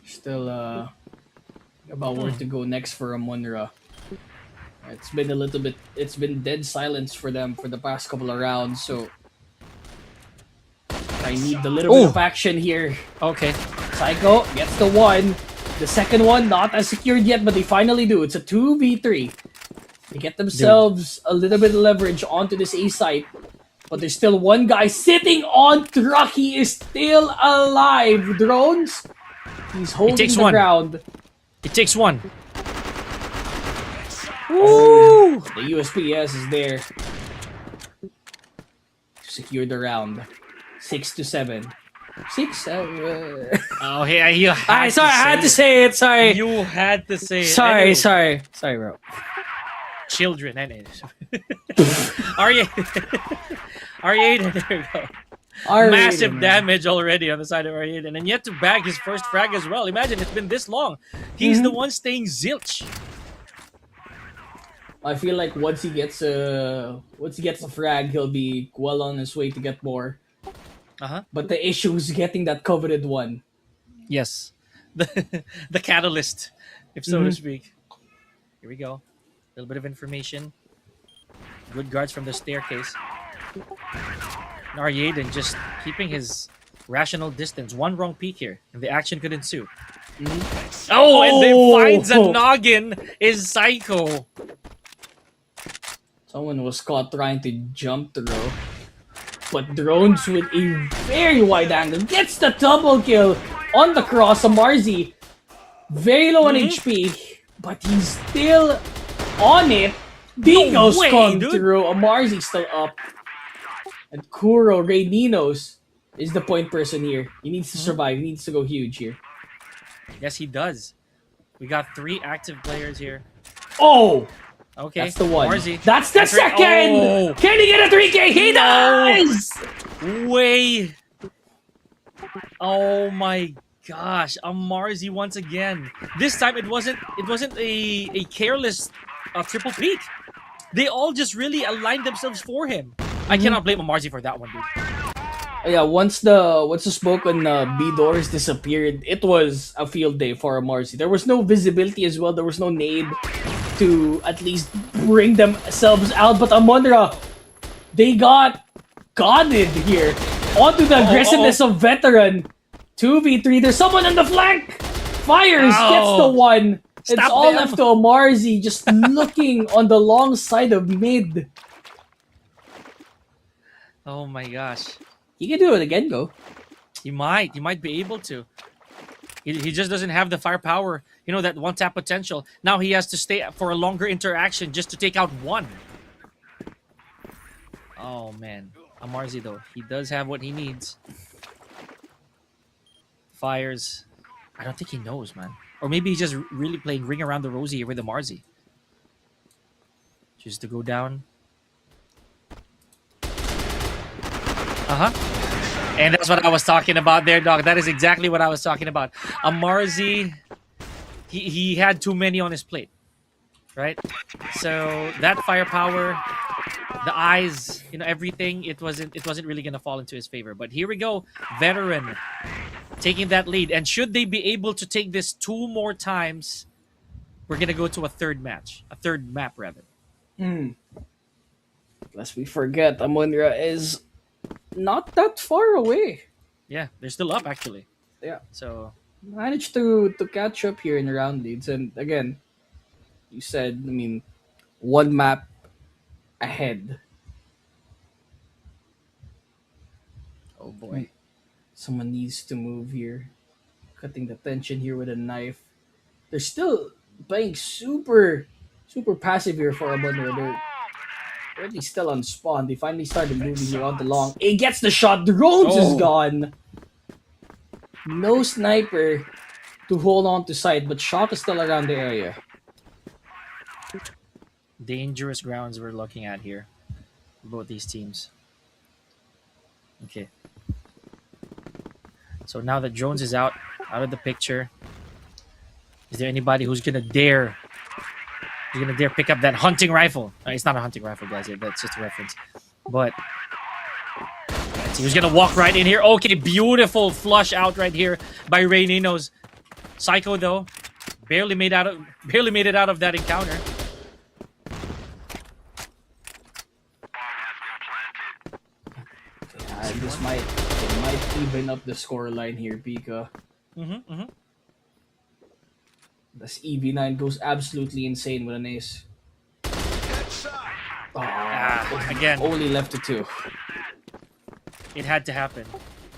Speaker 1: Still about where to go next for Amunra. It's been dead silence for them for the past couple of rounds, so I need a little bit of action here.
Speaker 2: Okay.
Speaker 1: Psycho gets the one. The second one not as secured yet, but they finally do. It's a 2v3. They get themselves a little bit of leverage onto this A site. But there's still one guy sitting on truck. He is still alive. Drones. He's holding the ground.
Speaker 2: It takes one.
Speaker 1: Woo! The USPS is there to secure the round. 6-7. 6.
Speaker 2: Oh, hey, you had
Speaker 1: sorry, I had to say it. Sorry,
Speaker 2: you had to say it.
Speaker 1: Sorry, bro.
Speaker 2: Children, R8. R8, there we go. Massive damage already on the side of R8, and yet to bag his first frag as well. Imagine it's been this long. He's the one staying zilch.
Speaker 1: I feel like once he gets a frag, he'll be well on his way to get more. But the issue is getting that coveted one.
Speaker 2: Yes, the catalyst, if so to speak. Here we go. A little bit of information. Good guards from the staircase. Naryaden just keeping his rational distance. One wrong peek here, and the action could ensue. Oh, and then finds a noggin is Psycho.
Speaker 1: Someone was caught trying to jump throw. But Drones with a very wide angle gets the double kill on the cross. Amarzi, very low on HP, but he's still on it. Deagles come through. Amarzi's still up. And Kuro Reyninos is the point person here. He needs to survive. He needs to go huge here.
Speaker 2: Yes, he does. We got 3 active players here.
Speaker 1: Oh!
Speaker 2: Okay.
Speaker 1: That's the one.
Speaker 2: Marzi.
Speaker 1: That's the second! Oh. Can he get a 3K? He does!
Speaker 2: Way! Oh my gosh. Amarzi once again. This time it wasn't a careless triple peak. They all just really aligned themselves for him. I cannot blame Amarzi for that one, dude.
Speaker 1: Yeah, once the smoke on B doors disappeared, it was a field day for Amarzi. There was no visibility as well. There was no nade to at least bring themselves out. But Amunra, they got godded here. Onto the aggressiveness of veteran. 2v3. There's someone on the flank. Fires, gets the one. It's all left to Amarzi just looking on the long side of mid.
Speaker 2: Oh my gosh.
Speaker 1: He can do it again, go.
Speaker 2: He might be able to. He just doesn't have the firepower, that one tap potential. Now he has to stay for a longer interaction just to take out one. Oh man. Amarzi though, he does have what he needs. Fires. I don't think he knows, man. Or maybe he's just really playing ring around the RoSEA with Amarzi. Just to go down. And that's what I was talking about there, dog. That is exactly what I was talking about. Amarzi, he had too many on his plate, right? So that firepower, the eyes, everything, it wasn't really gonna fall into his favor. But here we go, veteran taking that lead, and should they be able to take this 2 more times, we're gonna go to a third map rather.
Speaker 1: Lest we forget, Amunra is not that far away.
Speaker 2: Yeah, they're still up actually.
Speaker 1: Yeah.
Speaker 2: So
Speaker 1: managed to catch up here in the round leads, and again, you said, one map ahead.
Speaker 2: Oh boy.
Speaker 1: Someone needs to move here. Cutting the tension here with a knife. They're still playing super passive here for Amunra. They're already still on spawn. They finally started moving here on the long. It gets the shot. Drones is
Speaker 2: Oh.
Speaker 1: gone. No sniper to hold on to sight, but Shock is still around the area.
Speaker 2: Dangerous grounds we're looking at here. Both these teams. Okay. So now that Jones is out of the picture, is there anybody who's gonna dare? Who's gonna dare pick up that hunting rifle? It's not a hunting rifle, guys. That's just a reference. But let's see who's gonna walk right in here. Okay, beautiful flush out right here by Ray Ninos. Psycho though, barely made it out of that encounter.
Speaker 1: This might even up the scoreline here, Pika. This EV9 goes absolutely insane with an ace.
Speaker 2: Again,
Speaker 1: Only left to 2.
Speaker 2: it had to happen.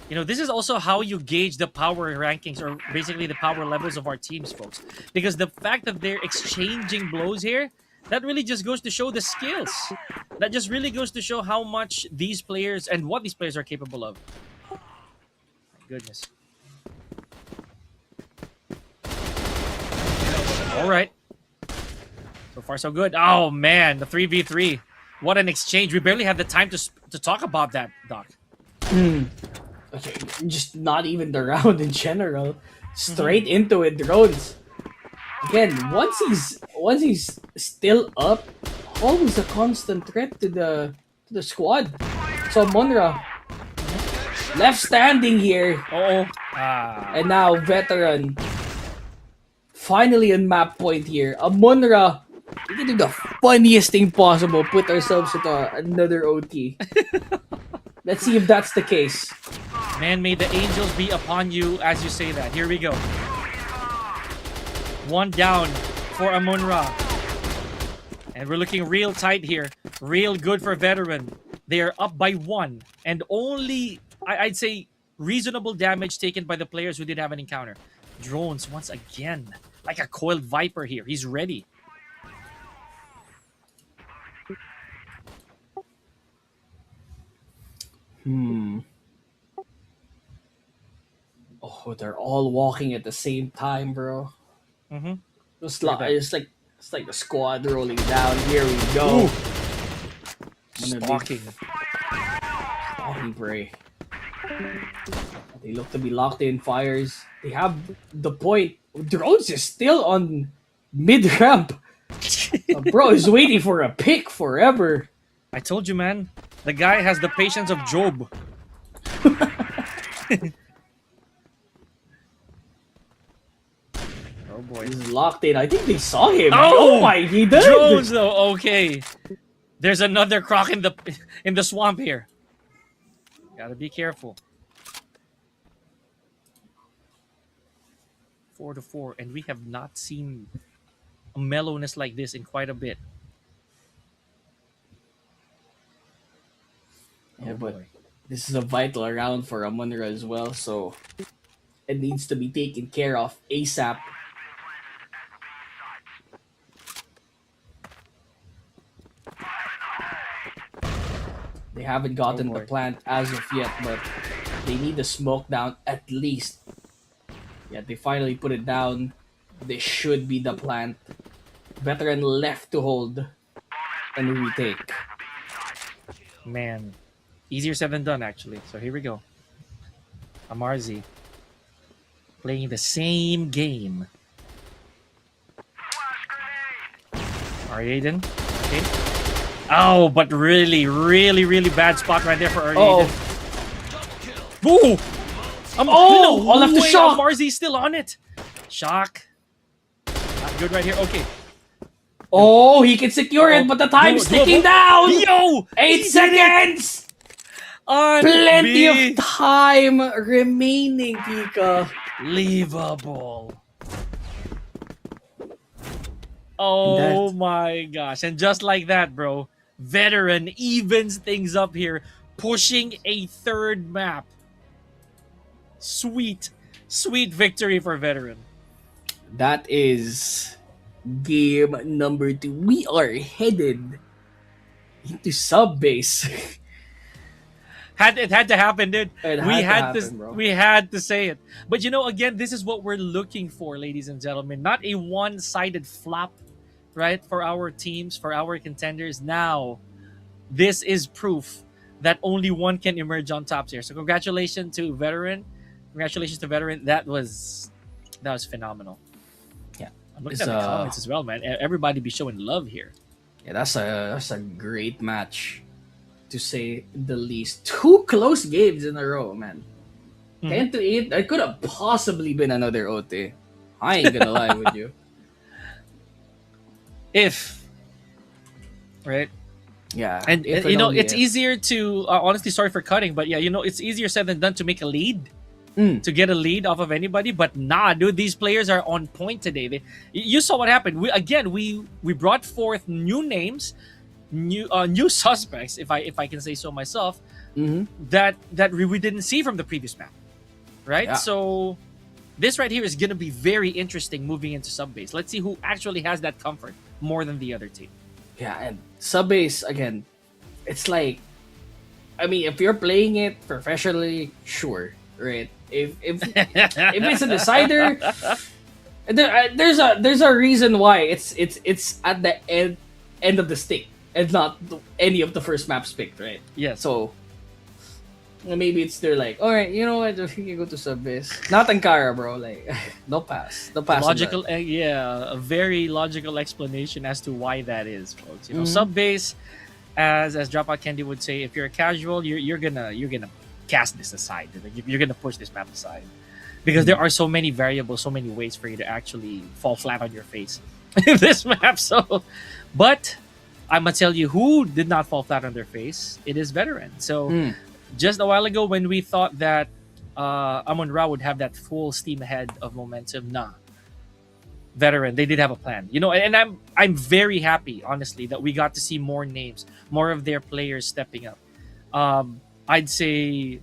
Speaker 2: You know, this is also how you gauge the power rankings, or basically the power levels of our teams, folks. Because the fact that they're exchanging blows here, that really just goes to show the skills. That just really goes to show how much these players and what these players are capable of. My goodness. All right. So far, so good. Oh, man, the 3v3. What an exchange. We barely had the time to talk about that, Doc.
Speaker 1: Okay, just not even the round in general. Straight into it, drones. Again, once he's still up, always a constant threat to the squad. So Amunra left standing here. And now veteran finally on map point here. Amunra, we can do the funniest thing possible. Put ourselves into another OT. Let's see if that's the case.
Speaker 2: Man, may the angels be upon you as you say that. Here we go. One down for Amunra. And we're looking real tight here. Real good for veteran. They are up by 1. And only, I'd say, reasonable damage taken by the players who did have an encounter. Drones, once again. Like a coiled viper here. He's ready.
Speaker 1: Oh, they're all walking at the same time, bro. It's like the squad rolling down. Here we go.
Speaker 2: Stalking
Speaker 1: prey. They look to be locked in fires. They have the point. Drones is still on mid ramp. Bro is waiting for a pick forever.
Speaker 2: I told you, man. The guy has the patience of Job. Oh boy.
Speaker 1: He's locked in. I think they saw him. Oh my, he did.
Speaker 2: Jones though. Okay. There's another croc in the swamp here. Gotta be careful. 4-4, and we have not seen a mellowness like this in quite a bit.
Speaker 1: Yeah, but this is a vital round for Amunra as well, so it needs to be taken care of ASAP. They haven't gotten the plant as of yet, but they need the smoke down at least. Yeah, they finally put it down. This should be the plant. Veteran left to hold and retake.
Speaker 2: Man, easier said than done actually. So here we go. Amarzi playing the same game. Aiden. Okay. Oh, but really bad spot right there for Aiden. Ooh!
Speaker 1: All left the shock.
Speaker 2: Marzi's still on it. Shock. Not good right here. Okay.
Speaker 1: Oh, he can secure it, but the time's ticking down.
Speaker 2: Yo!
Speaker 1: 8 seconds. Plenty of time remaining, Pika.
Speaker 2: Unbelievable. Oh my gosh. And just like that, bro, veteran evens things up here, pushing a third map. Sweet, sweet victory for Veteran.
Speaker 1: That is game number 2. We are headed into sub base.
Speaker 2: It had to happen, dude.
Speaker 1: It
Speaker 2: We
Speaker 1: had to
Speaker 2: had
Speaker 1: happen, bro.
Speaker 2: we had to say it. But again, this is what we're looking for, ladies and gentlemen. Not a one-sided flop, right? For our teams, for our contenders. Now, this is proof that only one can emerge on top here. So congratulations to Veteran. Congratulations to Veteran. That was phenomenal.
Speaker 1: Yeah.
Speaker 2: I'm looking at the comments as well, man. Everybody be showing love here.
Speaker 1: Yeah, that's a great match, to say the least. 2 close games in a row, man. 10-8. That could have possibly been another OT. I ain't gonna lie with you.
Speaker 2: Right?
Speaker 1: Yeah.
Speaker 2: And
Speaker 1: if
Speaker 2: it's
Speaker 1: if.
Speaker 2: easier to honestly, sorry for cutting, but yeah, it's easier said than done to make a lead. To get a lead off of anybody, but nah, dude, these players are on point today. You saw what happened. We brought forth new names, new suspects, if I can say so myself, that we didn't see from the previous map, right?
Speaker 1: Yeah.
Speaker 2: So this right here is gonna be very interesting moving into sub base. Let's see who actually has that comfort more than the other team.
Speaker 1: Yeah, and sub base again. It's like, I mean, if you're playing it professionally, sure, right? If it's a decider, there's a reason why it's at the end of the stick and not any of the first maps picked, right?
Speaker 2: Yeah.
Speaker 1: So maybe they're like, all right, you know what? If you can go to sub base, not Ankara, bro. Like, no pass. On
Speaker 2: Logical,
Speaker 1: that.
Speaker 2: a very logical explanation as to why that is, folks. Sub base, as Dropout Candy would say, if you're a casual, you're gonna cast this aside. You're gonna push this map aside because there are so many variables, so many ways for you to actually fall flat on your face in this map. So, but I'm gonna tell you who did not fall flat on their face. It is Veteran. So, just a while ago when we thought that Amunra would have that full steam ahead of momentum, nah. Veteran, they did have a plan, and I'm very happy, honestly, that we got to see more names, more of their players stepping up. I'd say,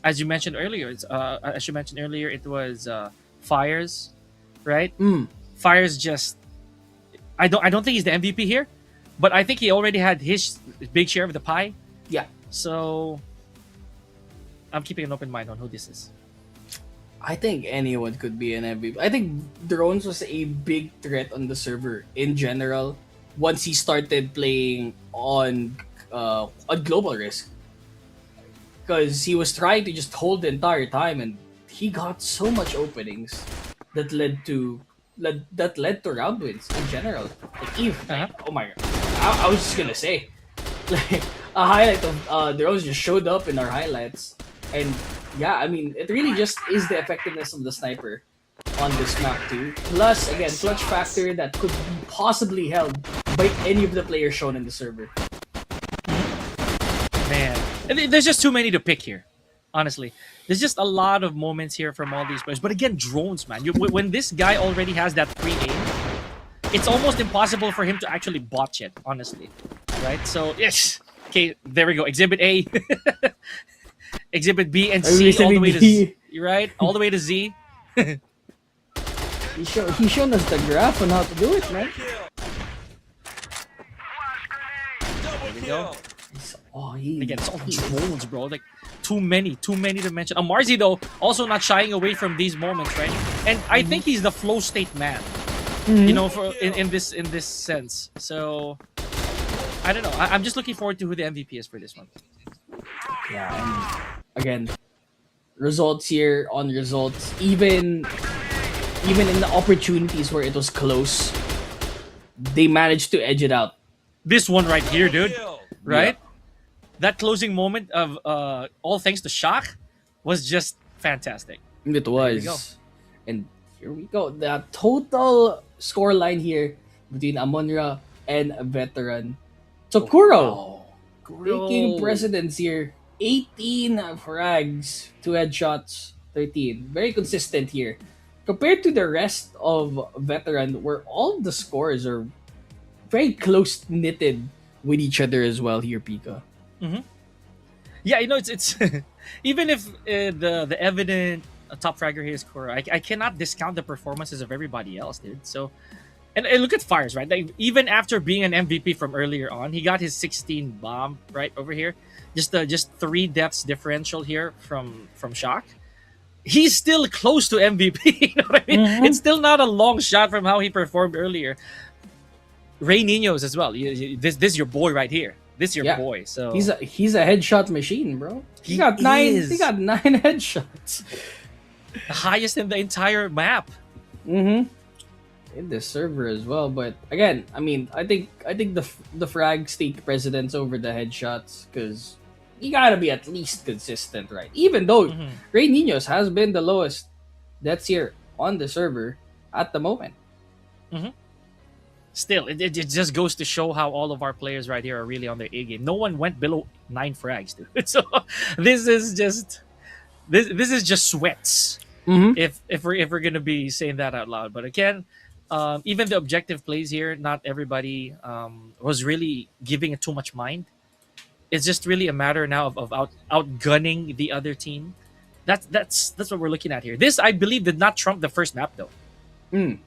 Speaker 2: as you mentioned earlier, it was Fires, right? Fires just, I don't think he's the MVP here, but I think he already had his big share of the pie.
Speaker 1: Yeah.
Speaker 2: So I'm keeping an open mind on who this is.
Speaker 1: I think anyone could be an MVP. I think Drones was a big threat on the server in general once he started playing on Global Risk. Because he was trying to just hold the entire time, and he got so much openings that led to round wins in general. Oh my god! I was just gonna say, like, a highlight of Drones just showed up in our highlights, and yeah, I mean, it really just is the effectiveness of the sniper on this map too. Plus, again, clutch factor that could be possibly held by any of the players shown in the server.
Speaker 2: Man, there's just too many to pick here. Honestly, there's just a lot of moments here from all these players. But again, Drones, man. When this guy already has that pre-aim, it's almost impossible for him to actually botch it, honestly. Right? So, yes. Okay, there we go. Exhibit A. Exhibit B and C all the way to Z. Right? All the way to Z.
Speaker 1: He's shown us the graph on how to do it, man.
Speaker 2: There we go.
Speaker 1: Again,
Speaker 2: it's all drones, bro. Like, too many to mention. Marzi, though, also not shying away from these moments, right? And I think he's the flow state man, in this sense. So, I don't know. I'm just looking forward to who the MVP is for this one.
Speaker 1: Yeah, and again, results here on results. Even in the opportunities where it was close, they managed to edge it out.
Speaker 2: This one right here, dude. Right?
Speaker 1: Yeah.
Speaker 2: That closing moment of all thanks to Shaq was just fantastic.
Speaker 1: It was. And here we go. The total score line here between Amunra and Veteran. So Kuro taking precedence here. 18 frags, 2 headshots, 13. Very consistent here. Compared to the rest of Veteran, where all the scores are very close knitted with each other as well here, Pika.
Speaker 2: Yeah, it's even if the evident a top fragger here is Kura. I cannot discount the performances of everybody else, dude. So, and look at Fires, right? Like, even after being an MVP from earlier on, he got his 16 bomb right over here. Just 3 deaths differential here from Shock. He's still close to MVP. You know what I mean?
Speaker 1: Mm-hmm.
Speaker 2: It's still not a long shot from how he performed earlier. Ray Ninos as well. This is your boy right here. This is your boy. So
Speaker 1: he's a headshot machine, bro. He got nine headshots.
Speaker 2: The highest in the entire map.
Speaker 1: Mm-hmm. In this server as well, but again, I mean, I think the frags take precedence over the headshots because you gotta be at least consistent, right? Even though Ray Ninos has been the lowest deaths here on the server at the moment.
Speaker 2: Mm-hmm. Still, it just goes to show how all of our players right here are really on their A game. No one went below 9 frags, dude. So this is just sweats.
Speaker 1: Mm-hmm.
Speaker 2: If we're gonna be saying that out loud. But again, even the objective plays here, not everybody was really giving it too much mind. It's just really a matter now of outgunning the other team. That's what we're looking at here. This, I believe, did not trump the first map though.
Speaker 1: Mm.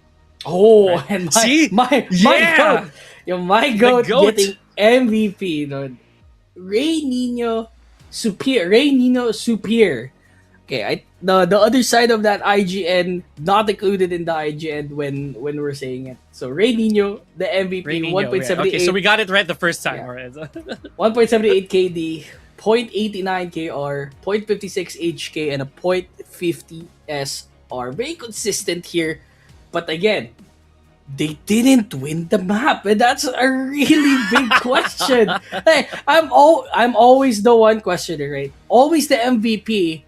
Speaker 1: Oh,
Speaker 2: right.
Speaker 1: and
Speaker 2: See?
Speaker 1: my
Speaker 2: Yeah!
Speaker 1: my goat
Speaker 2: goat.
Speaker 1: getting MVP, dude. Ray Nino Superior. Okay, the other side of that IGN not included in the IGN when we're saying it. So Ray Nino, the MVP,
Speaker 2: Ray Nino,
Speaker 1: 1.78.
Speaker 2: yeah. Okay, so we got it right the first time.
Speaker 1: Yeah.
Speaker 2: All right.
Speaker 1: 1.78 KD, 0.89 KR, 0.56 HK, and a 0.50 SR. Very consistent here. But again, they didn't win the map, and that's a really big question. Hey, I'm always the one questioner, right? Always the MVP,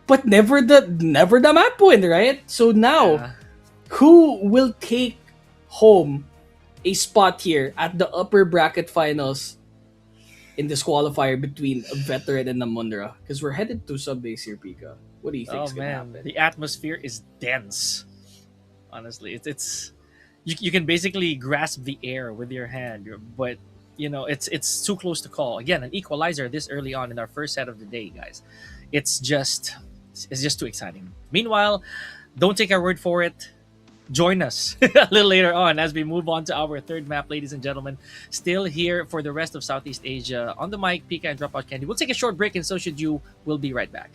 Speaker 1: but never the map win, right? So now, who will take home a spot here at the upper bracket finals in this qualifier between a veteran and Amunra? Because we're headed to sub-base here, Pika. What do you think is going to happen?
Speaker 2: The atmosphere is dense. Honestly, it's you can basically grasp the air with your hand, but it's too close to call. Again, an equalizer this early on in our first set of the day, guys. It's just too exciting. Meanwhile, don't take our word for it. Join us a little later on as we move on to our third map, ladies and gentlemen. Still here for the rest of Southeast Asia. On the mic, Pika and Dropout Candy. We'll take a short break, and so should you. We'll be right back.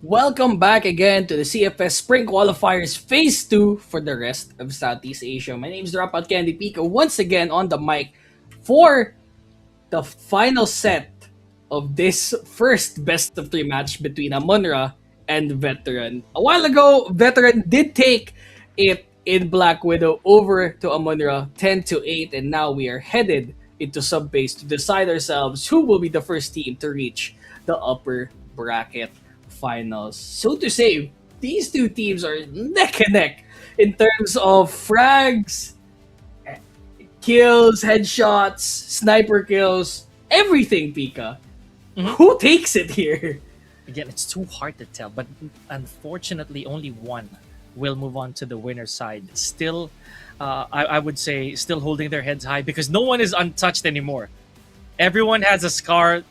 Speaker 1: Welcome back again to the CFS Spring Qualifiers Phase 2 for the rest of Southeast Asia. My name is Dropout Candy Pika once again on the mic for the final set of this first best of three match between Amunra and Veteran. A while ago, Veteran did take it in Black Widow over to Amunra 10-8, and now we are headed into sub base to decide ourselves who will be the first team to reach the upper bracket finals. So to say, these two teams are neck and neck in terms of frags, kills, headshots, sniper kills, everything, Pika.
Speaker 2: Mhm.
Speaker 1: Who takes it here?
Speaker 2: Again, it's too hard to tell, but unfortunately, only one will move on to the winner's side. Still, I would say, still holding their heads high because no one is untouched anymore. Everyone has a scar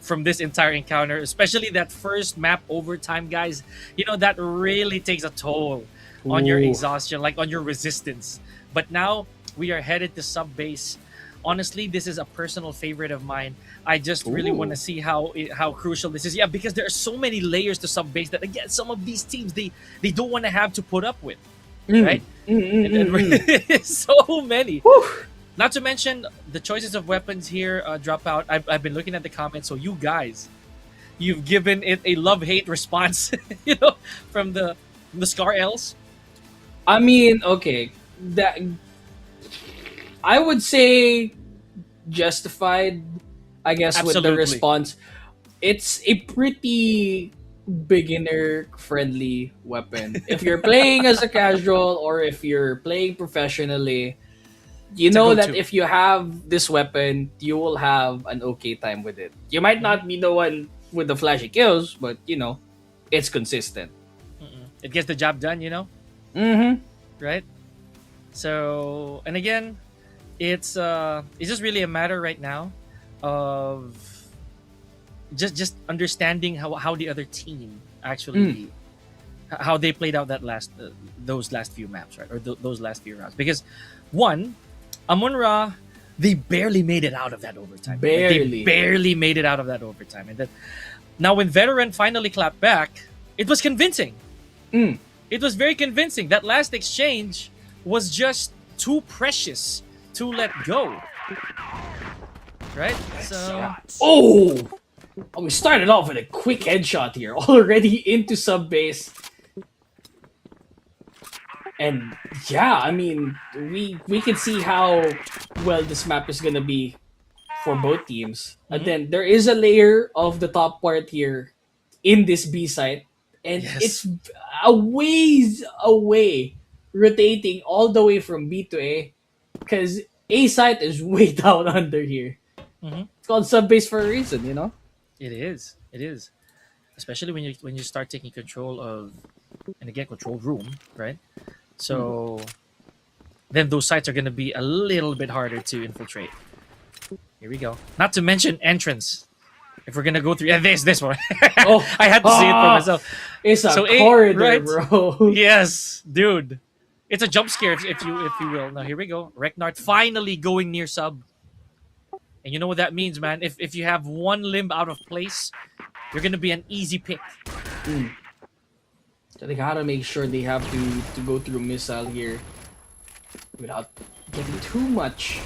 Speaker 2: from this entire encounter, especially that first map overtime, guys. You know, that really takes a toll on your
Speaker 1: Ooh.
Speaker 2: exhaustion, like on your resistance. But now we are headed to sub base. Honestly, this is a personal favorite of mine. I just really want to see how crucial this is. Yeah, because there are so many layers to sub base that again, some of these teams they don't want to have to put up with, right? So many.
Speaker 1: Whew.
Speaker 2: Not to mention the choices of weapons here drop out. I've been looking at the comments. So you guys, you've given it a love-hate response, you know, from the Scar Ls.
Speaker 1: I mean, okay, that I would say justified. I guess with the
Speaker 2: Absolutely.
Speaker 1: response, it's a pretty beginner friendly weapon. If you're playing as a casual or if you're playing professionally, you
Speaker 2: It's a
Speaker 1: know that
Speaker 2: go-to.
Speaker 1: if you have this weapon, you will have an okay time with it. You might not be the one with the flashy kills, but you know, it's consistent.
Speaker 2: It gets the job done, you know,
Speaker 1: Mm-hmm.
Speaker 2: right? So, and again, it's just really a matter right now of just understanding how the other team actually how they played out that last those last few maps, right, or those last few rounds. Because one, Amunra, they barely made it out of that overtime. Like,
Speaker 1: Barely.
Speaker 2: they barely made it out of that overtime, and then now when Veteran finally clapped back, it was convincing.
Speaker 1: Mm.
Speaker 2: It was very convincing. That last exchange was just too precious to let go. Right? So
Speaker 1: Oh! We started off with a quick headshot here, already into sub base. And yeah, I mean, we can see how well this map is gonna be for both teams. And then there is a layer of the top part here in this B site, and
Speaker 2: Yes.
Speaker 1: it's a ways away, rotating all the way from B to A, because A site is way down under here.
Speaker 2: Mhm.
Speaker 1: It's called sub base for a reason, you know.
Speaker 2: It is. It is. Especially when you start taking control of, and again, control room, right? So then those sites are going to be a little bit harder to infiltrate. Here we go. Not to mention entrance. If we're gonna go through, yeah, this one.
Speaker 1: Oh,
Speaker 2: I had to see it for myself.
Speaker 1: It's a
Speaker 2: So A,
Speaker 1: corridor,
Speaker 2: right?
Speaker 1: bro.
Speaker 2: Yes, dude. It's a jump scare if you will. Now here we go. Reknart finally going near sub. And you know what that means, man. If you have one limb out of place, you're gonna be an easy pick.
Speaker 1: So they gotta make sure they have to go through missile here without getting too much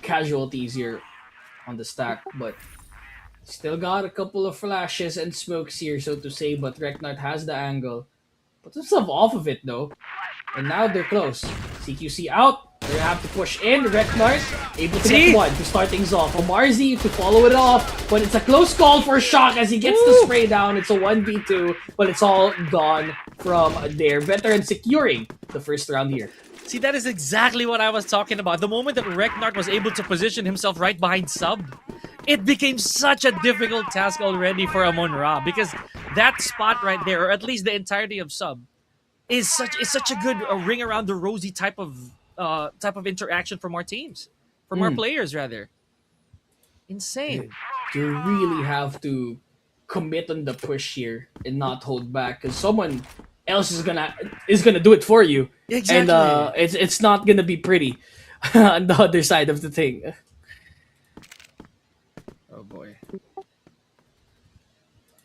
Speaker 1: casualties here on the stack, but still got a couple of flashes and smokes here, so to say, but Reknart has the angle. Put himself off of it though. And now they're close. CQC out. They have to push in. Reknart able to
Speaker 2: See?
Speaker 1: get one to start things off. Omarzi to follow it off, but it's a close call for Shock as he gets the spray down. It's a 1v2, but it's all gone from their veteran securing the first round here.
Speaker 2: See, that is exactly what I was talking about. The moment that Reknart was able to position himself right behind sub, it became such a difficult task already for Amunra because that spot right there, or at least the entirety of sub, is such a good ring around the rosy type of interaction from our teams, from our players rather. Insane.
Speaker 1: You really have to commit on the push here and not hold back because someone else is gonna do it for you,
Speaker 2: Exactly.
Speaker 1: and it's not gonna be pretty on the other side of the thing.
Speaker 2: Oh boy.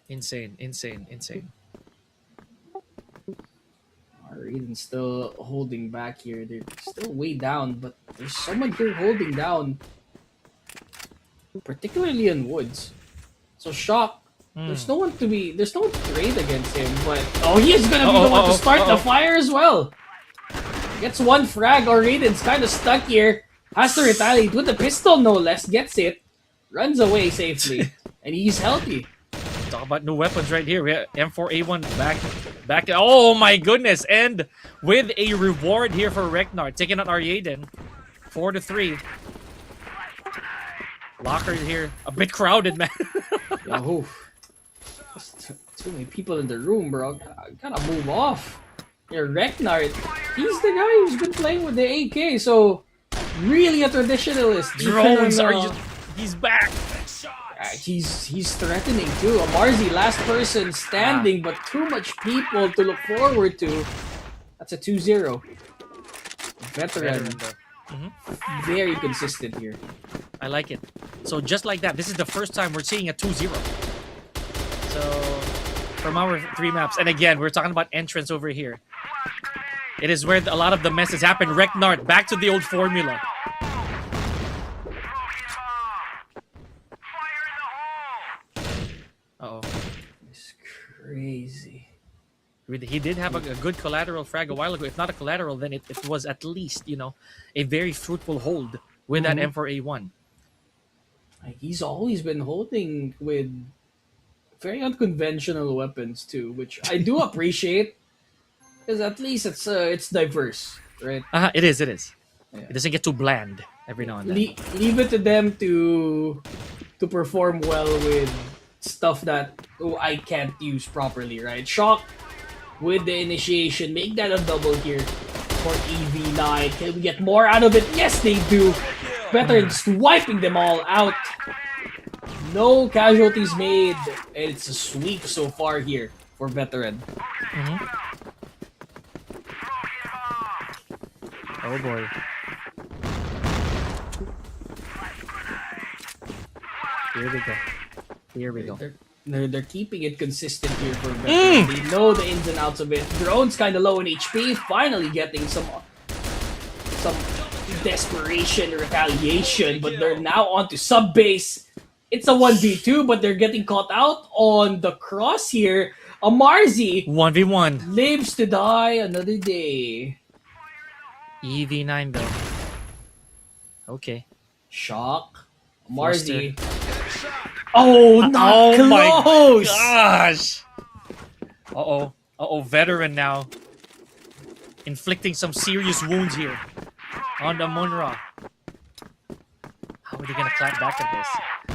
Speaker 2: Insane, insane, insane.
Speaker 1: Raiden's still holding back here. They're still way down, but there's someone here holding down particularly in woods. So Shock, there's no one to trade against him, but he is gonna be the one to start the fire as well. Gets one frag, or RidaZ's kind of stuck here. Has to retaliate with the pistol, no less. Gets it, runs away safely, and he's healthy.
Speaker 2: Talk about new weapons right here. We have M4A1 back. Oh my goodness! And with a reward here for Reknar, taking out RidaZ, 4-3. Locker here, a bit crowded, man.
Speaker 1: Yahoo! Too many people in the room, bro. I gotta move off. Yeah, Reknar, he's the guy who's been playing with the AK, so really a traditionalist.
Speaker 2: Drones he's back.
Speaker 1: He's threatening too. Amarzi, last person standing, but too much people to look forward to. That's a 2-0. Veteran. Very consistent here.
Speaker 2: I like it. So just like that, this is the first time we're seeing a 2-0. So from our 3 maps, and again, we're talking about entrance over here. It is where a lot of the messes happen. Reknar, back to the old formula.
Speaker 1: It's crazy.
Speaker 2: He did have a good collateral frag a while ago. If not a collateral, then it was at least, a very fruitful hold with that M4A1.
Speaker 1: He's always been holding with very unconventional weapons too, which I do appreciate, because at least it's diverse, right?
Speaker 2: It is.
Speaker 1: Yeah.
Speaker 2: It doesn't get too bland every now and then.
Speaker 1: Leave it to them to perform well with stuff that I can't use properly, right? Shock with the initiation, make that a double here for EV9. Can we get more out of it? Yes, they do. Veterans wiping them all out. No casualties made, and it's a sweep so far here for Veteran.
Speaker 2: Oh boy. Here we go.
Speaker 1: They're keeping it consistent here for Veteran. They know the ins and outs of it. Drone's kind of low in HP, finally getting some desperation retaliation, but they're now onto sub base. It's a 1v2, but they're getting caught out on the cross here. Amarzi
Speaker 2: 1v1
Speaker 1: lives to die another day.
Speaker 2: EV9 though. Okay.
Speaker 1: Shock. Amarzi. Oh, not close.
Speaker 2: My gosh. Veteran now inflicting some serious wounds here on the Amunra. How are they gonna clap back at this?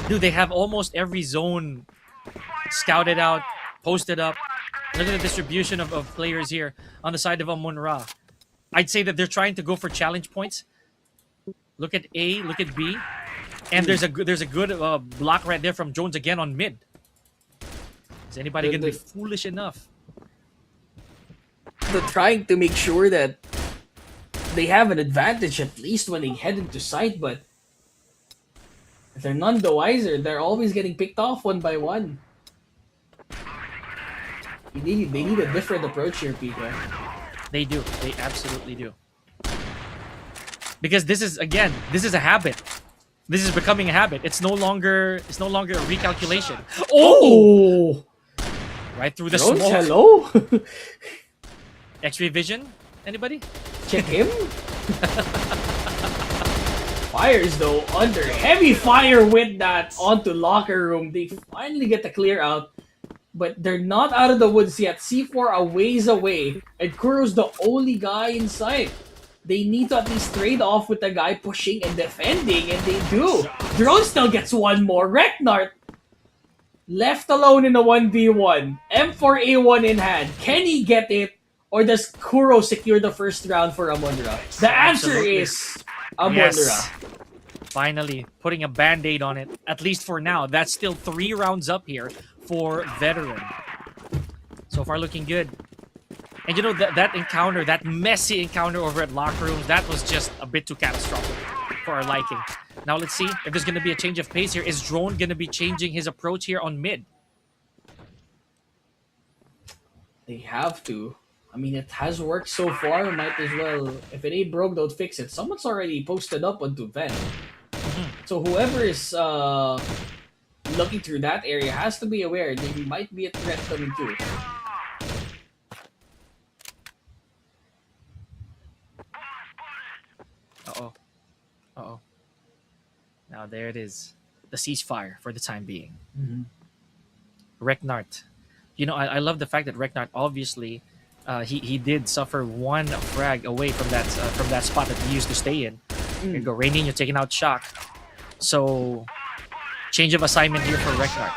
Speaker 2: Dude, they have almost every zone scouted out, posted up. Look at the distribution of players here on the side of Amunra. I'd say that they're trying to go for challenge points. Look at A, look at B. And there's a good block right there from Jones again on mid. Is anybody gonna be foolish enough?
Speaker 1: They're trying to make sure that they have an advantage at least when they head into sight, but if they're none the wiser, they're always getting picked off one by one. They need a different approach here, Pika.
Speaker 2: They do. They absolutely do. Because this is a habit. This is becoming a habit. It's no longer a recalculation. Oh! Right through the
Speaker 1: Drones,
Speaker 2: smoke.
Speaker 1: hello?
Speaker 2: X-ray vision? Anybody?
Speaker 1: Check him? Fires though, under heavy fire with that onto locker room. They finally get the clear out, but they're not out of the woods yet. C4 a ways away, and Kuro's the only guy in sight. They need to at least trade off with the guy pushing and defending, and they do. Drone still gets one more. Reknar left alone in a 1v1. M4A1 in hand. Can he get it? Or does Kuro secure the first round for Amunra? The answer is Amunra.
Speaker 2: Yes. Finally, putting a band-aid on it, at least for now. That's still 3 rounds up here for Veteran. So far looking good. And you know, that encounter, that messy encounter over at locker rooms, that was just a bit too catastrophic for our liking. Now let's see if there's going to be a change of pace here. Is Drone going to be changing his approach here on mid?
Speaker 1: They have to. I mean, it has worked so far. Might as well. If it ain't broke, don't fix it. Someone's already posted up onto Ven. So whoever is looking through that area has to be aware that he might be a threat coming through.
Speaker 2: Uh-oh. Uh-oh. Now there it is. The ceasefire for the time being.
Speaker 1: Mm-hmm.
Speaker 2: Reknart. I love the fact that Reknart obviously he did suffer one frag away from that spot that he used to stay in. Here you go, Rainino taking out Shock. So change of assignment here for Reknart.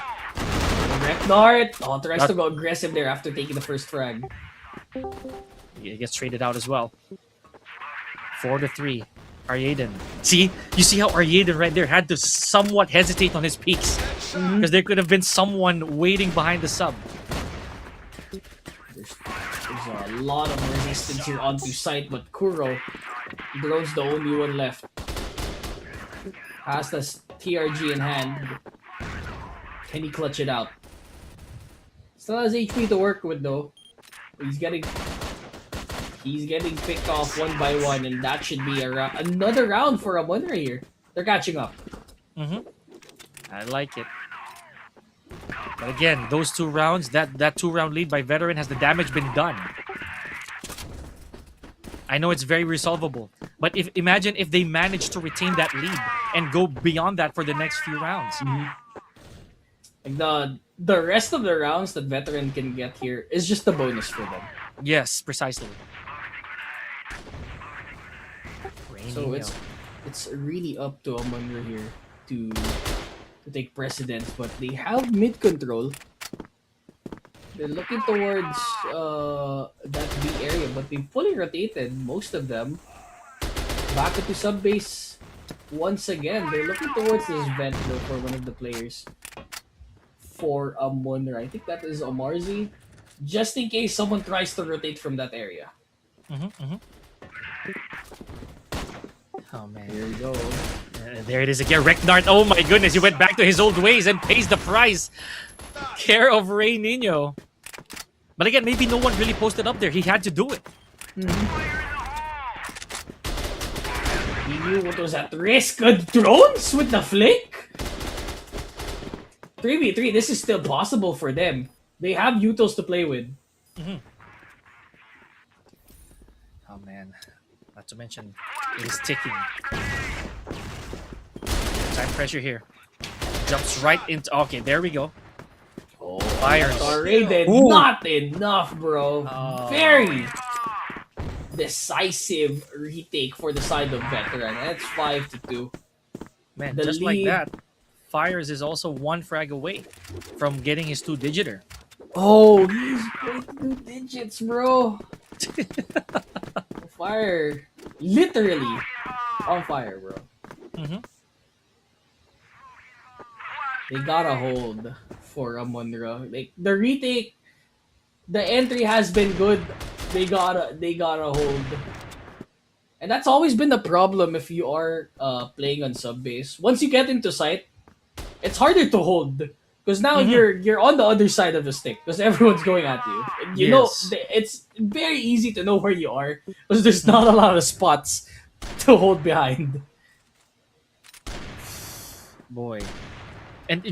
Speaker 1: Reknart tries to go aggressive there after taking the first frag.
Speaker 2: He gets traded out as well. 4-3. Aryaden. You see how Aryaden right there had to somewhat hesitate on his peaks. Because there could have been someone waiting behind the sub.
Speaker 1: There's a lot of resistance here onto site, but Kuro, Drone's the only one left. Has the TRG in hand. Can he clutch it out? Still has HP to work with though. He's getting picked off one by one, and that should be another round for Amunra here. They're catching up.
Speaker 2: I like it. But again, those 2 rounds, that 2-round lead by Veteran, has the damage been done? I know it's very resolvable, but imagine if they manage to retain that lead and go beyond that for the next few rounds.
Speaker 1: Like the rest of the rounds that Veteran can get here is just a bonus for them.
Speaker 2: Yes, precisely.
Speaker 1: So it's really up to Amunra here to take precedence, but they have mid control. They're looking towards that B area, but they've fully rotated most of them back into sub base once again. They're looking towards this vent though for one of the players for Amunra. I think that is Amarzi, just in case someone tries to rotate from that area.
Speaker 2: Oh man,
Speaker 1: here we go.
Speaker 2: There it is again. Reknart, oh my goodness, he went back to his old ways and pays the price. Care of Rainino. But again, maybe no one really posted up there. He had to do it.
Speaker 1: He knew what was at risk. Good drones with the flick. 3v3, this is still possible for them. They have Utos to play with.
Speaker 2: Oh man, not to mention, it is ticking. Time pressure here. Jumps right into... Okay, there we go.
Speaker 1: Oh,
Speaker 2: fires.
Speaker 1: Already not enough, bro. Very decisive retake for the side of Veteran. That's 5-2.
Speaker 2: Man, the just lead... like that, Fires is also 1 frag away from getting his 2-digiter.
Speaker 1: Oh, he's playing 2 digits, bro. Fire. Literally on fire, bro. They got a hold for Amunra. Like the retake, the entry has been good. They got a hold, and that's always been the problem if you are playing on sub base. Once you get into sight, it's harder to hold because now you're on the other side of the stick because everyone's going at you. And you know it's very easy to know where you are because there's not a lot of spots to hold behind.
Speaker 2: Boy. And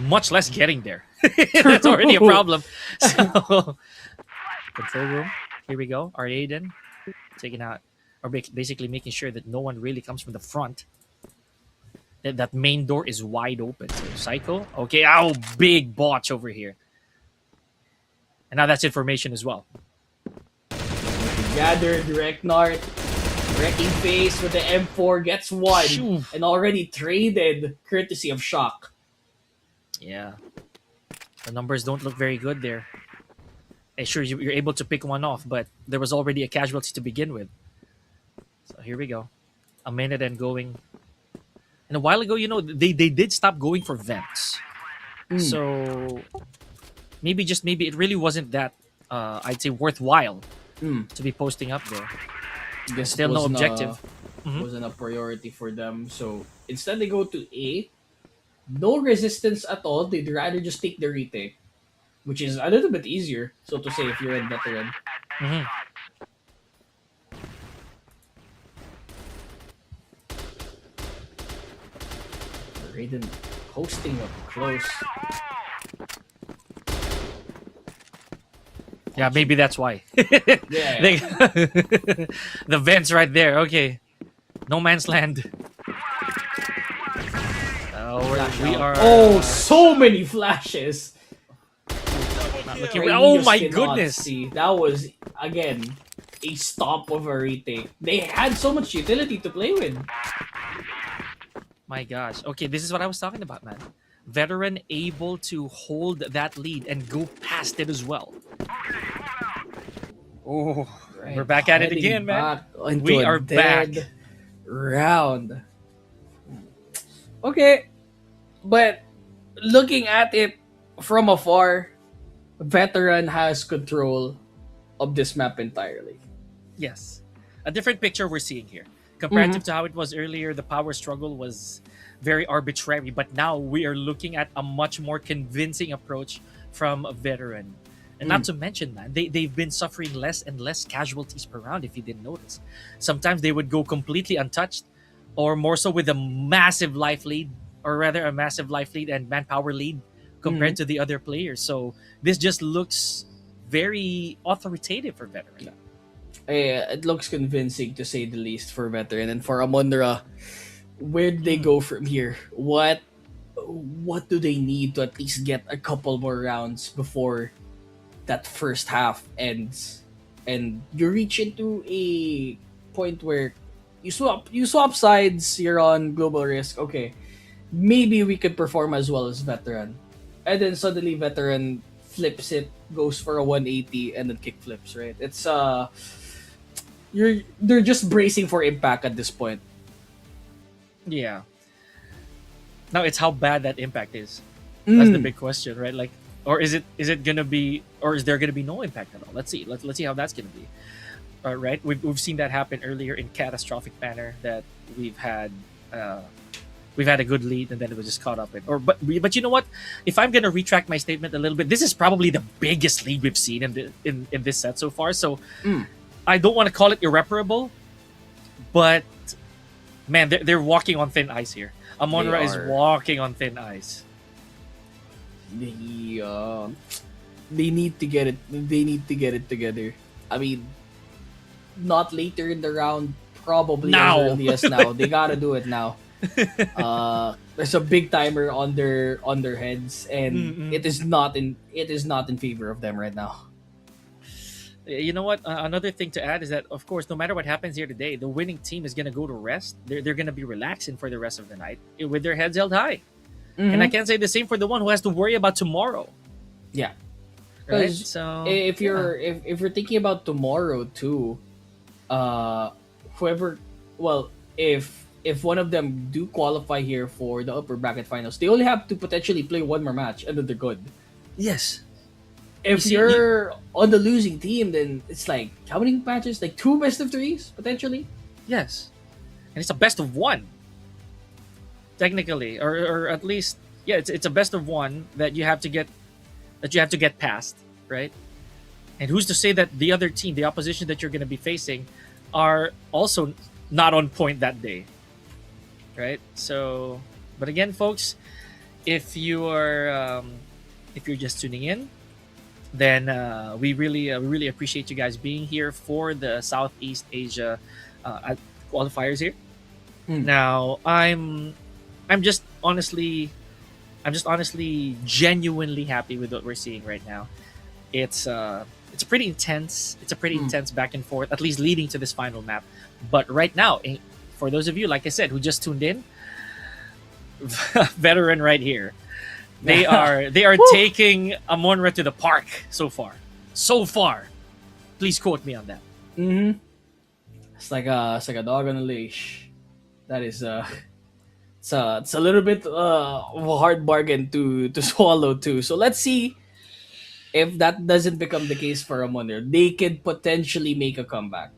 Speaker 2: much less getting there. That's already a problem. So, control room. Here we go. Aryaden taking out, or basically making sure that no one really comes from the front. That main door is wide open. So Psycho. Okay, big botch over here. And now that's information as well.
Speaker 1: Gathered Reknart. Wrecking face with the M4 gets 1 and already traded courtesy of Shock.
Speaker 2: Yeah. The numbers don't look very good there. Sure, you're able to pick one off, but there was already a casualty to begin with. So here we go. A minute and going. And a while ago, they did stop going for vents. So maybe it really wasn't that, I'd say, worthwhile to be posting up there.
Speaker 1: Guess
Speaker 2: still no objective.
Speaker 1: Wasn't a priority for them. So instead they go to A. No resistance at all. They'd rather just take the retake, which is a little bit easier, so to say, if you're a veteran. Raiden posting up close.
Speaker 2: Yeah, maybe that's why.
Speaker 1: Yeah.
Speaker 2: The vents right there. Okay, no man's land.
Speaker 1: Flash
Speaker 2: We
Speaker 1: out.
Speaker 2: are.
Speaker 1: Oh, so many flashes.
Speaker 2: Not looking.
Speaker 1: Raiden
Speaker 2: Oh
Speaker 1: just
Speaker 2: my
Speaker 1: cannot
Speaker 2: goodness!
Speaker 1: see. That was again a stop of a retake. They had so much utility to play with.
Speaker 2: My gosh. Okay, this is what I was talking about, man. Veteran able to hold that lead and go past it as well. Oh,
Speaker 1: Right,
Speaker 2: we're back at it
Speaker 1: heading
Speaker 2: again, man.
Speaker 1: back into
Speaker 2: We
Speaker 1: a
Speaker 2: are back.
Speaker 1: dead round. Okay, but looking at it from afar, Veteran has control of this map entirely.
Speaker 2: Yes. A different picture we're seeing here. Comparative to how it was earlier, the power struggle was very arbitrary, but now we are looking at a much more convincing approach from a veteran. And not to mention, man, they've been suffering less and less casualties per round, if you didn't notice. Sometimes they would go completely untouched, or more so with a massive life lead, or rather a massive life lead and manpower lead compared to the other players. So this just looks very authoritative for veteran.
Speaker 1: It looks convincing to say the least for Veteran, and for Amunra, where do they go from here? What do they need to at least get a couple more rounds before that first half ends, and you reach into a point where you swap sides, you're on global risk. Okay, maybe we could perform as well as Veteran, and then suddenly Veteran flips it, goes for a 180, and then kick flips. Right? It's they're just bracing for impact at this point.
Speaker 2: Yeah. Now it's how bad that impact is. That's the big question, right? Like, or is it gonna be, or is there gonna be no impact at all? Let's see. Let's see how that's gonna be. Right? We've seen that happen earlier in catastrophic manner, that we've had a good lead and then it was just caught up in. But you know what? If I'm gonna retract my statement a little bit, this is probably the biggest lead we've seen in this set so far. So I don't want to call it irreparable, but man, they're walking on thin ice here. Amunra is walking on thin ice.
Speaker 1: They need to get it. They need to get it together. I mean, not later in the round, probably
Speaker 2: Now.
Speaker 1: as early as now. They gotta do it now. There's a big timer on their heads, and it is not in favor of them right now.
Speaker 2: You know what? Another thing to add is that, of course, no matter what happens here today, the winning team is going to go to rest. They're going to be relaxing for the rest of the night with their heads held high. And I can't say the same for the one who has to worry about tomorrow.
Speaker 1: Yeah.
Speaker 2: Right? So
Speaker 1: if you're thinking about tomorrow too, whoever, well, if one of them do qualify here for the upper bracket finals, they only have to potentially play one more match and then they're good.
Speaker 2: yes.
Speaker 1: If you're on the losing team, then it's like how many matches? Like 2 best of 3s potentially.
Speaker 2: Yes. And it's a best of one. Technically, or at least, yeah, it's a best of one that you have to get past, right? And who's to say that the other team, the opposition that you're going to be facing, are also not on point that day, right? So, but again, folks, if you're just tuning in, then we really appreciate you guys being here for the Southeast Asia qualifiers here. Now, I'm just honestly genuinely happy with what we're seeing right now. It's pretty intense. It's a pretty intense back and forth, at least leading to this final map. But right now, for those of you, like I said, who just tuned in, veteran right here. They are taking Amunra to the park so far. So far. Please quote me on that.
Speaker 1: It's like a dog on a leash. That is it's a little bit of a hard bargain to swallow too. So let's see if that doesn't become the case for Amunra. They could potentially make a comeback.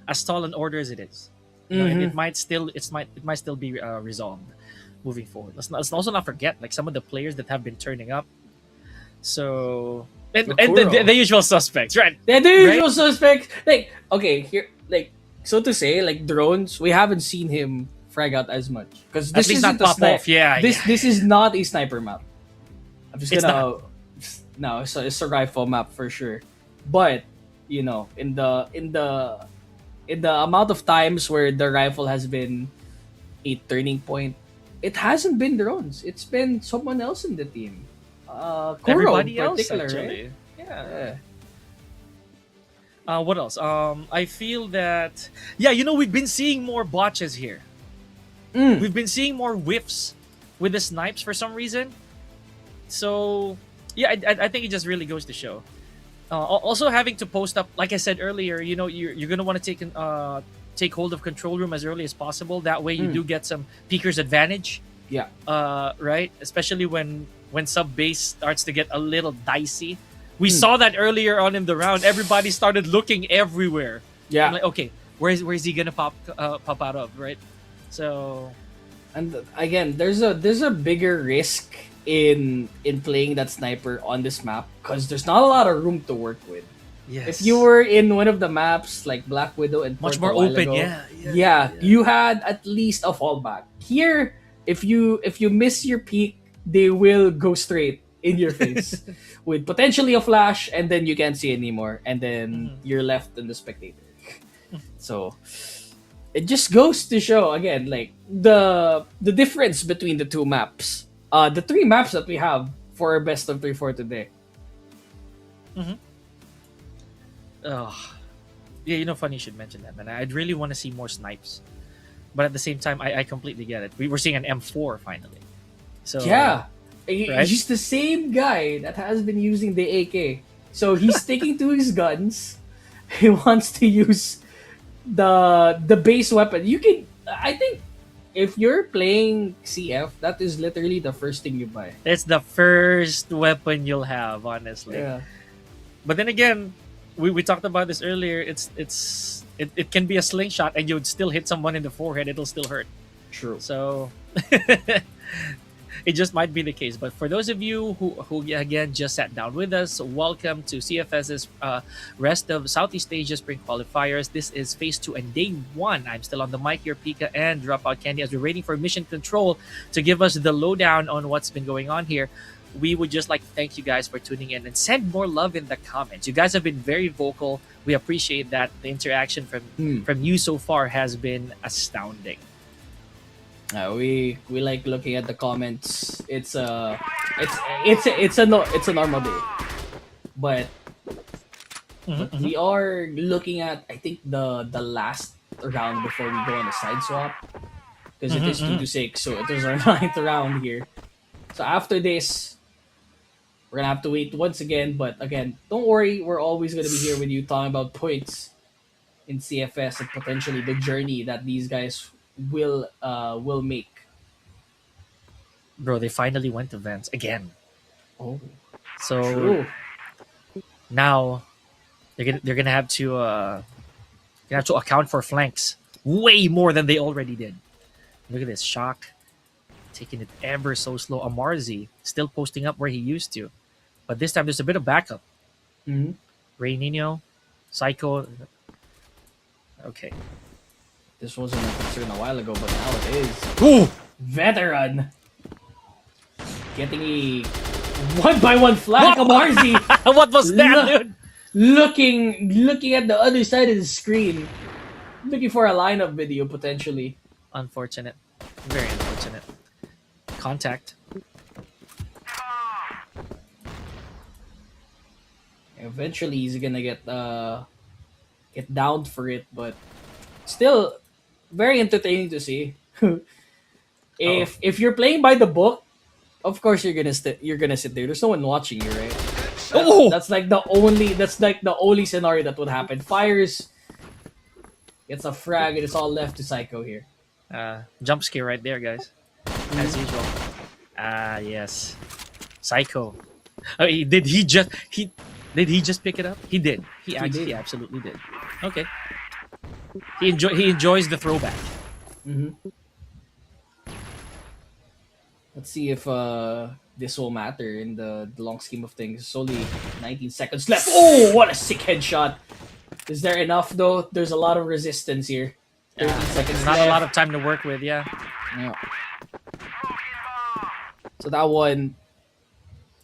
Speaker 2: As tall an order as it is, you know, it might still be resolved moving forward. Let's also not forget, like, some of the players that have been turning up. So and the usual suspects, right?
Speaker 1: The usual suspects. Like, okay, here, like, so to say, like Drones, we haven't seen him frag out as much because
Speaker 2: At
Speaker 1: this
Speaker 2: least not
Speaker 1: isn't a
Speaker 2: pop off. Yeah,
Speaker 1: This is not a sniper map. I'm just
Speaker 2: It's
Speaker 1: gonna no, it's a rifle map for sure. But you know, in the amount of times where the rifle has been a turning point, it hasn't been drones. It's been someone else in the team. Kuro in
Speaker 2: everybody else
Speaker 1: particular,
Speaker 2: actually.
Speaker 1: right?
Speaker 2: Yeah.
Speaker 1: Yeah.
Speaker 2: What else? I feel that we've been seeing more botches here.
Speaker 1: Mm.
Speaker 2: We've been seeing more whiffs with the snipes for some reason. So yeah, I think it just really goes to show. Also having to post up, like I said earlier, you're gonna want to take hold of control room as early as possible. That way you do get some peekers advantage.
Speaker 1: Yeah.
Speaker 2: Right, especially when sub base starts to get a little dicey. We saw that earlier on in the round. Everybody started looking everywhere.
Speaker 1: Yeah.
Speaker 2: I'm like, okay, where is he gonna pop out of, right? So,
Speaker 1: And again, there's a bigger risk in playing that sniper on this map because there's not a lot of room to work with.
Speaker 2: yes.
Speaker 1: If you were in one of the maps like Black Widow and
Speaker 2: much
Speaker 1: Port
Speaker 2: more
Speaker 1: a while
Speaker 2: open,
Speaker 1: ago,
Speaker 2: yeah,
Speaker 1: you had at least a fallback. Here, if you miss your peak, they will go straight in your face with potentially a flash, and then you can't see anymore, and then you're left in the spectator. So it just goes to show again, like the difference between the two maps, the three maps that we have for our best of 3 for today.
Speaker 2: Oh, yeah, funny you should mention that, man. I'd really want to see more snipes, but at the same time, I completely get it. We were seeing an M4 finally, so
Speaker 1: Yeah,
Speaker 2: right?
Speaker 1: he's the same guy that has been using the AK. So he's sticking to his guns. He wants to use the base weapon. I think if you're playing CF, that is literally the first thing you buy.
Speaker 2: It's the first weapon you'll have, honestly.
Speaker 1: Yeah.
Speaker 2: But then again, we talked about this earlier. It can be a slingshot and you'd still hit someone in the forehead. It'll still hurt.
Speaker 1: True.
Speaker 2: So it just might be the case. But for those of you who again just sat down with us, welcome to CFS's rest of Southeast Asia Spring Qualifiers. This is Phase 2 and Day 1. I'm still on the mic here, Pika and Dropout Candy, as we're waiting for Mission Control to give us the lowdown on what's been going on here. We would just like to thank you guys for tuning in and send more love in the comments. You guys have been very vocal. We appreciate that. The interaction from you so far has been astounding.
Speaker 1: We like looking at the comments. It's a normal day, but we are looking at, I think, the last round before we go on the side swap, because it is 2-6, so it is our 9th round here. So after this, we're gonna have to wait once again. But again, don't worry, we're always gonna be here with you talking about points in CFS and potentially the journey that these guys will make.
Speaker 2: Bro, they finally went to Vents again.
Speaker 1: Oh,
Speaker 2: So
Speaker 1: true.
Speaker 2: now they're gonna have to account for flanks way more than they already did. Look at this Shock taking it ever so slow. Amarzi still posting up where he used to, but this time there's a bit of backup.
Speaker 1: Mhm.
Speaker 2: Ray Nino, Psycho. Okay.
Speaker 1: This wasn't a concern a while ago, but now it is.
Speaker 2: Ooh!
Speaker 1: Veteran getting a 1-by-1 flag. Amarzi
Speaker 2: What was that,
Speaker 1: Look.
Speaker 2: dude?
Speaker 1: looking at the other side of the screen, looking for a lineup video potentially.
Speaker 2: Unfortunate. Very unfortunate. Contact.
Speaker 1: Eventually, he's gonna get downed for it, but still very entertaining to see. If you're playing by the book, of course you're gonna sit there. There's no one watching you, right?
Speaker 2: Oh!
Speaker 1: That's like the only scenario that would happen. Fires, gets a frag, and it's all left to Psycho here.
Speaker 2: Jump scare right there, guys. As usual. Yes. Psycho. Did he just pick it up? He did. He absolutely did. Okay. He enjoys the throwback.
Speaker 1: Let's see if this will matter in the long scheme of things. It's only 19 seconds left. Oh, what a sick headshot! Is there enough though? There's a lot of resistance here. 13 seconds
Speaker 2: Not
Speaker 1: left.
Speaker 2: a lot of time to work with. Yeah.
Speaker 1: Yeah. So that one,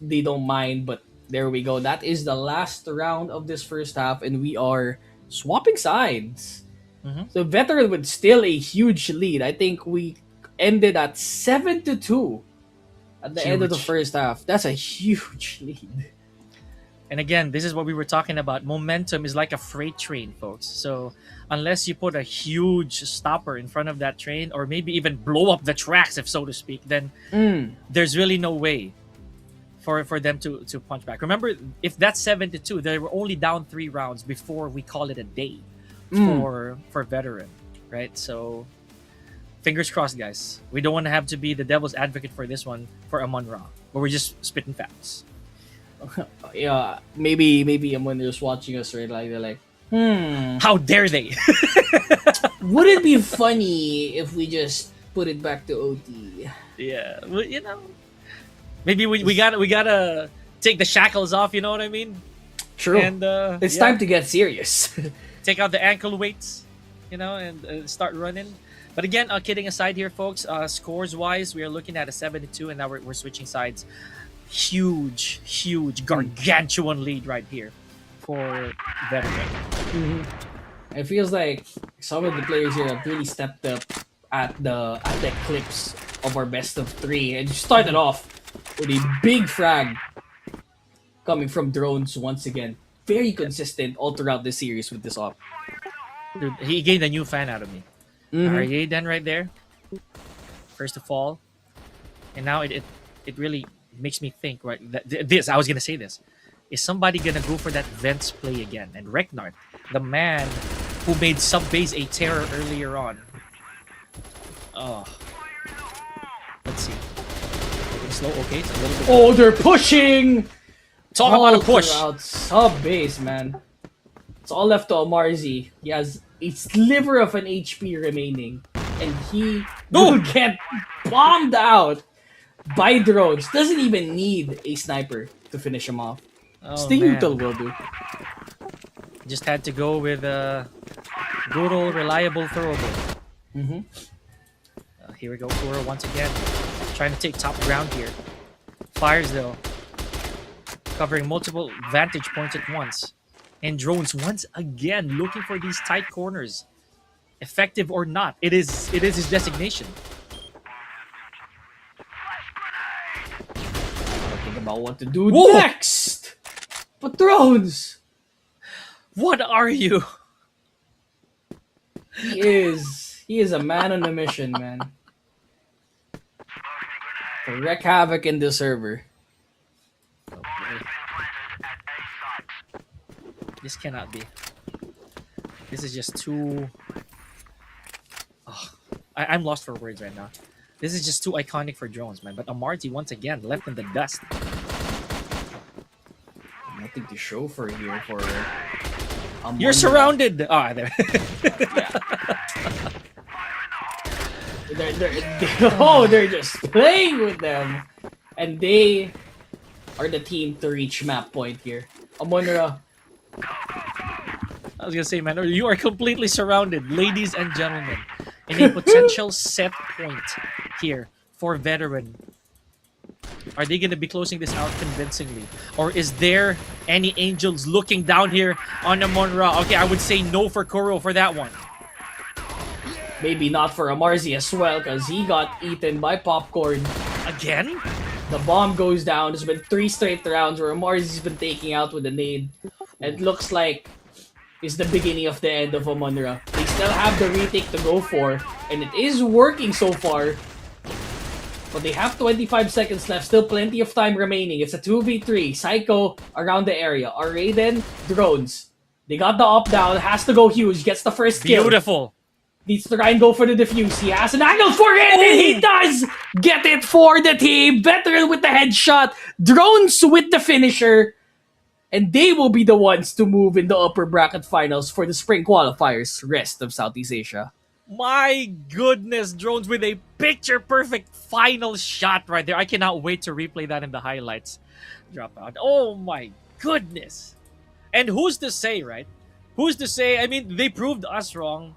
Speaker 1: they don't mind, but there we go. That is the last round of this first half, and we are swapping sides.
Speaker 2: Mm-hmm.
Speaker 1: So Veteran with still a huge lead. I think we ended at 7-2 at the end of the
Speaker 2: Huge.
Speaker 1: first half. That's a huge lead.
Speaker 2: And again, this is what we were talking about. Momentum is like a freight train, folks. So unless you put a huge stopper in front of that train, or maybe even blow up the tracks, if so to speak, then there's really no way for them to punch back. Remember, if that's 7-2, they were only down 3 rounds before we call it a day for Veteran, right? So fingers crossed, guys. We don't want to have to be the devil's advocate for this one for Amunra, but we're just spitting facts.
Speaker 1: Yeah, maybe Amunra's watching us, right? Like they're like,
Speaker 2: How dare they?
Speaker 1: would it be funny if we just put it back to OT?
Speaker 2: Yeah, well, you know, maybe we gotta take the shackles off. You know what I mean?
Speaker 1: True.
Speaker 2: And
Speaker 1: It's
Speaker 2: yeah,
Speaker 1: time to get serious.
Speaker 2: take out the ankle weights, you know, and start running. But again, kidding aside here, folks. Scores wise, we are looking at a 7-2, and now we're switching sides. Huge, gargantuan lead right here for Veteran.
Speaker 1: It feels like some of the players here have really stepped up at the clips of our best of 3, and started off with a big frag coming from drones once again. Very consistent all throughout the series with this op.
Speaker 2: Dude, he gained a new fan out of me. RidaZ right there, first of all, and now it really makes me think, right? I was gonna say this. Is somebody gonna go for that Vents play again? And Reknart, the man who made sub-base a terror earlier on. Oh. Let's see. Getting slow, okay, it's a little bit.
Speaker 1: Oh, they're pushing!
Speaker 2: Talk about a push!
Speaker 1: Sub base, man. It's all left to Amarzi. He has a sliver of an HP remaining, and he will get bombed out by drones. Doesn't even need a sniper to finish him off.
Speaker 2: Oh,
Speaker 1: Sting-Util
Speaker 2: man.
Speaker 1: will do.
Speaker 2: Just had to go with good old reliable throwable. Here we go, Kuro once again. Trying to take top ground here. Fires though. Covering multiple vantage points at once. And drones once again looking for these tight corners. Effective or not, it is his designation.
Speaker 1: Think about what to do next. But drones.
Speaker 2: What are you?
Speaker 1: He is a man on a mission, man. To wreak havoc in the server.
Speaker 2: Okay. This cannot be. This is just too. Oh, I'm lost for words right now. This is just too iconic for drones, man. But Amarty once again left in the dust.
Speaker 1: Nothing to show for here for.
Speaker 2: You're surrounded. Ah, there.
Speaker 1: They're just playing with them, and they are the team to reach map point here. Amunra.
Speaker 2: I was gonna say, man, you are completely surrounded, ladies and gentlemen, in a potential set point here for Veteran. Are they gonna be closing this out convincingly, or is there any angels looking down here on Amunra? Okay, I would say no for Kuro for that one.
Speaker 1: Maybe not for Amarzi as well, because he got eaten by Popcorn.
Speaker 2: Again?
Speaker 1: The bomb goes down. There's been 3 straight rounds where Amarzi's been taking out with a nade. It looks like it's the beginning of the end of Amunra. They still have the retake to go for, and it is working so far. But they have 25 seconds left, still plenty of time remaining. It's a 2v3. Psycho around the area. Are Raiden drones. They got the up down, has to go huge, gets the first kill.
Speaker 2: Beautiful.
Speaker 1: Needs to try and go for the defuse. He has an angle for it, and he does get it for the team. Veteran with the headshot. Drones with the finisher. And they will be the ones to move in the upper bracket finals for the Spring Qualifiers, rest of Southeast Asia.
Speaker 2: My goodness, drones with a picture-perfect final shot right there. I cannot wait to replay that in the highlights. Drop out. Oh my goodness. And who's to say, right? Who's to say? I mean, they proved us wrong.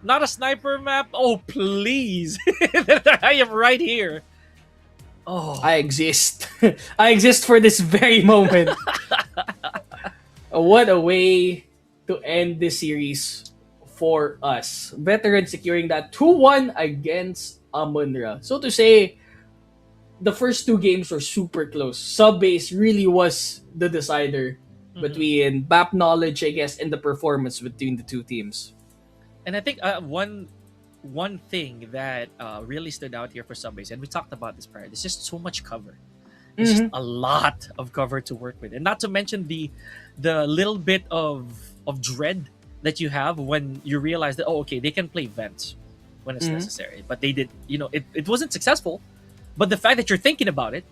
Speaker 2: Not a sniper map. Oh, please. I am right here. Oh.
Speaker 1: I exist. I exist for this very moment. What a way to end this series for us. Veteran securing that 2-1 against Amunra. So to say, the first two games were super close. Sub-base really was the decider between map knowledge, I guess, and the performance between the two teams.
Speaker 2: And I think one thing that really stood out here for Subbase, and we talked about this prior, there's just so much cover. There's just a lot of cover to work with, and not to mention the little bit of dread that you have when you realize that okay, they can play vents when it's necessary, but they did. It wasn't successful, but the fact that you're thinking about it,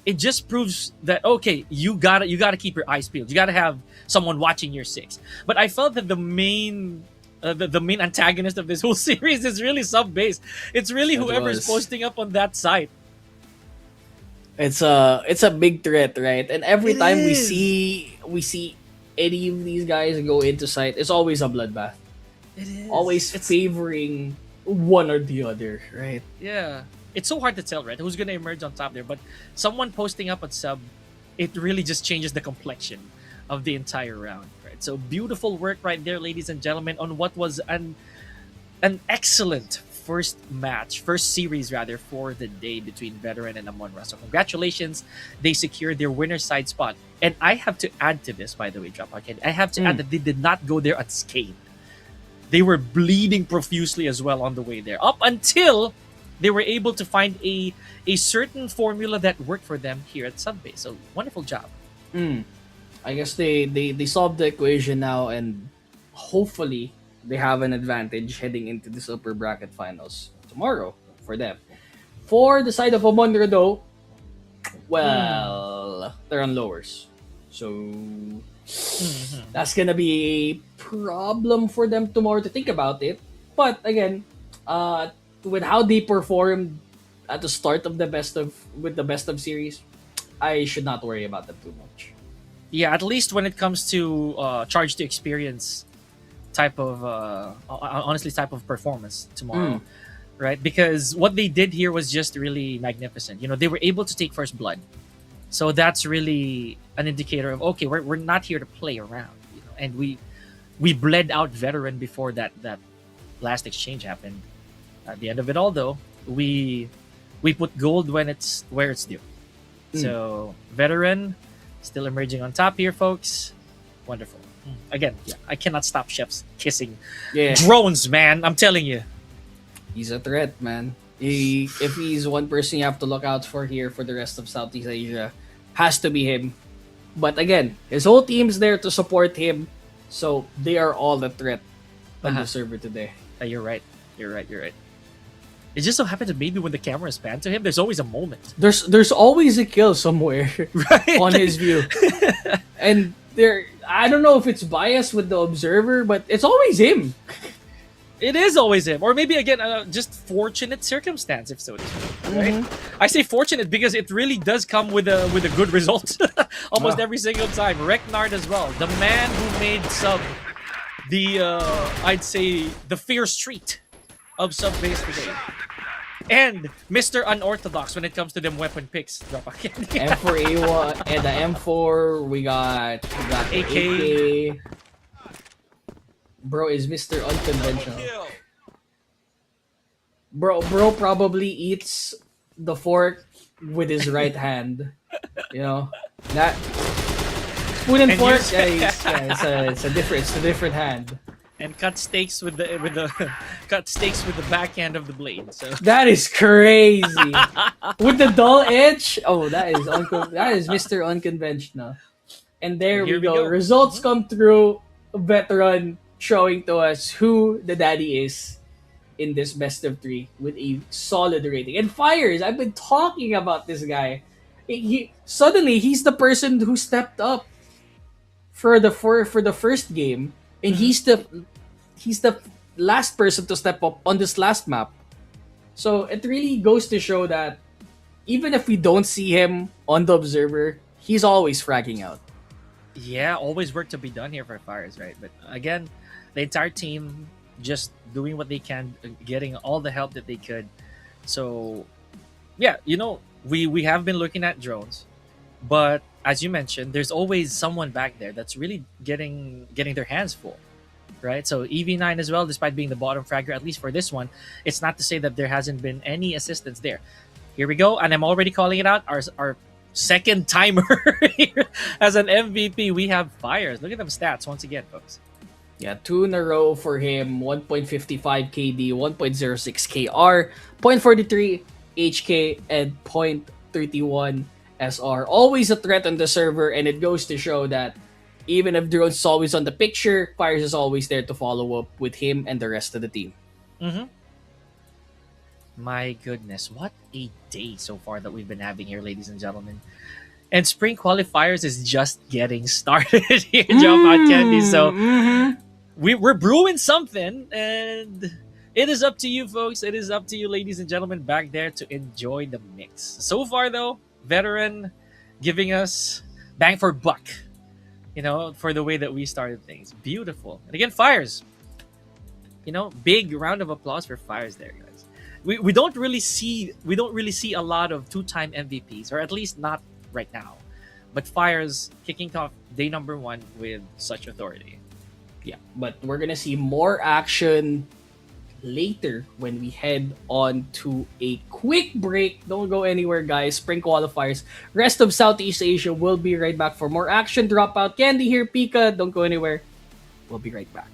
Speaker 2: it just proves that okay, you gotta keep your eyes peeled. You gotta have someone watching your six. But I felt that the main antagonist of this whole series is really Sub-base. It's really whoever's posting up on that site.
Speaker 1: It's a big threat, right? And every time we see any of these guys go into site, it's always a bloodbath.
Speaker 2: It is
Speaker 1: Always favoring one or the other, right?
Speaker 2: Yeah. It's so hard to tell, right? Who's gonna emerge on top there? But someone posting up at sub, it really just changes the complexion of the entire round, right? So beautiful work right there, ladies and gentlemen, on what was an excellent first series rather, for the day between Veteran and Amunra. So congratulations, they secured their winner side spot. And I have to add to this, by the way, Dropout Candy, I have to add that they did not go there unscathed. They were bleeding profusely as well on the way there, up until they were able to find a certain formula that worked for them here at Subbase. So wonderful job.
Speaker 1: I guess they solved the equation now, and hopefully they have an advantage heading into this upper bracket finals tomorrow for them. For the side of Amunra though, well, they're on lowers. So that's gonna be a problem for them tomorrow to think about it. But again, with how they performed at the start of the best of series, I should not worry about them too much.
Speaker 2: Yeah, at least when it comes to charge to experience type of type of performance tomorrow, right? Because what they did here was just really magnificent. They were able to take first blood, so that's really an indicator of okay, we're not here to play around, and we bled out Veteran before that last exchange happened. At the end of it all, though, we put gold where it's due. So Veteran still emerging on top here, folks. Wonderful. Again, I cannot stop chefs kissing drones, man. I'm telling you,
Speaker 1: he's a threat, man. If he's one person you have to look out for here for the rest of Southeast Asia, has to be him. But again, his whole team's there to support him, so they are all a threat on the server today.
Speaker 2: You're right. It just so happened that maybe when the camera is panned to him, there's always a moment.
Speaker 1: There's always a kill somewhere
Speaker 2: right?
Speaker 1: on his view. And I don't know if it's biased with the observer, but it's always him.
Speaker 2: It is always him. Or maybe, again, just fortunate circumstance, if so to speak. Right? I say fortunate because it really does come with a good result. Almost every single time. Reknard as well. The man who made sub I'd say, the fair street of Sub-base today. And Mr. Unorthodox when it comes to them weapon picks.
Speaker 1: M4A1 and the M4, we got AK. Bro is Mr. Unconventional. Bro probably eats the fork with his right hand. That spoon and fork. It's a different hand.
Speaker 2: And cut steaks with the backhand of the blade. So
Speaker 1: that is crazy. With the dull edge. Oh, that is Mr. Unconventional. And there we go. Results come through. Veteran showing to us who the daddy is in this best of 3 with a solid rating. And Fires, I've been talking about this guy. Suddenly he's the person who stepped up for the first game. And he's the last person to step up on this last map. So it really goes to show that even if we don't see him on the observer, he's always fragging out.
Speaker 2: Yeah, always work to be done here for Fires, right? But again, the entire team just doing what they can, getting all the help that they could. So yeah, we have been looking at drones, but as you mentioned, there's always someone back there that's really getting their hands full, right? So EV9 as well, despite being the bottom fragger, at least for this one, it's not to say that there hasn't been any assistance there. Here we go, and I'm already calling it out. Our second timer here as an MVP. We have Fires. Look at them stats once again, folks.
Speaker 1: Yeah, two in a row for him. 1.55 KD, 1.06 KR, 0.43 HK, and 0.31 SR. Always a threat on the server, and it goes to show that even if Drones is always on the picture, Fires is always there to follow up with him and the rest of the team.
Speaker 2: Mm-hmm. My goodness, what a day so far that we've been having here, ladies and gentlemen. And Spring Qualifiers is just getting started here, Dropout Candy. So we're brewing something, and it is up to you, folks. It is up to you, ladies and gentlemen, back there to enjoy the mix. So far, though, Veteran giving us bang for buck, for the way that we started things. Beautiful. And again, Fires. Big round of applause for Fires there, guys. We don't really see a lot of two-time MVPs, or at least not right now. But Fires kicking off day number 1 with such authority.
Speaker 1: Yeah, but we're gonna see more action later when we head on to a quick break. Don't go anywhere, guys. Spring Qualifiers. Rest of Southeast Asia will be right back for more action. Dropout Candy here, Pika. Don't go anywhere. We'll be right back.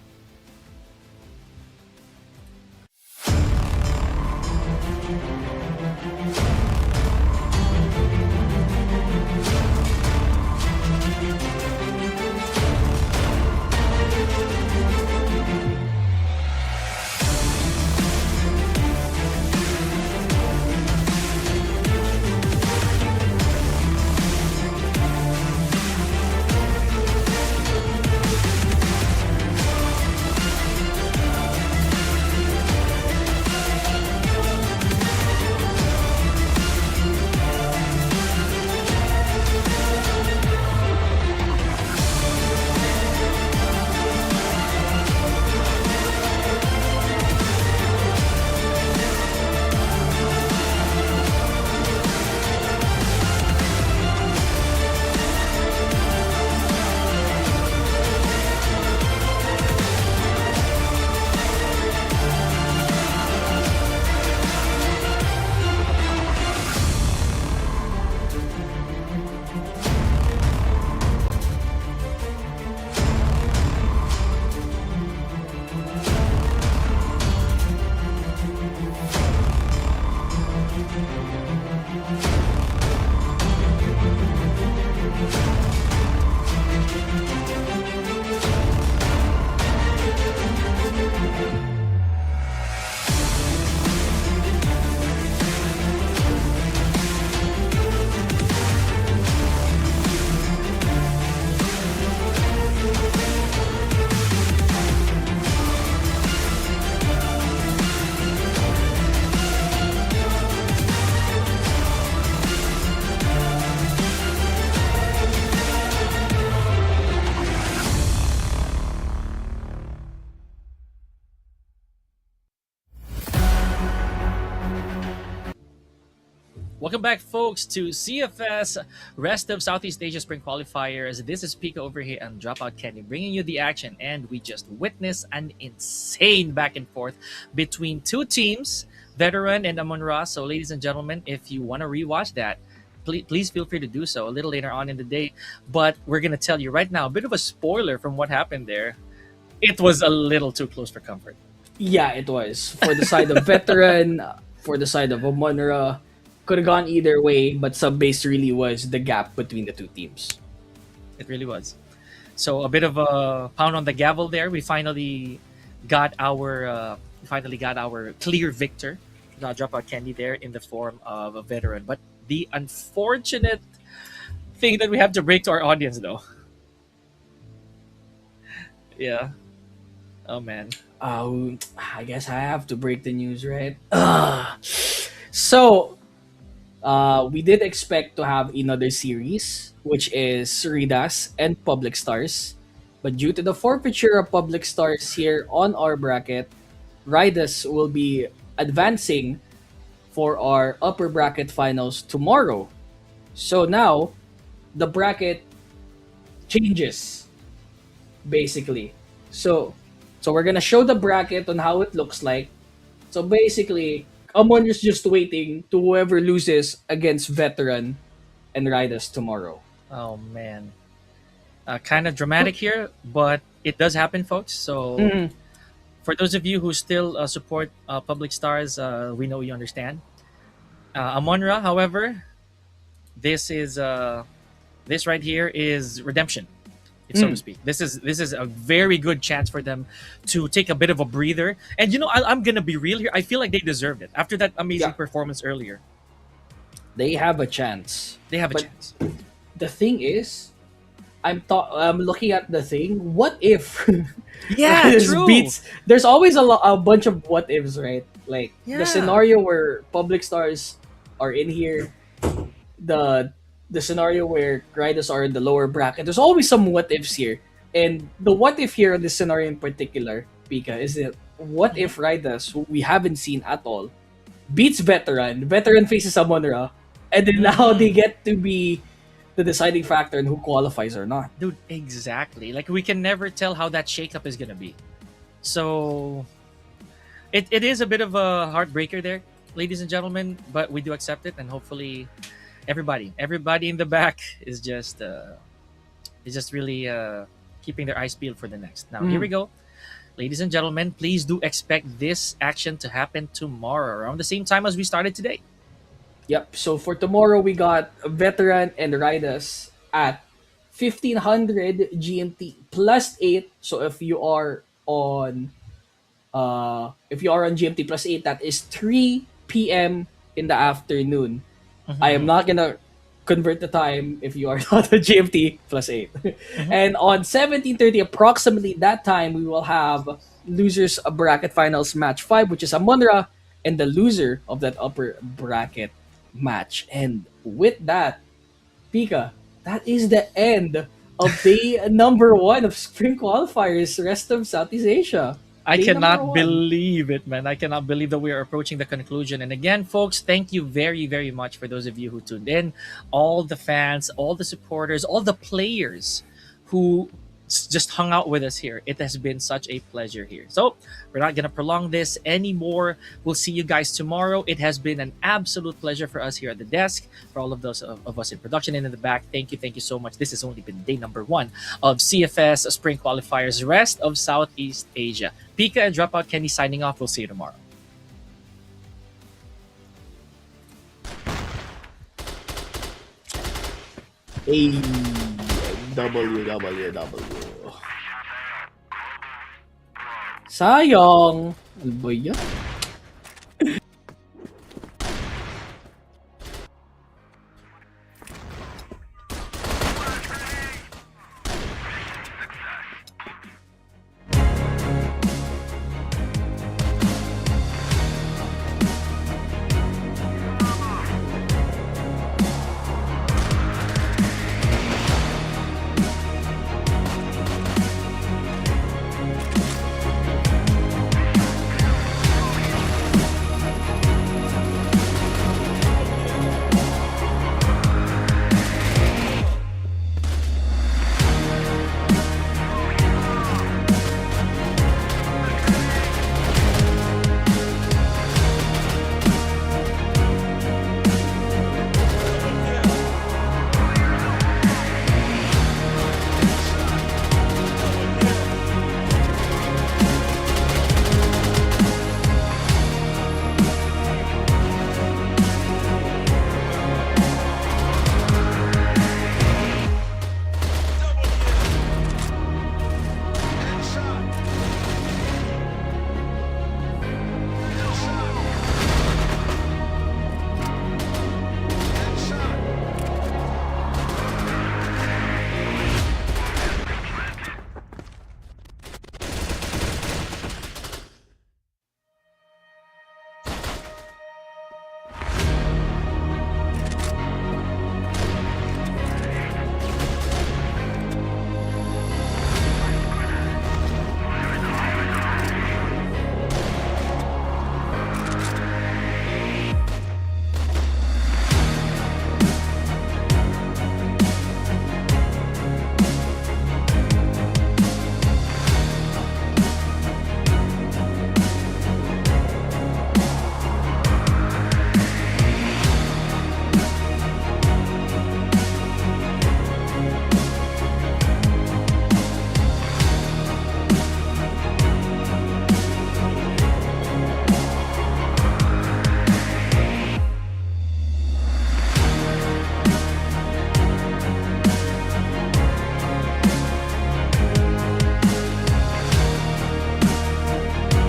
Speaker 2: Welcome back, folks, to CFS Rest of Southeast Asia Spring Qualifiers. This is Pika over here and Dropout Candy bringing you the action, and we just witnessed an insane back and forth between two teams, Veteran and Amunra. So, ladies and gentlemen, if you want to rewatch that, please feel free to do so a little later on in the day. But we're going to tell you right now a bit of a spoiler from what happened there. It was a little too close for comfort.
Speaker 1: Yeah, it was. For the side of Veteran, for the side of Amunra, could have gone either way, but sub-base really was the gap between the two teams.
Speaker 2: It really was. So a bit of a pound on the gavel there. We finally got our clear victor. Dropout Candy there in the form of a Veteran. But the unfortunate thing that we have to break to our audience, though. Yeah. Oh man.
Speaker 1: I guess I have to break the news, right? So, we did expect to have another series, which is RidaZ and PublicStars. But due to the forfeiture of PublicStars here on our bracket, RidaZ will be advancing for our upper bracket finals tomorrow. So now, the bracket changes, basically. So we're gonna show the bracket on how it looks like. So basically, Amunra's just waiting to whoever loses against Veteran and RidaZ tomorrow.
Speaker 2: Oh man, kind of dramatic here, but it does happen, folks. So
Speaker 1: Mhm.
Speaker 2: for those of you who still support Public Stars, we know you understand. Amonra, however, this is this right here is redemption, if so to
Speaker 1: Mm.
Speaker 2: speak. This is a very good chance for them to take a bit of a breather. And I'm gonna be real here. I feel like they deserved it after that amazing
Speaker 1: Yeah,
Speaker 2: performance earlier.
Speaker 1: they have a chance.
Speaker 2: They have a
Speaker 1: But
Speaker 2: chance.
Speaker 1: the thing is, I'm looking at the thing. What if
Speaker 2: Yeah,
Speaker 1: Riders
Speaker 2: true.
Speaker 1: beats? There's always a bunch of what ifs, right? Like the
Speaker 2: Yeah.
Speaker 1: scenario where Public Stars are in here, the the scenario where Riders are in the lower bracket. There's always some what ifs here, and the what if here in this scenario in particular, Pika, is that what
Speaker 2: Mhm.
Speaker 1: if Riders, who we haven't seen at all, beats Veteran. Veteran faces Amunra, and then now they
Speaker 2: Mhm.
Speaker 1: get to be the deciding factor in who qualifies or not.
Speaker 2: Dude, exactly. Like we can never tell how that shakeup is gonna be. So it is a bit of a heartbreaker there, ladies and gentlemen, but we do accept it, and hopefully everybody in the back is just really keeping their eyes peeled for the next. Now here we
Speaker 1: Mm.
Speaker 2: go. Ladies and gentlemen, please do expect this action to happen tomorrow around the same time as we started today.
Speaker 1: Yep. So for tomorrow, we got Veteran and RidaZ at 1500 GMT plus 8. So if you are on GMT plus 8, that is 3 p.m. in the afternoon. I am
Speaker 2: Mhm,
Speaker 1: not gonna convert the time if you are not on GMT plus 8.
Speaker 2: mhm.
Speaker 1: And on 17:30, approximately that time, we will have losers bracket finals match 5, which is Amunra and the loser of that upper bracket match. And with that, Pika, that is the end of day number 1 of Spring Qualifiers, rest of Southeast Asia.
Speaker 2: I
Speaker 1: Day number
Speaker 2: cannot
Speaker 1: 1.
Speaker 2: believe it, man. I cannot believe that we are approaching the conclusion. And again, folks, thank you very, very much for those of you who tuned in. All the fans, all the supporters, all the players who just hung out with us here. It has been such a pleasure here. So, we're not going to prolong this anymore. We'll see you guys tomorrow. It has been an absolute pleasure for us here at the desk, for all of those of us in production and in the back. Thank you so much. This has only been day number 1 of CFS Spring Qualifiers, rest of Southeast Asia. Pika and Dropout Kenny signing off. We'll see you tomorrow.
Speaker 1: A WWW. Sayang. Ano ba yan?